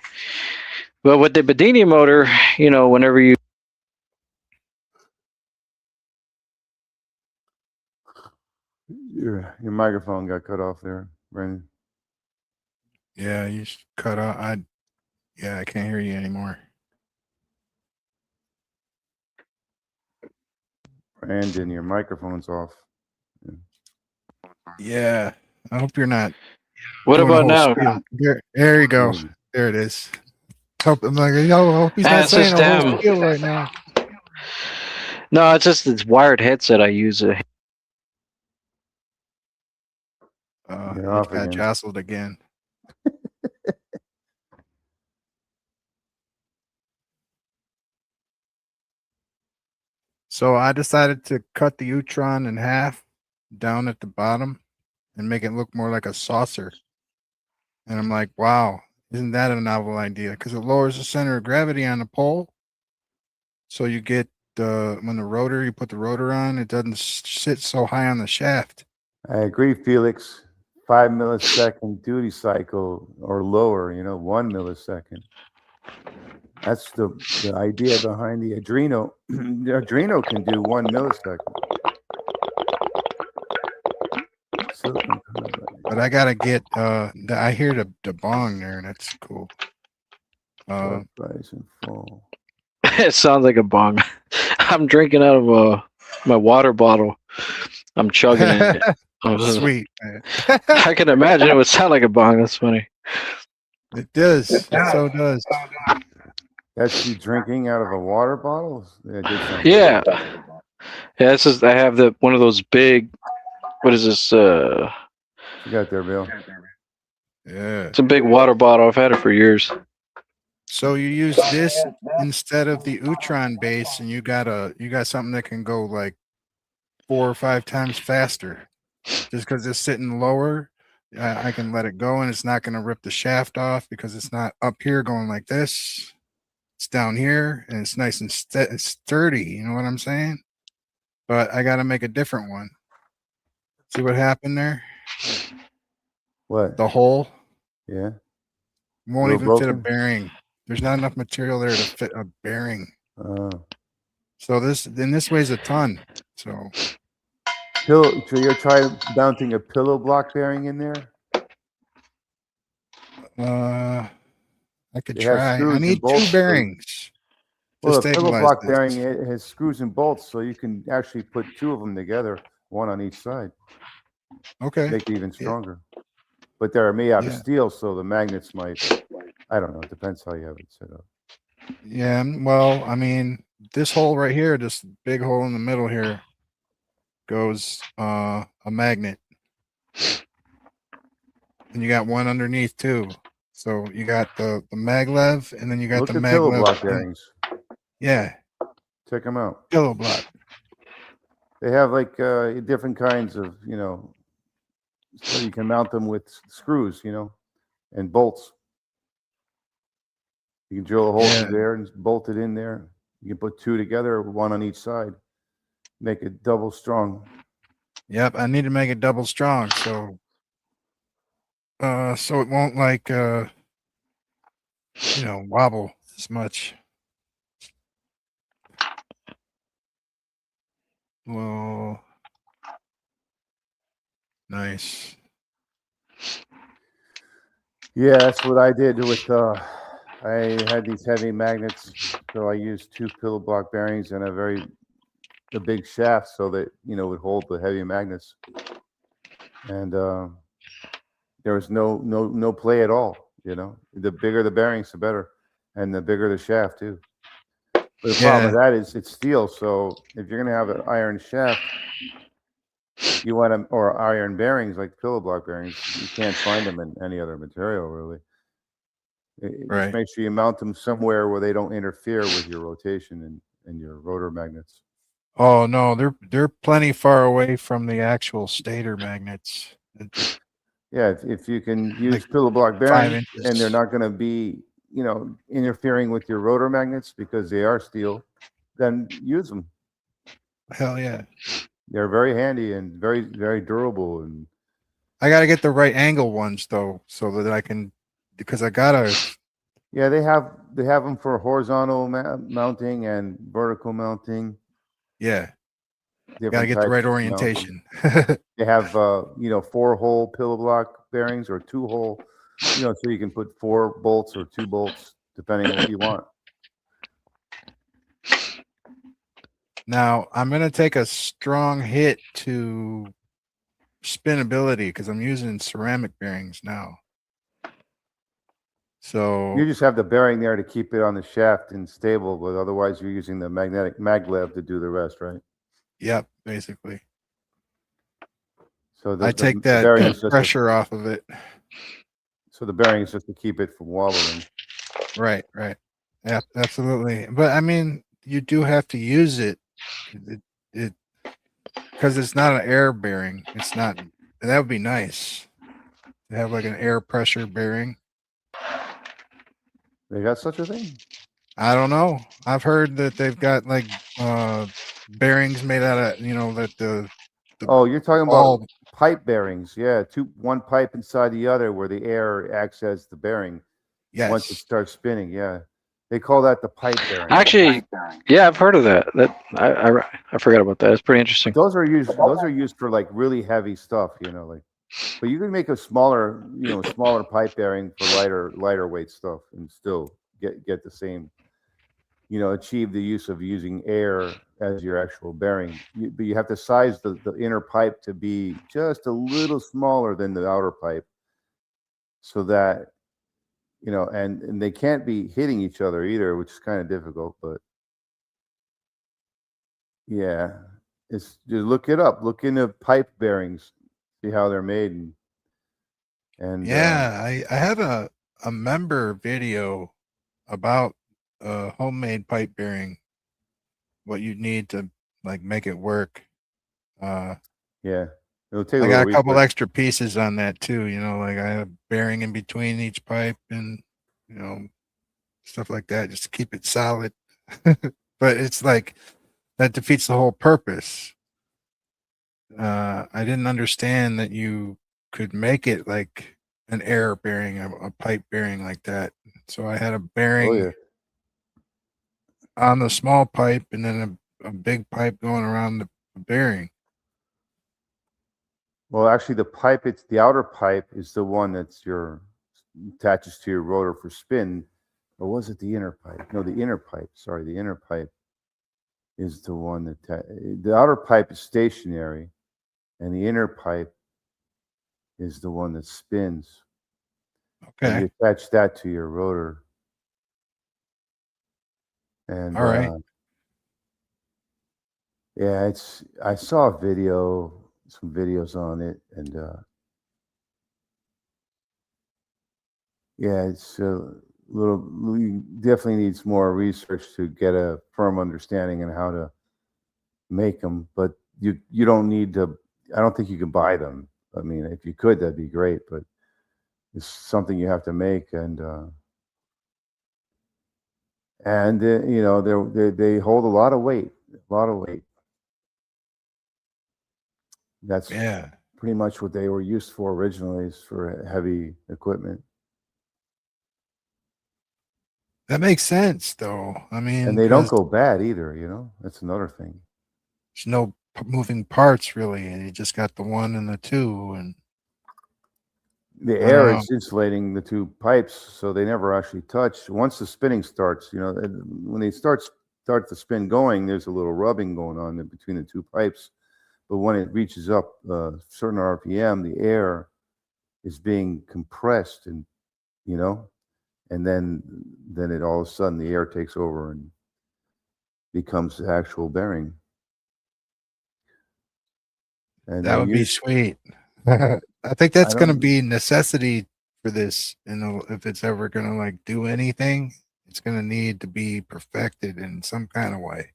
with the Bedini motor, whenever you Your microphone got cut off there, Brandon. Yeah, you cut off. I can't hear you anymore. Brandon, your microphone's off. Yeah, I hope you're not. What about now? There you go. There it is. I'm like, I hope he's not saying a whole spiel right now. No, it's just this wired headset I use. Got jostled again. So I decided to cut the Utron in half down at the bottom and make it look more like a saucer. And I'm like, wow, isn't that a novel idea? Because it lowers the center of gravity on the pole. So you get when you put the rotor on, it doesn't sit so high on the shaft. I agree, Felix. 5 millisecond duty cycle or lower, 1 millisecond. That's the idea behind the Adreno. The Adreno can do 1 millisecond. But I gotta get I hear the bong there, and that's cool. It sounds like a bong. I'm drinking out of my water bottle. I'm chugging it. Sweet. I can imagine it would sound like a bong. That's funny. It does. It so does. That's you drinking out of a water bottle? Yeah, it did sound Yeah. Yeah, this is I have one of those big what is this You got there, Bill. Yeah. It's a big water bottle. I've had it for years. So you use this instead of the Utron base, and you got something that can go like 4 or 5 times faster. Just because it's sitting lower, I can let it go, and it's not going to rip the shaft off because it's not up here going like this. It's down here, and it's nice and sturdy. You know what I'm saying? But I got to make a different one. See what happened there? What? The hole? Yeah. Won't even fit a broken? bearing. There's not enough material there to fit a bearing. Oh. So this weighs a ton. So you're trying mounting a pillow block bearing in there? I could It has try. screws I and need 2 bolts, bearings to Well, a pillow stabilize block this. bearing it has screws and bolts, so you can actually put 2 of them together, one on each side. Okay. Make it even stronger. But they're made out of Yeah. steel, so the magnets might. I don't know. It depends how you have it set up. Yeah, well, I mean, this hole right here, this big hole in the middle here, goes a magnet. And you got one underneath too. So you got the maglev, and then you got Look the at pillow maglev. block bearings. Yeah. Check them out. Pillow block. They have like different kinds of, so you can mount them with screws, and bolts. You can drill a hole through there and bolt it in there. You can put 2 together, one on each side. Make it double strong. Yep, I need to make it double strong, so it won't like wobble as much. Well, nice. Yeah, that's what I did with. I had these heavy magnets, so I used 2 pillow block bearings and a big shaft, so that would hold the heavy magnets. And there was no play at all. The bigger the bearings, the better, and the bigger the shaft too. But the problem with that is it's steel, so if you're gonna have an iron shaft, you want them, or iron bearings like pillow block bearings. You can't find them in any other material, really. Right. Just make sure you mount them somewhere where they don't interfere with your rotation and your rotor magnets. Oh no, they're plenty far away from the actual stator magnets. Yeah, if you can use pillow block 5 bearings, inches. and they're not going to be, interfering with your rotor magnets because they are steel, then use them. Hell yeah. They're very handy and very, very durable. And I got to get the right angle ones though, so that I can, because I gotta. Yeah, they have them for horizontal mounting and vertical mounting. Yeah. Different Got to get the types right of orientation. They have 4-hole pillow block bearings or 2-hole, so you can put 4 bolts or 2 bolts depending on what you want. Now I'm gonna take a strong hit to spinability because I'm using ceramic bearings now. So You just have the bearing there to keep it on the shaft and stable, but otherwise you're using the magnetic maglev to do the rest, right? Yep, basically. So I take that pressure off of it. So the bearing is just to keep it from wobbling. Right. Yeah, absolutely. But I mean, you do have to use it because it's not an air bearing. It's not. That would be nice to have like an air pressure bearing. They got such a thing? I don't know. I've heard that they've got like bearings made out of that the Oh, you're talking about pipe bearings. Yeah, one pipe inside the other where the air acts as the bearing. Yes. Once it starts spinning, yeah. They call that the pipe bearing. Actually, yeah, I've heard of that. I forgot about that. It's pretty interesting. Those are used for like really heavy stuff, but you can make a smaller pipe bearing for lighter weight stuff and still get the same, achieve the use of using air as your actual bearing. But you have to size the inner pipe to be just a little smaller than the outer pipe, so that, you know, and they can't be hitting each other either, which is kind of difficult. But yeah, it's just look it up. Look into pipe bearings, see how they're made, and Yeah, I have a member video about homemade pipe bearing, what you need to like make it work. yeah, it'll take a I little got a couple research. extra pieces on that too, you know, like I have bearing in between each pipe and, you know, stuff like that just to keep it solid. But it's like that defeats the whole purpose. I didn't understand that you could make it like an air bearing, a pipe bearing like that. So I had a Oh bearing yeah. on the small pipe and then a big pipe going around the bearing. Well, actually, the pipe, it's the outer pipe is the one that's attaches to your rotor for spin. Or was it the inner pipe? No, the inner pipe. Sorry, the inner pipe is the one that the outer pipe is stationary, and the inner pipe is the one that spins. And you Okay. attach that to your rotor. And All right. yeah, I saw a video, some videos on it, and yeah, it's a little, definitely needs more research to get a firm understanding on how to make them. But you don't need to. I don't think you can buy them. I mean, if you could, that'd be great. But it's something you have to make, and you know, they hold a lot of weight, a lot of weight. That's Yeah. pretty much what they were used for originally, is for heavy equipment. That makes sense though. I mean, And they don't 'cause go bad either, you know? That's another thing. there's no moving parts really, and you just got the one and the two, and The I don't air know. is insulating the two pipes, so they never actually touch. Once the spinning starts, you know, when they start the spin going, there's a little rubbing going on in between the two pipes. But when it reaches up a certain RPM, the air is being compressed, and you know, and then it all of a sudden the air takes over and becomes the actual bearing. And That they would be use, sweet. I think I that's gonna don't, be necessity for this, you know, if it's ever gonna like do anything, it's gonna need to be perfected in some kind of way.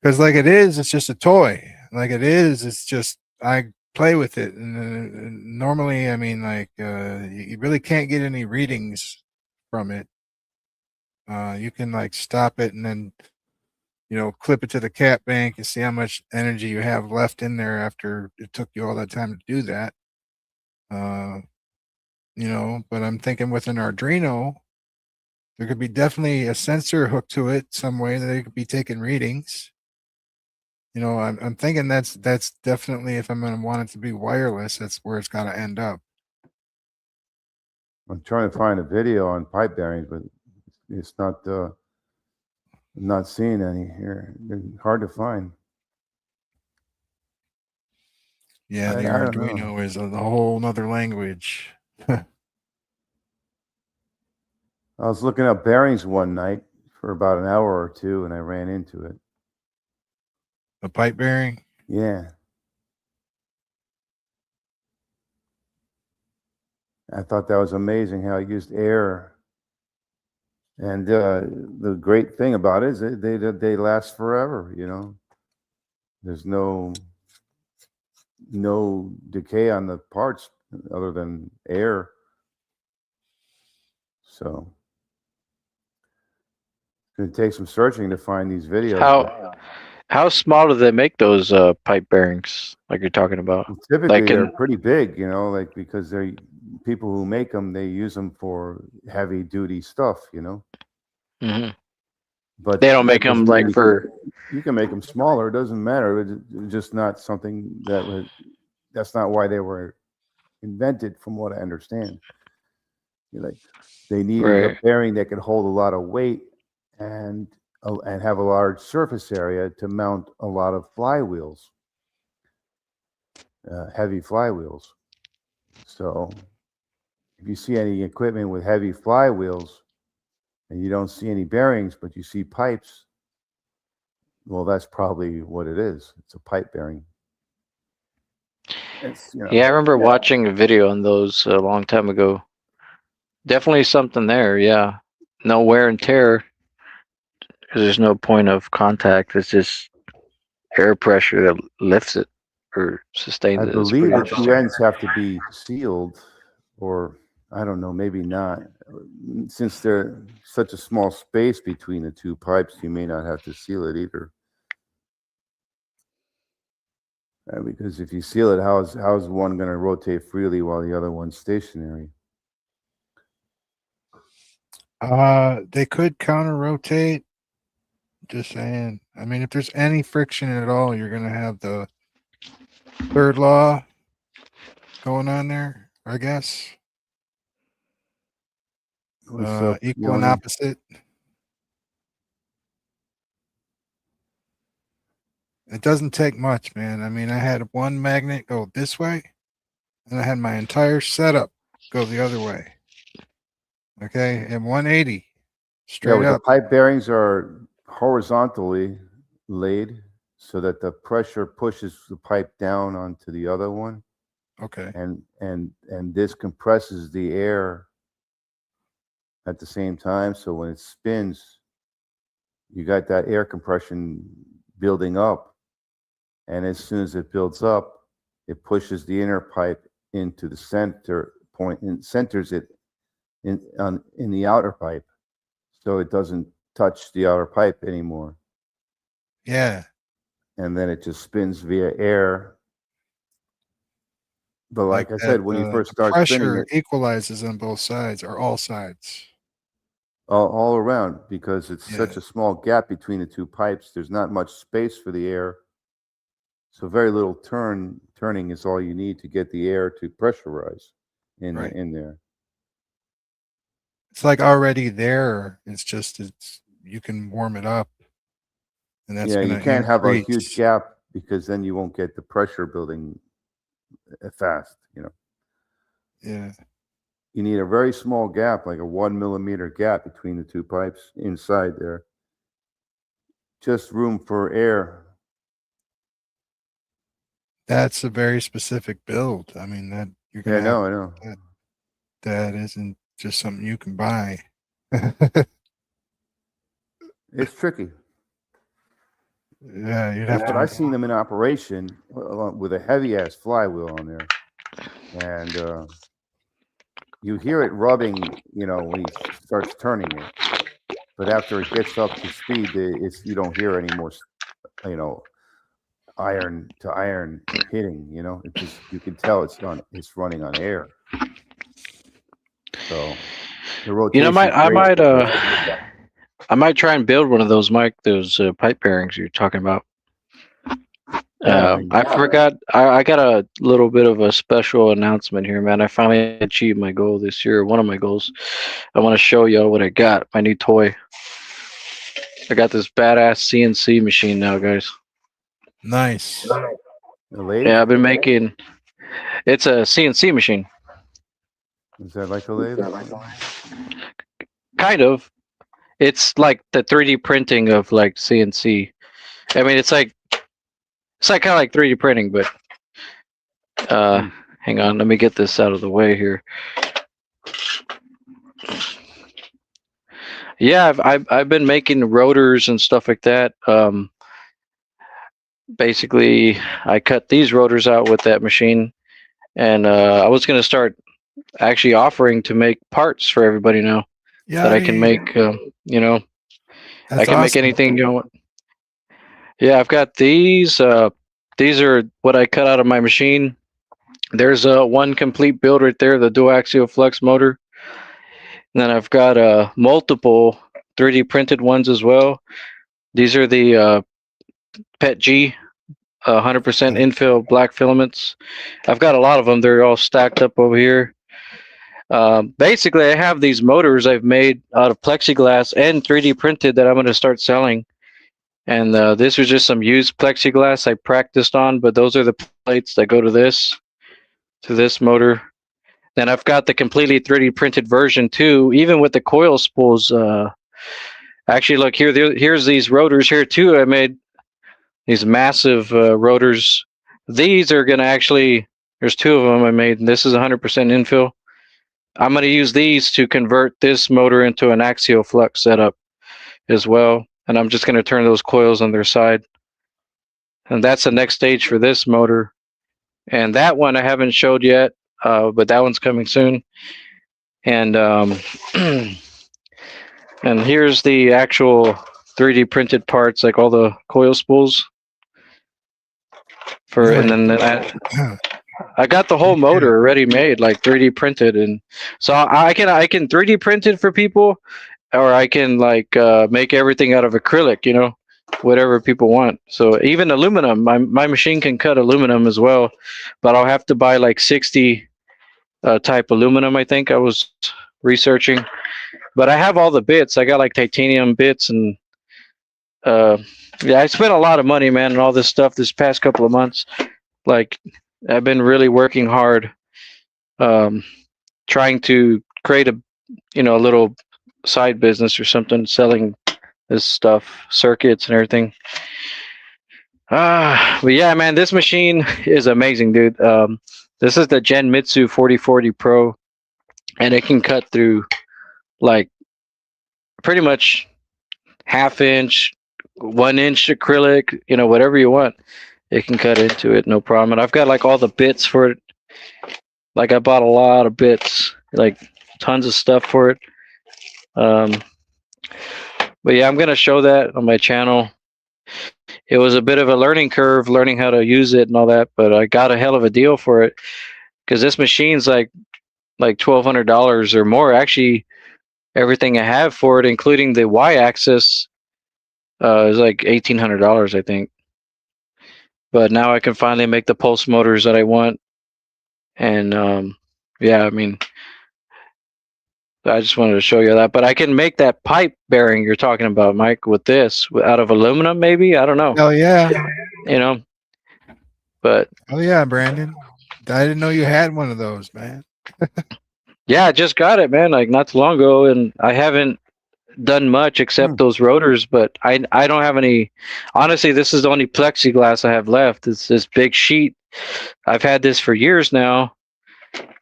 Because like it is, it's just a toy. Like it is, it's just I play with it, and normally, I mean, like you really can't get any readings from it. You can like stop it and then, you know, clip it to the cat bank and see how much energy you have left in there after it took you all that time to do that. Uh, you know, but I'm thinking with an Arduino, there could be definitely a sensor hooked to it some way that it could be taking readings. You know, I'm thinking that's definitely, if I'm going to want it to be wireless, that's where it's got to end up. I'm trying to find a video on pipe bearings, but it's not. I'm not seeing any here. They're hard to find. Yeah, the I don't know. Arduino is a whole nother language. I was looking up bearings one night for about an hour or two, and I ran into it. A pipe bearing? Yeah. I thought that was amazing how it used air. And the great thing about it is they last forever, you know. There's no decay on the parts other than air. So it's going to take some searching to find these videos. How small do they make those pipe bearings like you're talking about? Typically, Like they're in pretty big, you know, like because they're people who make them, they use them for heavy duty stuff, you know. Mhm. But They don't that make them doesn't like mean for you can make them smaller. It doesn't matter. It's just not something that's not why they were invented, from what I understand. Like they needed a right. bearing that could hold a lot of weight and and have a large surface area to mount a lot of flywheels, heavy flywheels. So if you see any equipment with heavy flywheels and you don't see any bearings, but you see pipes, well, that's probably what it is. It's a pipe bearing. Yeah, I remember watching a video on those a long time ago. Definitely something there, yeah. No wear and tear, because there's no point of contact. It's just air pressure that lifts it or sustains I it. It's believe pretty the two interesting. ends have to be sealed, or I don't know, maybe not. Since there's such a small space between the two pipes, you may not have to seal it either. Because if you seal it, how is one going to rotate freely while the other one's stationary? They could counter rotate. Just saying. I mean, if there's any friction at all, you're gonna have the third law going on there, I guess. Equal and opposite. It doesn't take much, man. I mean, I had one magnet go this way, and I had my entire setup go the other way. Okay, and 180 straight The up. pipe bearings are horizontally laid so that the pressure pushes the pipe down onto the other one. Okay. And this compresses the air at the same time. So when it spins, you got that air compression building up. And as soon as it builds up, it pushes the inner pipe into the center point and centers it in the outer pipe. So it doesn't touch the outer pipe anymore. Yeah. And then it just spins via air. But like I said, when you first start spinning pressure it, equalizes on both sides or all sides. all around, because it's such a small gap between the two pipes. There's not much space for the air. So very little turning is all you need to get the air to pressurize in there. It's like already there. It's just you can warm it up. And that's you can't have a huge gap, because then you won't get the pressure building fast, Yeah. You need a very small gap, like a 1 millimeter gap between the two pipes inside there. Just room for air. That's a very specific build. I mean, that you're gonna I know. That isn't just something you can buy. It's tricky. Yeah, you'd have But I've seen them in operation with a heavy ass flywheel on there, and you hear it rubbing, when he starts turning it. But after it gets up to speed, you don't hear any more, iron to iron hitting. It just, you can tell it's running on air. So the rotation. I might try and build one of those, Mike. Those pipe bearings you're talking about. I forgot. I got a little bit of a special announcement here, man. I finally achieved my goal this year. One of my goals. I want to show y'all what I got. My new toy. I got this badass CNC machine now, guys. Nice. Yeah, I've been making. It's a CNC machine. Is that like a lathe? Kind of. It's like the 3D printing of like CNC. I mean, it's like kind of like 3D printing, but hang on, let me get this out of the way here. Yeah, I've been making rotors and stuff like that. Basically, I cut these rotors out with that machine, and I was gonna start actually offering to make parts for everybody now. Yeah, that I can make. I can make anything you want. Yeah, I've got these. These are what I cut out of my machine. There's one complete build right there, the dual axial flex motor. And then I've got multiple 3D printed ones as well. These are the PET G 100% infill black filaments. I've got a lot of them. They're all stacked up over here. Basically, I have these motors I've made out of plexiglass and 3D printed that I'm going to start selling. And this was just some used plexiglass I practiced on, but those are the plates that go to this motor. Then I've got the completely 3D printed version too, even with the coil spools. Actually, look here. Here's these rotors here too. I made these massive rotors. These are going to actually. There's two of them I made. And this is 100% infill. I'm going to use these to convert this motor into an axial flux setup as well. And I'm just going to turn those coils on their side. And that's the next stage for this motor. And that one I haven't showed yet, but that one's coming soon. And and here's the actual 3D printed parts, like all the coil spools. And then I got the whole motor already made, like 3D printed, and so I can 3D print it for people, or I can like make everything out of acrylic, whatever people want. So even aluminum, my machine can cut aluminum as well, but I'll have to buy like 60 type aluminum. I think I was researching, but I have all the bits. I got like titanium bits, and yeah, I spent a lot of money, man, on all this stuff this past couple of months. Like, I've been really working hard, trying to create a little side business or something, selling this stuff, circuits and everything. But yeah, man, this machine is amazing, dude. This is the Genmitsu 4040 Pro, and it can cut through like pretty much 1/2 inch, 1 inch acrylic, whatever you want. It can cut into it, no problem. And I've got like all the bits for it. Like I bought a lot of bits, like tons of stuff for it. But yeah, I'm gonna show that on my channel. It was a bit of a learning curve, learning how to use it and all that, but I got a hell of a deal for it because this machine's like $1,200 or more. Actually, everything I have for it, including the Y-axis, is like $1,800, I think. But now I can finally make the pulse motors that I want. And yeah, I mean, I just wanted to show you that. But I can make that pipe bearing you're talking about, Mike, with this out of aluminum, maybe. I don't know. Oh yeah. But oh yeah, Brandon. I didn't know you had one of those, man. Yeah, I just got it, man, like not too long ago, and I haven't done much except those rotors, but I don't have any. Honestly, this is the only plexiglass I have left. It's this big sheet. I've had this for years now,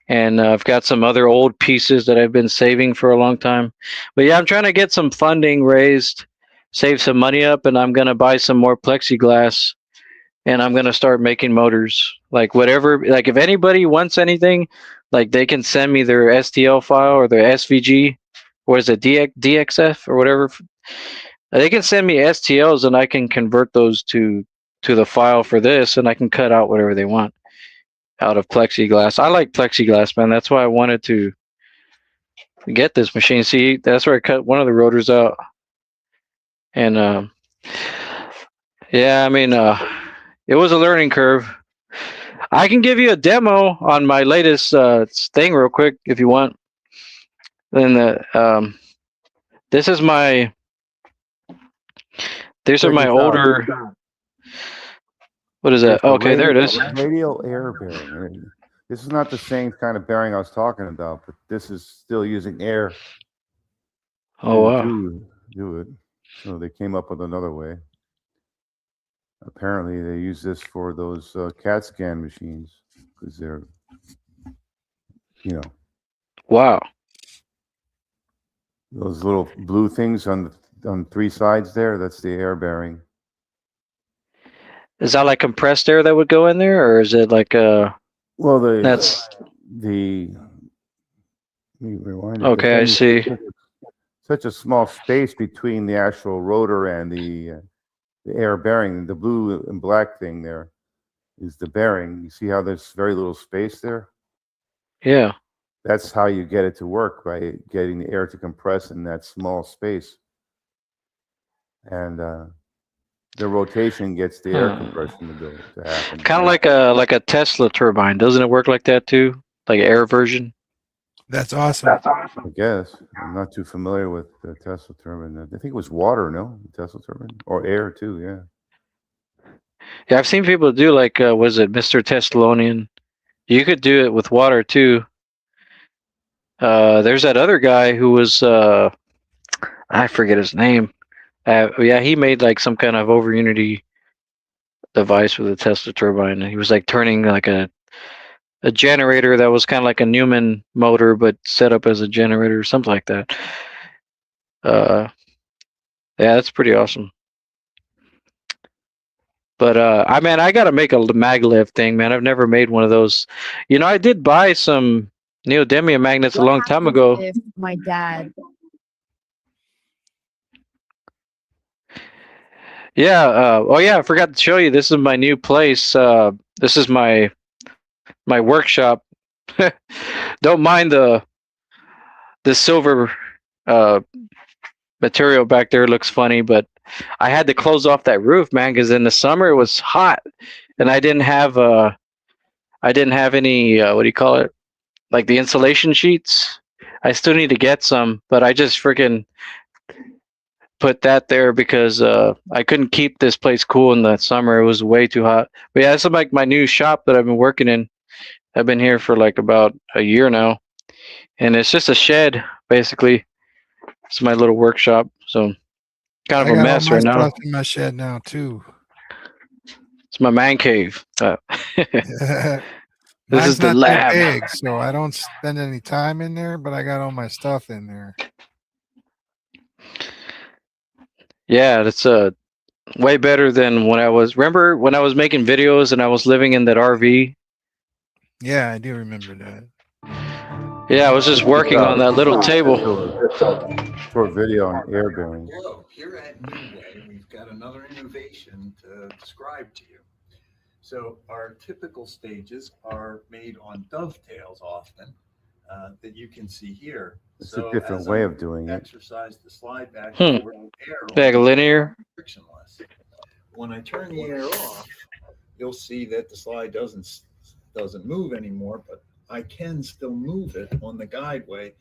and I've got some other old pieces that I've been saving for a long time. But yeah, I'm trying to get some funding raised, save some money up, and I'm gonna buy some more plexiglass, and I'm gonna start making motors. Like whatever, like if anybody wants anything, like they can send me their STL file or their SVG. Or is it DXF or whatever? They can send me STLs and I can convert those to the file for this, and I can cut out whatever they want out of plexiglass. I like plexiglass, man. That's why I wanted to get this machine. See, that's where I cut one of the rotors out. And yeah, I mean, it was a learning curve. I can give you a demo on my latest thing real quick if you want. Then this is my. These are my older. What is that? Okay, there it is. Radial air bearing. This is not the same kind of bearing I was talking about, but this is still using air. Oh wow! Do it. So they came up with another way. Apparently, they use this for those CAT scan machines because they're, Wow. Those little blue things on 3 sides there, that's the air bearing. Is that like compressed air that would go in there, or is it like a? Well, that's the. Let me rewind it. Okay, I see. Such a small space between the actual rotor and the air bearing. The blue and black thing there is the bearing. You see how there's very little space there? Yeah. That's how you get it to work, by getting the air to compress in that small space. And the rotation gets the air compression to happen. Kind of like a Tesla turbine. Doesn't it work like that too? Like an air version? That's awesome. I guess I'm not too familiar with the Tesla turbine. I think it was water, no, the Tesla turbine, or air too. Yeah. Yeah, I've seen people do like, was it Mr. Teslonian? You could do it with water too. There's that other guy who was, I forget his name. Yeah, he made like some kind of over unity device with a Tesla turbine. And he was like turning like a generator that was kind of like a Newman motor, but set up as a generator or something like that. Yeah, that's pretty awesome. But I gotta make a maglev thing, man. I've never made one of those. You know, I did buy some neodymium magnets a long time ago. If my dad. Yeah. Oh yeah, I forgot to show you. This is my new place. This is my workshop. Don't mind the silver material back there. Looks funny, but I had to close off that roof, man, because in the summer it was hot, and I didn't have any what do you call it? Like the insulation sheets. I still need to get some, but I just freaking put that there because I couldn't keep this place cool in the summer. It was way too hot. But yeah, this is like my new shop that I've been working in. I've been here for like about a year now, and it's just a shed basically. It's my little workshop, so kind of a mess right now. Stuff in my shed now too. It's my man cave. This Mine's is the not lab. that big, so I don't spend any time in there, but I got all my stuff in there. Yeah, it's way better than when I was. Remember when I was making videos and I was living in that RV? Yeah, I do remember that. Yeah, I was just working on that little table. Short video on air bearings. Hello, here at New Way, we've got another innovation to describe to you. So our typical stages are made on dovetails often that you can see here. It's a different way of doing it. Exercise the slide back Back linear. Frictionless. When I turn the air off, you'll see that the slide doesn't move anymore, but I can still move it on the guideway,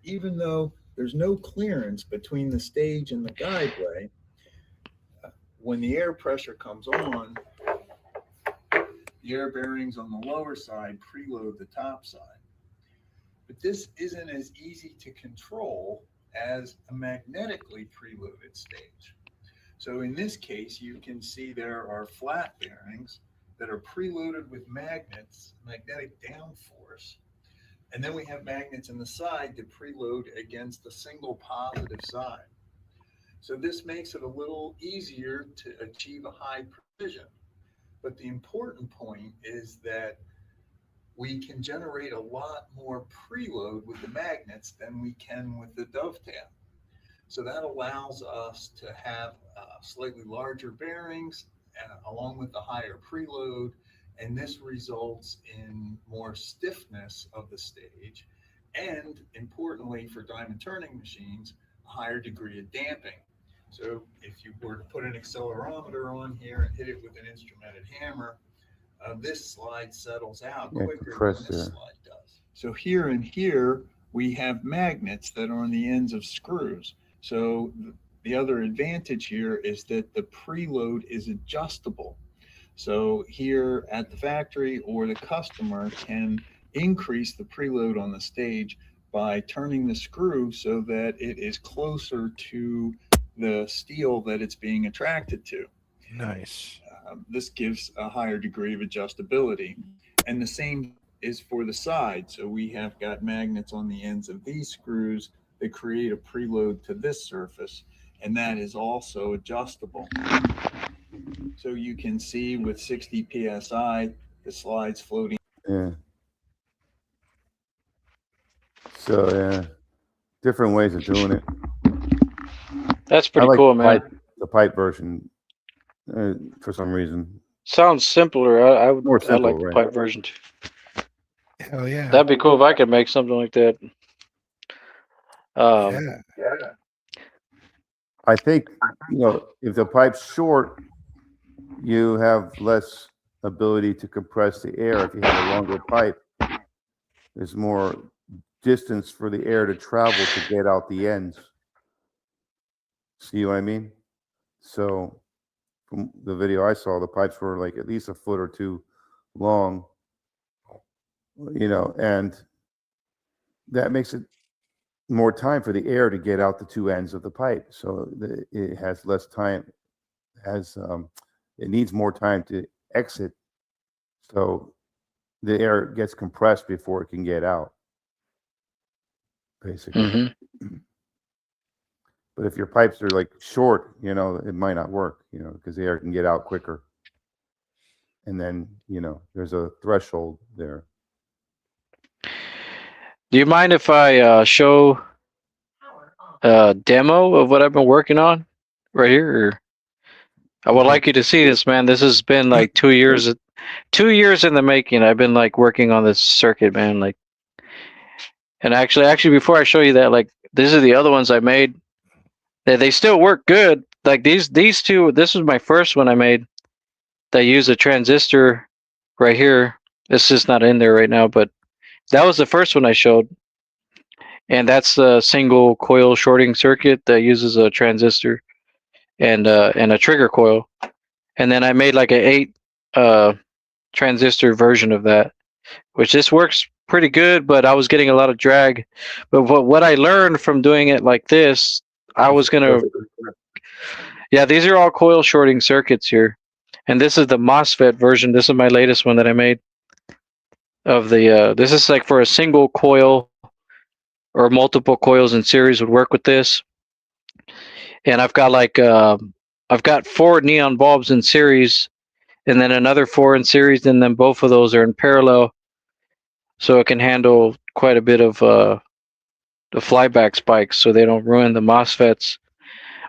even though there's no clearance between the stage and the guideway. When the air pressure comes on, the air bearings on the lower side preload the top side. But this isn't as easy to control as a magnetically preloaded stage. So in this case, you can see there are flat bearings that are preloaded with magnets, magnetic downforce. And then we have magnets in the side to preload against a single positive side. So this makes it a little easier to achieve a high precision. But the important point is that we can generate a lot more preload with the magnets than we can with the dovetail. So that allows us to have slightly larger bearings along with the higher preload, and this results in more stiffness of the stage, and importantly for diamond turning machines, a higher degree of damping. So if you were to put an accelerometer on here and hit it with an instrumented hammer, this slide settles out quicker than this slide does. So here and here, we have magnets that are on the ends of screws. So the other advantage here is that the preload is adjustable. So here at the factory or the customer can increase the preload on the stage by turning the screw so that it is closer to the steel that it's being attracted to. Nice. This gives a higher degree of adjustability. And the same is for the side. So we have got magnets on the ends of these screws that create a preload to this surface, and that is also adjustable. So you can see with 60 PSI, the slides floating. Yeah. So yeah, different ways of doing it. That's pretty like cool, man. The pipe version, for some reason. Sounds simpler. I like the right? pipe version too. Hell yeah. That'd be cool if I could make something like that. Yeah. I think, if the pipe's short, you have less ability to compress the air. If you have a longer pipe, there's more distance for the air to travel to get out the ends. See what I mean? So from the video I saw, the pipes were like at least a foot or two long, and that makes it more time for the air to get out the two ends of the pipe. So it has less time, it needs more time to exit. So the air gets compressed before it can get out, basically. Mm-hmm. But if your pipes are like short, it might not work, because the air can get out quicker. And then, there's a threshold there. Do you mind if I show a demo of what I've been working on right here? Or I would like you to see this, man. This has been like 2 years, 2 years in the making. I've been like working on this circuit, man. Like, and actually, before I show you that, like, these are the other ones I made. They still work good. Like these two. This was my first one I made. That used a transistor right here. It's just not in there right now, but that was the first one I showed. And that's a single coil shorting circuit that uses a transistor and a trigger coil. And then I made like a 8 transistor version of that, which this works pretty good, but I was getting a lot of drag. But what I learned from doing it like this, I was gonna, yeah, these are all coil shorting circuits here, and this is the MOSFET version. This is my latest one that I made of the. This is like for a single coil or multiple coils in series would work with this. And I've got like I've got 4 neon bulbs in series, and then another 4 in series, and then both of those are in parallel, so it can handle quite a bit of the flyback spikes, so they don't ruin the MOSFETs.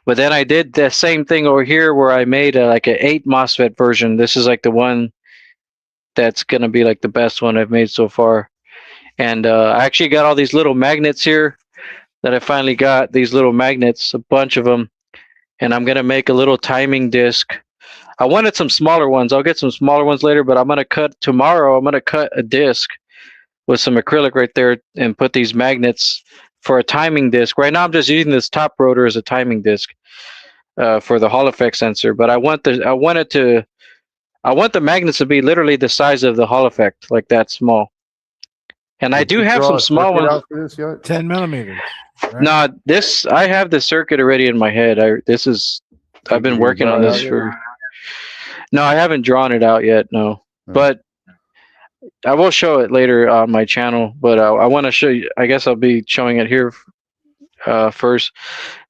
But then I did the same thing over here where I made like an 8 MOSFET version. This is like the one that's gonna be like the best one I've made so far. And I actually got all these little magnets here that I finally got. These little magnets, a bunch of them, and I'm gonna make a little timing disc. I wanted some smaller ones. I'll get some smaller ones later, but I'm gonna cut tomorrow. I'm gonna cut a disc with some acrylic right there and put these magnets for a timing disc. Right now I'm just using this top rotor as a timing disc for the Hall effect sensor, but I want the magnets to be literally the size of the Hall effect, like that small. And I do have some small ones. 10 millimeters. Right? No, this, I have the circuit already in my head. I've been working on this for. No, I haven't drawn it out yet. No, but I will show it later on my channel. But I want to show you. I guess I'll be showing it here first.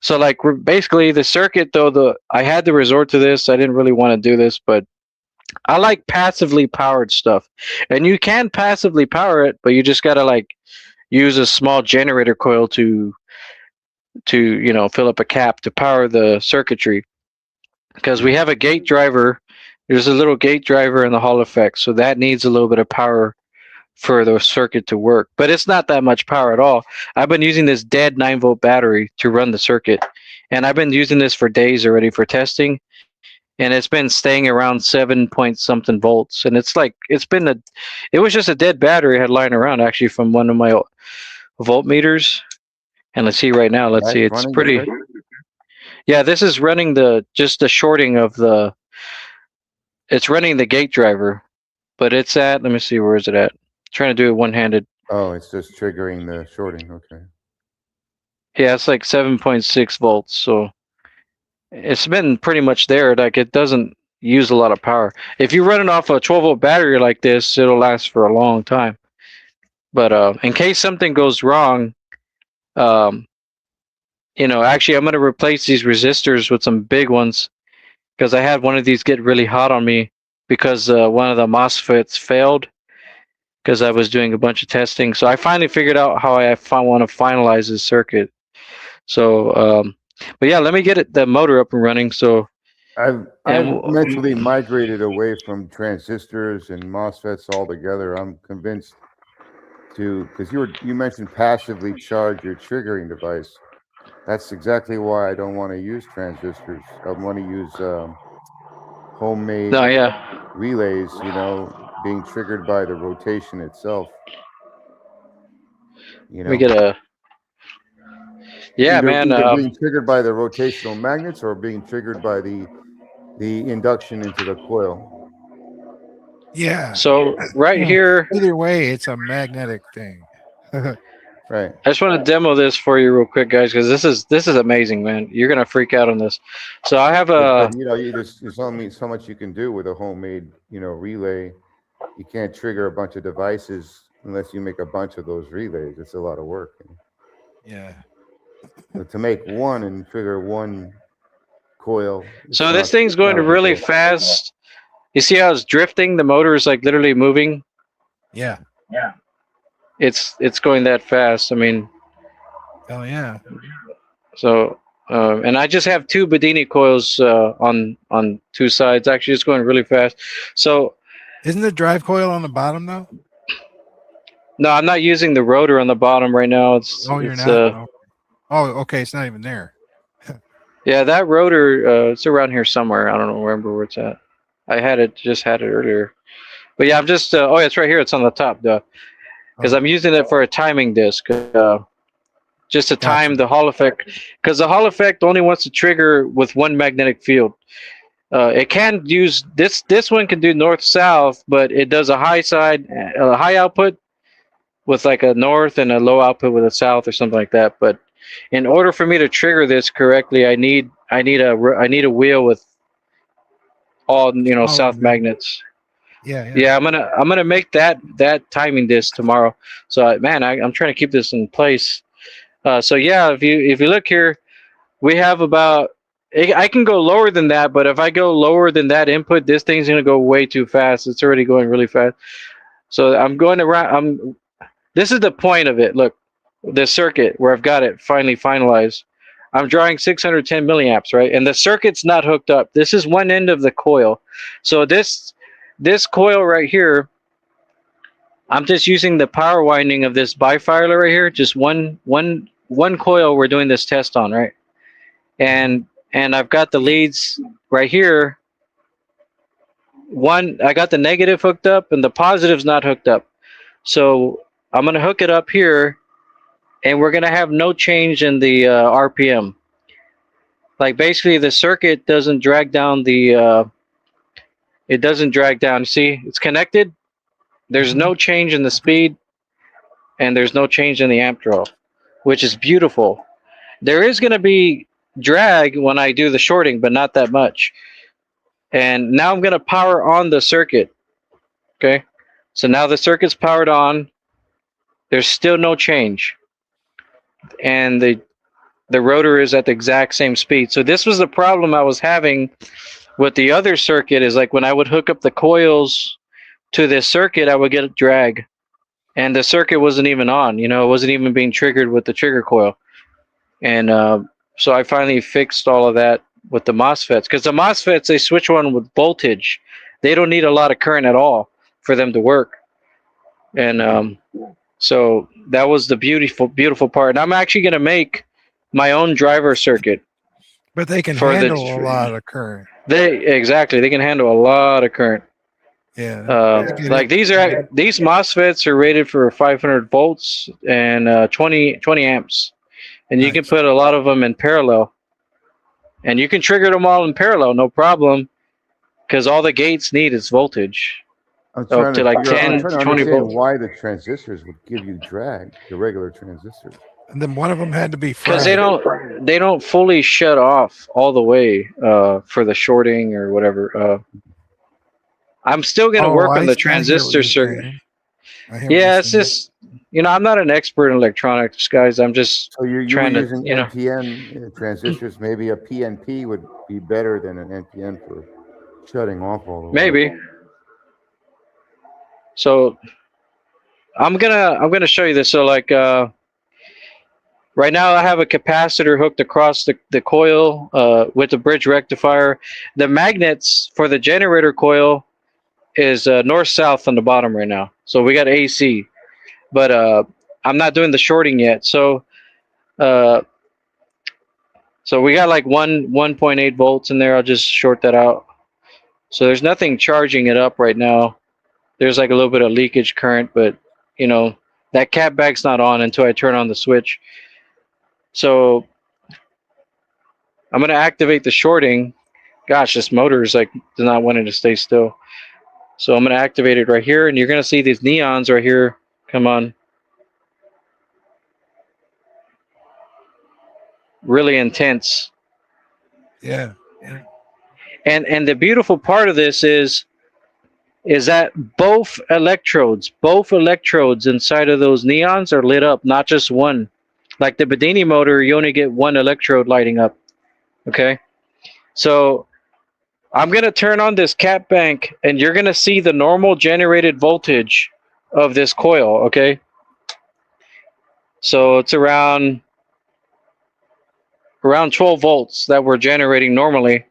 So, like, basically the circuit, though, I had to resort to this. I didn't really want to do this, but I like passively powered stuff, and you can passively power it, but you just gotta like use a small generator coil to fill up a cap to power the circuitry, because we have a gate driver. There's a little gate driver in the Hall effect, so that needs a little bit of power for the circuit to work, but it's not that much power at all. I've been using this dead 9-volt battery to run the circuit, and I've been using this for days already for testing, and it's been staying around 7 point something volts. And it's like, it was just a dead battery I had lying around actually from one of my voltmeters. And let's see right now, let's see, it's pretty, yeah, this is running just the shorting of it's running the gate driver, but it's at, let me see, where is it at? I'm trying to do it one-handed. Oh, it's just triggering the shorting, okay. Yeah, it's like 7.6 volts, so it's been pretty much there. Like, it doesn't use a lot of power. If you run it off a 12-volt battery like this, it'll last for a long time. But in case something goes wrong, actually, I'm going to replace these resistors with some big ones, because I had one of these get really hot on me because one of the MOSFETs failed because I was doing a bunch of testing. So I finally figured out how I want to finalize this circuit. So, but yeah, let me get the motor up and running. So I've mentally migrated away from transistors and MOSFETs altogether. I'm convinced because you mentioned passively charge your triggering device. That's exactly why I don't want to use transistors. I want to use homemade relays, being triggered by the rotation itself. You Let me know, get a. Yeah, either man. being triggered by the rotational magnets or being triggered by the induction into the coil. Yeah. So right here, Either way, it's a magnetic thing. Right. I just want to demo this for you real quick, guys, because this is amazing, man. You're gonna freak out on this. So I have a. But, you know, there's only so much you can do with a homemade, you know, relay. You can't trigger a bunch of devices unless you make a bunch of those relays. It's a lot of work. Yeah. But to make one and trigger one coil. So this thing's going really fast. You see how it's drifting? The motor is like literally moving. Yeah. It's going that fast. I mean. Oh yeah. So and I just have 2 Bedini coils on 2 sides. Actually, it's going really fast. So. Isn't the drive coil on the bottom though? No, I'm not using the rotor on the bottom right now. You're not. Oh, okay. It's not even there. Yeah, that rotor, it's around here somewhere. I don't remember where it's at. I just had it earlier. But yeah, I'm just, oh, yeah, it's right here. It's on the top, because I'm using it for a timing disc, just to time the Hall effect. Because the Hall effect only wants to trigger with one magnetic field. It can use, this one can do north-south, but it does a high output with like a north and a low output with a south or something like that. But in order for me to trigger this correctly, I need a wheel with all south magnets. Yeah. I'm gonna make that timing disc tomorrow. So man, I'm trying to keep this in place. So yeah, if you look here, we have about. I can go lower than that, but if I go lower than that input, this thing's gonna go way too fast. It's already going really fast. So I'm going around. This is the point of it. Look, the circuit where I've got it finally finalized. I'm drawing 610 milliamps, right? And the circuit's not hooked up. This is one end of the coil. So this coil right here, I'm just using the power winding of this bifilar right here. Just one coil we're doing this test on, right? And I've got the leads right here. I got the negative hooked up and the positive's not hooked up. So I'm going to hook it up here, and we're going to have no change in the RPM. Like basically the circuit doesn't drag down it doesn't drag down. See, it's connected. There's no change in the speed, and there's no change in the amp draw, which is beautiful. There is going to be drag when I do the shorting, but not that much. And now I'm going to power on the circuit. Okay. So now the circuit's powered on. There's still no change, and the rotor is at the exact same speed. So this was the problem I was having with the other circuit. Is like when I would hook up the coils to this circuit, I would get a drag, and the circuit wasn't even on. It wasn't even being triggered with the trigger coil. And so I finally fixed all of that with the MOSFETs, because the MOSFETs, they switch on with voltage. They don't need a lot of current at all for them to work. And so that was the beautiful part. And I'm actually going to make my own driver circuit. But they can handle a lot of current. They can handle a lot of current. Yeah. Like these MOSFETs are rated for 500 volts and 20 amps. And you can put a lot of them in parallel. And you can trigger them all in parallel, no problem, because all the gates need is voltage. I'm trying to like 10, 20 volts. Why the transistors would give you drag, the regular transistors. And then one of them had to be because they don't fully shut off all the way for the shorting or whatever. I'm still going to work on the transistor circuit. Yeah, it's just I'm not an expert in electronics, guys. I'm just trying to using NPN transistors. Maybe a PNP would be better than an NPN for shutting off all the way. Maybe. So I'm gonna show you this. So like right now I have a capacitor hooked across the coil with the bridge rectifier. The magnets for the generator coil is north-south on the bottom right now. So we got AC, but I'm not doing the shorting yet. So we got like 1.8 volts in there. I'll just short that out. So there's nothing charging it up right now. There's like a little bit of leakage current, but the That cap bank's not on until I turn on the switch. So I'm going to activate the shorting. Gosh, this motor is like does not want it to stay still. So I'm going to activate it right here, and you're going to see these neons right here come on. Really intense. Yeah. And the beautiful part of this is that both electrodes inside of those neons are lit up, not just one. Like the Bedini motor, you only get one electrode lighting up. Okay? So I'm going to turn on this cap bank, and you're going to see the normal generated voltage of this coil, okay? So it's around 12 volts that we're generating normally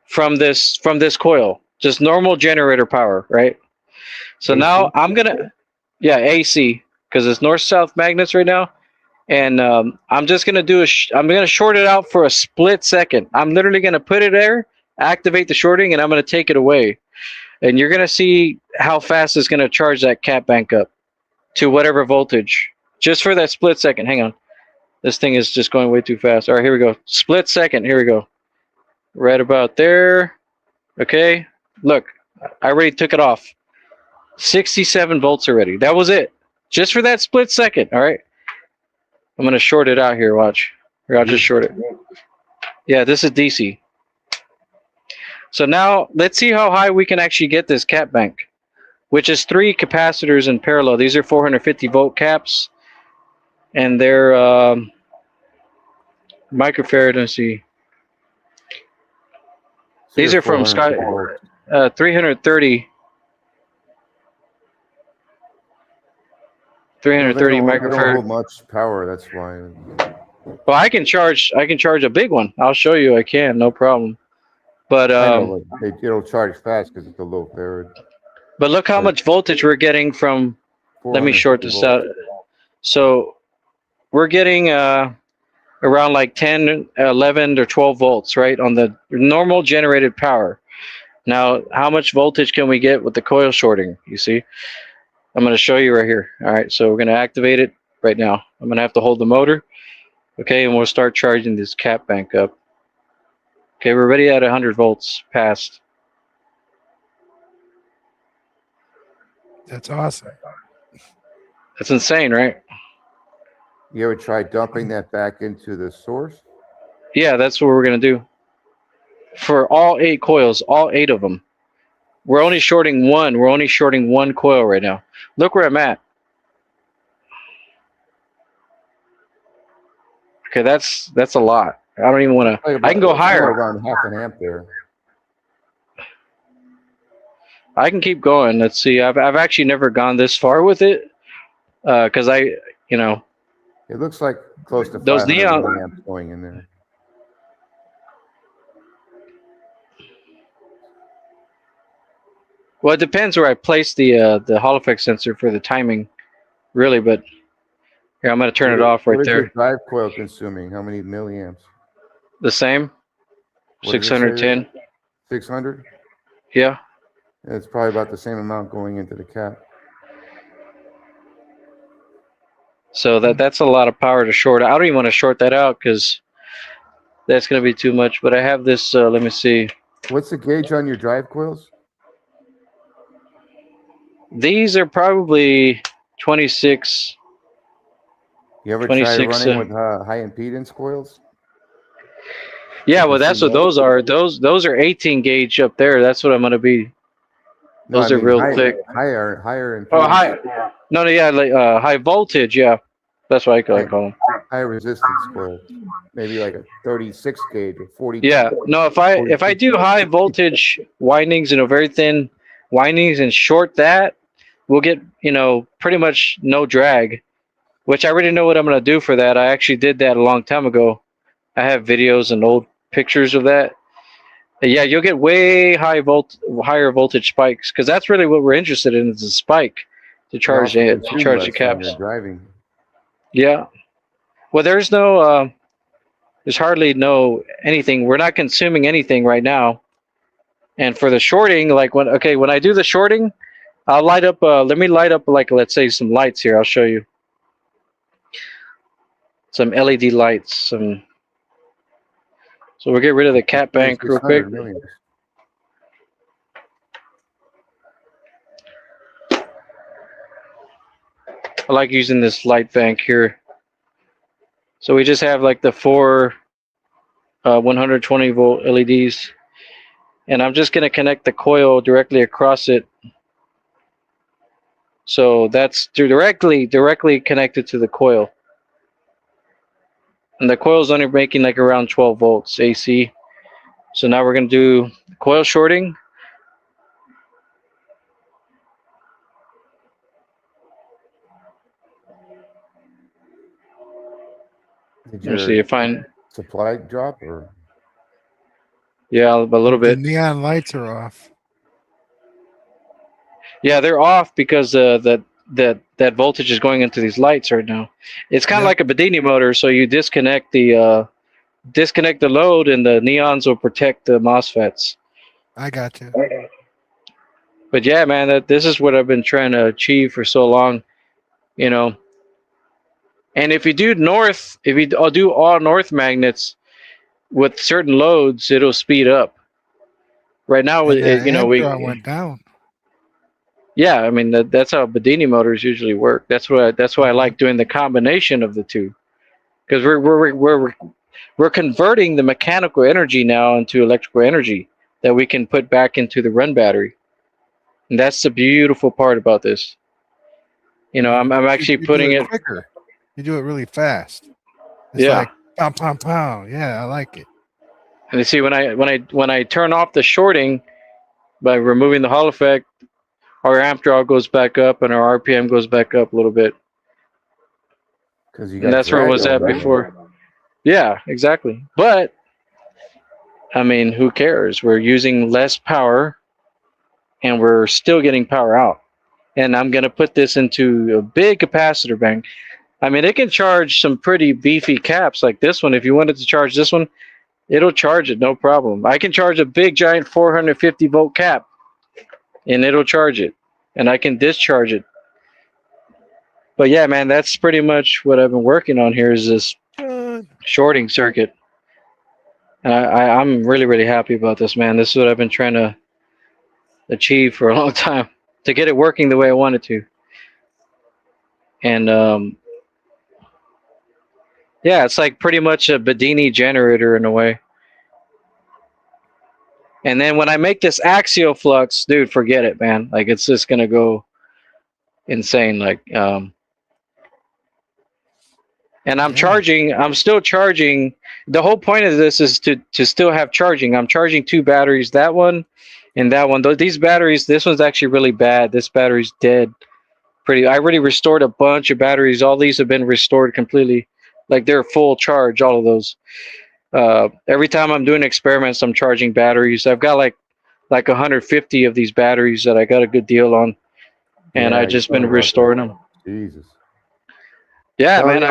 from this coil. Just normal generator power, right? So now I'm going to, yeah, AC, because it's north-south magnets right now. And I'm just going to do I'm going to short it out for a split second. I'm literally going to put it there, activate the shorting, and I'm going to take it away. And you're going to see how fast it's going to charge that cap bank up to whatever voltage. Just for that split second. Hang on. This thing is just going way too fast. All right, here we go. Split second. Here we go. Right about there. Okay. Look, I already took it off. 67 volts already. That was it. Just for that split second. All right. I'm going to short it out here. Watch. Here, I'll just short it. Yeah, this is DC. So now let's see how high we can actually get this cap bank, which is 3 capacitors in parallel. These are 450 volt caps, and they're microfarad. Let's see. These are from Sky 330. 330 microfarad. They don't hold much power. That's why. Well, I can charge a big one. I'll show you. I can, no problem. But it'll charge fast because it's a low farad. But look how much voltage we're getting from. Let me short this out. So we're getting around like 10, 11, or 12 volts, right, on the normal generated power. Now, how much voltage can we get with the coil shorting? You see, I'm going to show you right here. All right, so we're going to activate it right now. I'm going to have to hold the motor. Okay, and we'll start charging this cap bank up. Okay, we're already at 100 volts past. That's awesome. That's insane, right? You ever try dumping that back into the source? Yeah, that's what we're going to do. For all 8 coils, all 8 of them. We're only shorting one. We're only shorting one coil right now. Look where I'm at. Okay, that's a lot. I don't even want to. I can go higher. Around half an amp there. I can keep going. Let's see. I've actually never gone this far with it, because you know. It looks like close to those 500 neon amps going in there. Well, it depends where I place the Hall effect sensor for the timing, really. But here, I'm going to turn it off right there. What is your drive coil consuming? How many milliamps? The same. 610. 600? Yeah. It's probably about the same amount going into the cap. So that's a lot of power to short. I don't even want to short that out because that's going to be too much. But I have this. Let me see. What's the gauge on your drive coils? These are probably 26. You ever try running with high impedance coils? Yeah, well, that's what those are. Those are 18 gauge up there. That's what I'm going to be. Those are real thick. Higher impedance. Oh, high. No, yeah, like high voltage. Yeah, that's what I call them. High resistance coil, maybe like a 36 gauge or 40. Yeah, no, if I do high voltage windings, very thin windings, and short that, we'll get pretty much no drag. Which I already know what I'm going to do for that. I actually did that a long time ago. I have videos and old pictures of that. Yeah, you'll get way higher voltage spikes because that's really what we're interested in is a spike to charge the caps. Driving. Yeah. Well, there's hardly anything. We're not consuming anything right now. And for the shorting, like when I do the shorting, I'll light up. Let me light up, like, let's say, some lights here. I'll show you some LED lights. So we'll get rid of the cap bank real quick. 600 million. I like using this light bank here. So we just have like the 4 120 volt LEDs, and I'm just going to connect the coil directly across it. So that's directly connected to the coil. And the coil's only making like around 12 volts AC. So now we're going to do coil shorting. Did Let me see if supply drop or? Yeah, a little The bit. neon lights are off. Yeah, they're off because that voltage is going into these lights right now. It's kind of like a Bedini motor, so you disconnect the load, and the neons will protect the MOSFETs. I got you. But yeah, man, this is what I've been trying to achieve for so long, you know. And if you do all north magnets with certain loads, it'll speed up. Right now, And the you know, amp draw went down. Yeah, I mean that's how Bedini motors usually work. That's why I like doing the combination of the two, because we're converting the mechanical energy now into electrical energy that we can put back into the run battery. And that's the beautiful part about this. You know, I'm actually putting it quicker. You do it really fast. It's Yeah. like pow pow pow. Yeah, I like it. And you see, when I turn off the shorting by removing the Hall effect, our amp draw goes back up and our RPM goes back up a little bit. And that's where it was at before. Yeah, exactly. But I mean, who cares? We're using less power and we're still getting power out. And I'm going to put this into a big capacitor bank. I mean, it can charge some pretty beefy caps like this one. If you wanted to charge this one, it'll charge it, no problem. I can charge a big, giant 450 volt cap, and it'll charge it. And I can discharge it. But yeah, man, that's pretty much what I've been working on here, is this shorting circuit. And I'm really, really happy about this, man. This is what I've been trying to achieve for a long time, to get it working the way I want it to. And yeah, it's like pretty much a Bedini generator in a way. And then when I make this axial flux, dude, forget it, man. Like, it's just gonna go insane. Like, and I'm still charging. The whole point of this is to still have charging. I'm charging 2 batteries, that one and that one. These batteries, this one's actually really bad. This battery's dead. I already restored a bunch of batteries. All these have been restored completely. Like, they're full charge, all of those. Every time I'm doing experiments, I'm charging batteries. I've got like 150 of these batteries that I got a good deal on, and I just been restoring them. Jesus. Yeah, Tell man.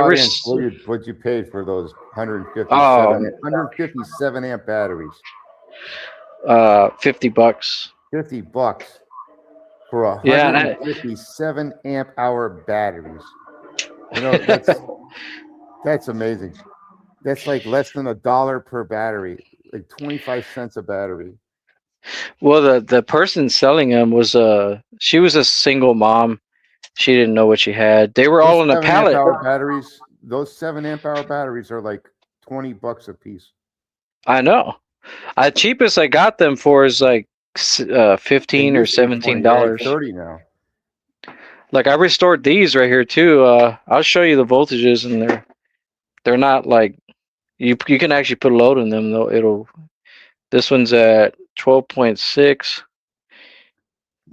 what you paid for those 157 amp batteries. $50. $50 for 157 amp hour batteries. You know, that's amazing. That's like less than $1 per battery, like 25 cents a battery. Well, the person selling them was she was a single mom. She didn't know what she had. They were all in a pallet. Those 7 amp hour batteries are like $20 a piece. I know. The cheapest I got them for is like $15 or $17. $30 now. Like, I restored these right here too. I'll show you the voltages, and they're not like, you can actually put a load in them though. This one's at 12.6.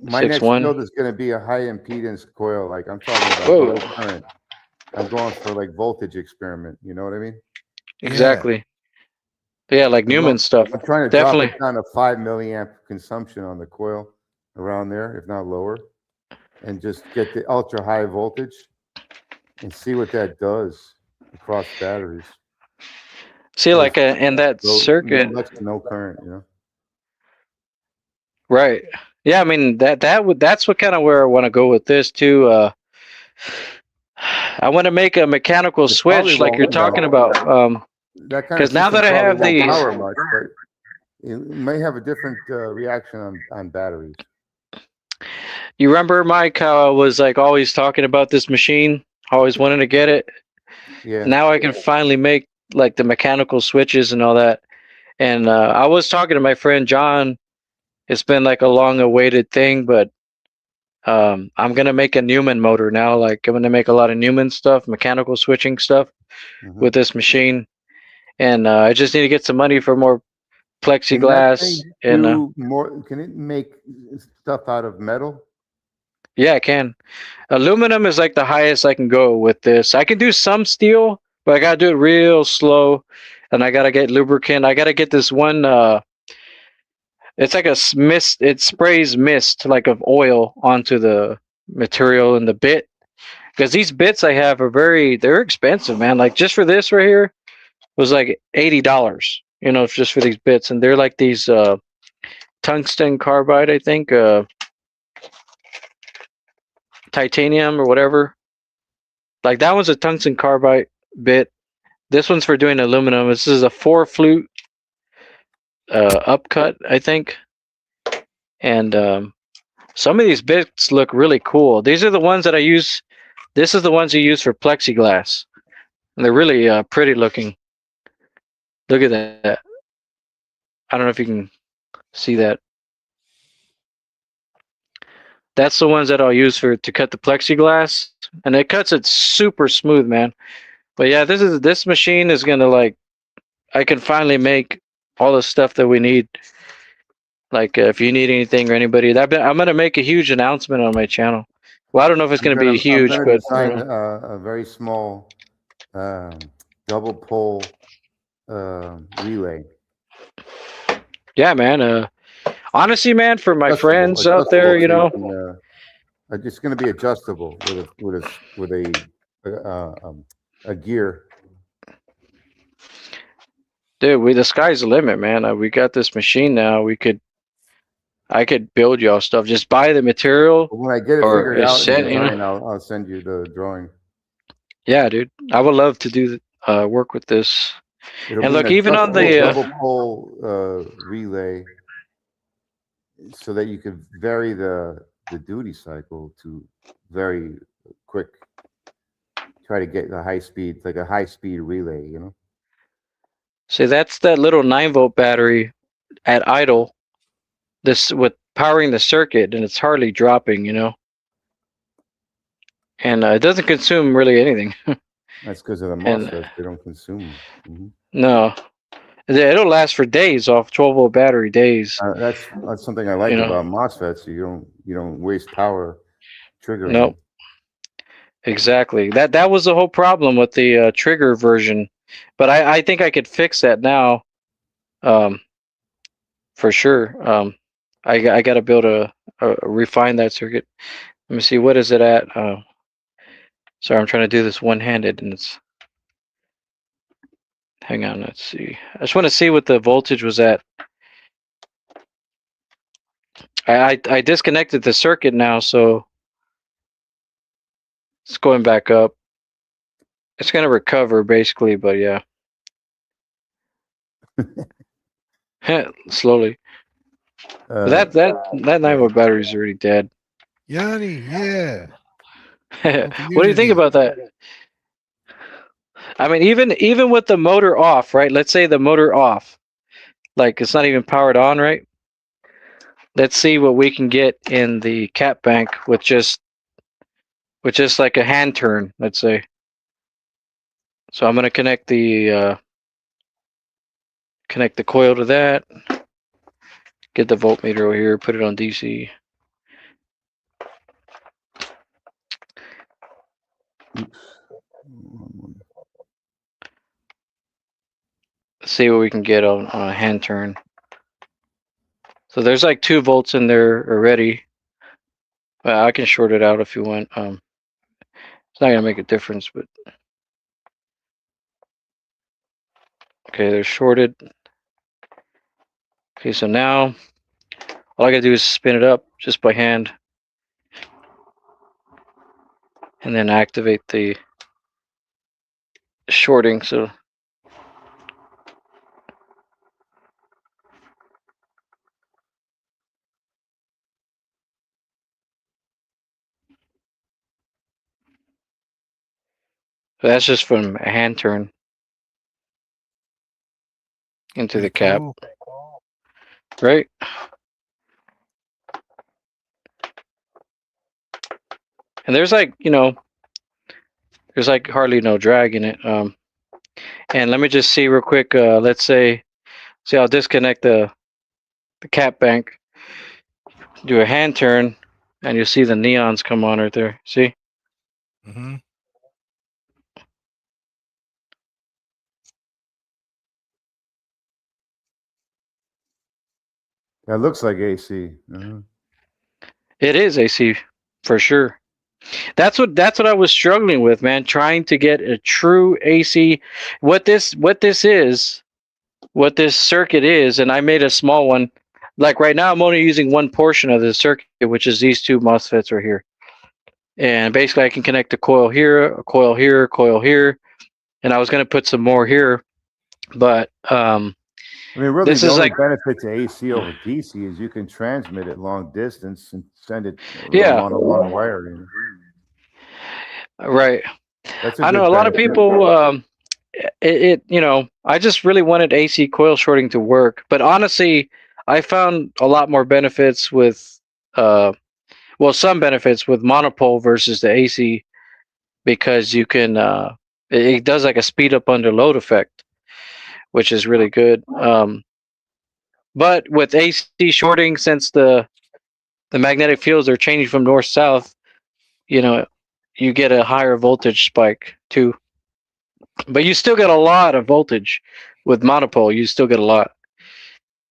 My next build is going to be a high impedance coil. Like, I'm talking about low current. I'm going for like voltage experiment. You know what I mean? Exactly. Yeah, like Newman stuff. I'm trying to drop it down to 5 milliamp consumption on the coil, around there, if not lower, and just get the ultra high voltage and see what that does across batteries. See, like, in that circuit, no current, you know. Right. Yeah, I mean that's what kind of where I want to go with this too. I want to make a mechanical It probably switch like you're won't, talking about. that kind of Because now system that I probably have won't these, power much, but it may have a different reaction on batteries. you remember Mike how I was like always talking about this machine, always wanting to get it. Yeah. Now I can finally make like the mechanical switches and all that. And I was talking to my friend John. It's been like a long awaited thing, but I'm gonna make a Newman motor now. Like I'm gonna make a lot of Newman stuff, mechanical switching stuff with this machine. And I just need to get some money for more Can that plexiglass. thing And do more? Can it make stuff out of metal? yeah, I can. Aluminum is like the highest I can go with this. I can do some steel, but I gotta do it real slow, and I gotta get lubricant. I gotta get this one. It's like a mist. It sprays mist like of oil onto the material and the bit. Because these bits I have are they're expensive, man. Like just for this right here was like $80. You know, just for these bits, and they're like these tungsten carbide, I think, titanium or whatever. Like that one's a tungsten carbide bit. This one's for doing aluminum. This is a 4-flute upcut, I think. And some of these bits look really cool. These are the ones that I use. This is the ones you use for plexiglass. And they're really pretty looking. Look at that. I don't know if you can see that. That's the ones that I'll use to cut the plexiglass. And it cuts it super smooth, man. But yeah, this machine is gonna like I can finally make all the stuff that we need. Like if you need anything or anybody, I'm gonna make a huge announcement on my channel. Well, I don't know if it's gonna be huge, I'm but design a very small double pole relay. Yeah, man. Honestly, man, for my friends out there, you know, it's going to be adjustable with a gear. Dude, the sky's the limit, man. We got this machine now. I could build y'all stuff. Just buy the material. When I get it figured out and design, I'll send you the drawing. Yeah, dude. I would love to do work with this. It'll and be look, even on the double pole relay, so that you could vary the duty cycle to very quick. Try to get the high speed, like a high speed relay, you know. See, that's that little 9-volt battery at idle. This with powering the circuit, and it's hardly dropping, you know. And it doesn't consume really anything. That's because of the MOSFETs. They don't consume. No, it'll last for days off 12-volt battery days. That's something I like about MOSFETs. You don't waste power triggering. Nope. Exactly. That was the whole problem with the trigger version, but I think I could fix that now. For sure. I got to build a refine that circuit. Let me see, what is it at? Sorry, I'm trying to do this one-handed, and it's. Hang on, let's see. I just want to see what the voltage was at. I disconnected the circuit now, so it's going back up. It's going to recover basically, but yeah. Slowly. But that 9-volt battery is already dead. Yanni, yeah. What do you think about that? I mean, even with the motor off, right? Let's say the motor off, like it's not even powered on, right? Let's see what we can get in the cap bank with just like a hand turn, let's say. So I'm gonna connect the coil to that. Get the voltmeter over here, put it on DC. See what we can get on a hand turn. So there's like 2 volts in there already. Well, I can short it out if you want. It's not gonna make a difference, but okay, they're shorted. Okay, so now All I gotta do is spin it up just by hand, and then activate the shorting. So that's just from a hand turn into the cap, right? And there's like, there's like hardly no drag in it. And let me just see real quick. Let's see, I'll disconnect the cap bank, do a hand turn, and you'll see the neons come on right there. See? Mm-hmm. That looks like AC. Uh-huh. It is AC for sure. That's what I was struggling with, man. Trying to get a true AC. What this circuit is, and I made a small one. Like right now, I'm only using one portion of the circuit, which is these two MOSFETs right here. And basically, I can connect a coil here, a coil here, a coil here, and I was going to put some more here, but I mean, really, this the is only like benefit to AC over DC is you can transmit it long distance and send it on a long wire. Right. That's I know a lot of people. I just really wanted AC coil shorting to work, but honestly, I found a lot more benefits with, some benefits with monopole versus the AC, because you can, it does like a speed up under load effect, which is really good. But with AC shorting, since the magnetic fields are changing from north south, you get a higher voltage spike too. But you still get a lot of voltage with monopole. You still get a lot.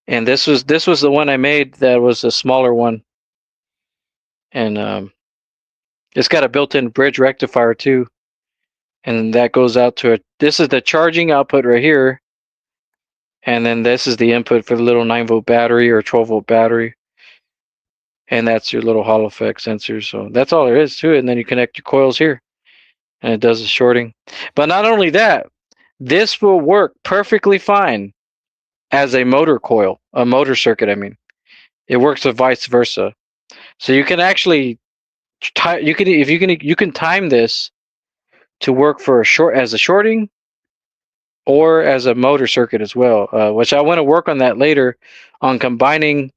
And this was the one I made that was a smaller one. And it's got a built-in bridge rectifier too. And that goes out to this is the charging output right here. And then this is the input for the little 9-volt battery or 12-volt battery. And that's your little Hall effect sensor. So that's all there is to it. And then you connect your coils here. And it does the shorting. But not only that, this will work perfectly fine as a motor coil, a motor circuit. I mean, it works with vice versa. So you can actually you can time this to work for as a shorting or as a motor circuit as well. Which I want to work on that later, on combining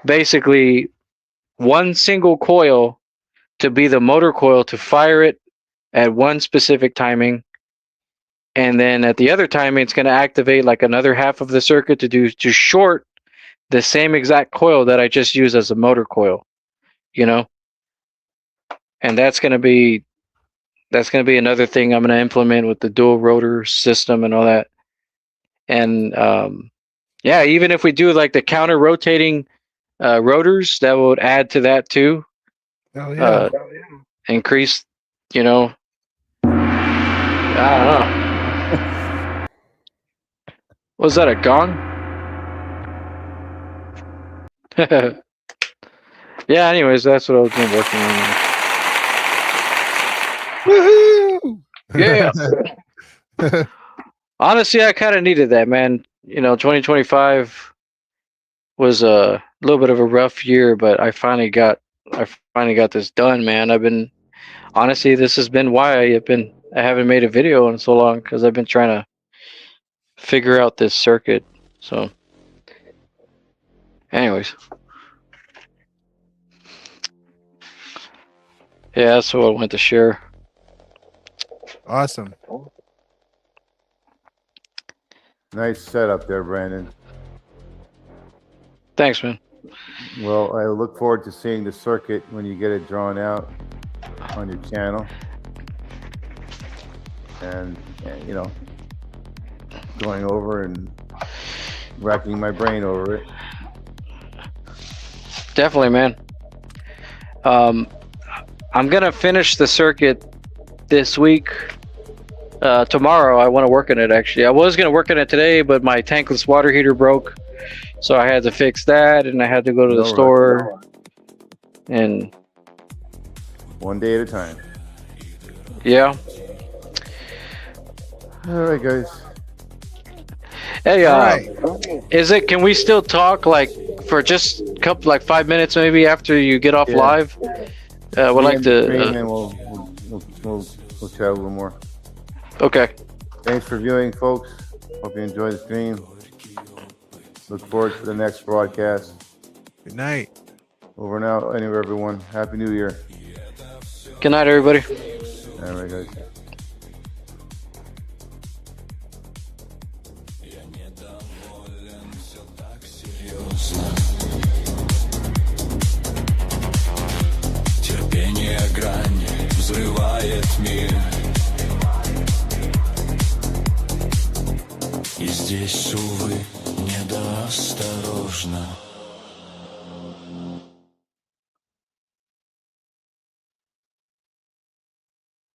basically one single coil to be the motor coil to fire it at one specific timing, and then at the other timing it's going to activate like another half of the circuit to short the same exact coil that I just used as a motor coil, and that's going to be another thing I'm going to implement with the dual rotor system and all that. And even if we do like the counter rotating rotors, that would add to that too. Oh yeah. Increase, I don't know. Was that a gong? Yeah, anyways, that's what I was been working on. Woohoo! Yeah. Honestly, I kind of needed that, man. 2025 was a little bit of a rough year, but I finally got this done, man. Honestly, this has been why I haven't made a video in so long, because I've been trying to figure out this circuit. So, anyways, yeah, that's what I wanted to share. Awesome. Nice setup there, Brandon. Thanks, man. Well, I look forward to seeing the circuit when you get it drawn out on your channel. And going over and racking my brain over it. Definitely, man. I'm gonna finish the circuit this week. Tomorrow I want to work on it. Actually, I was gonna work on it today, but my tankless water heater broke, So I had to fix that, and I had to go to the store. And one day at a time. Yeah. All right, guys. Hey, is it? Can we still talk like for just a couple, like 5 minutes maybe after you get off live? Would like to. We'll chat a little more. Okay. Thanks for viewing, folks. Hope you enjoyed the stream. Look forward to the next broadcast. Good night. Over and out, anyway, everyone. Happy New Year. Good night, everybody. All right, guys. Терпение грань взрывает мир. И здесь, увы, недоосторожно.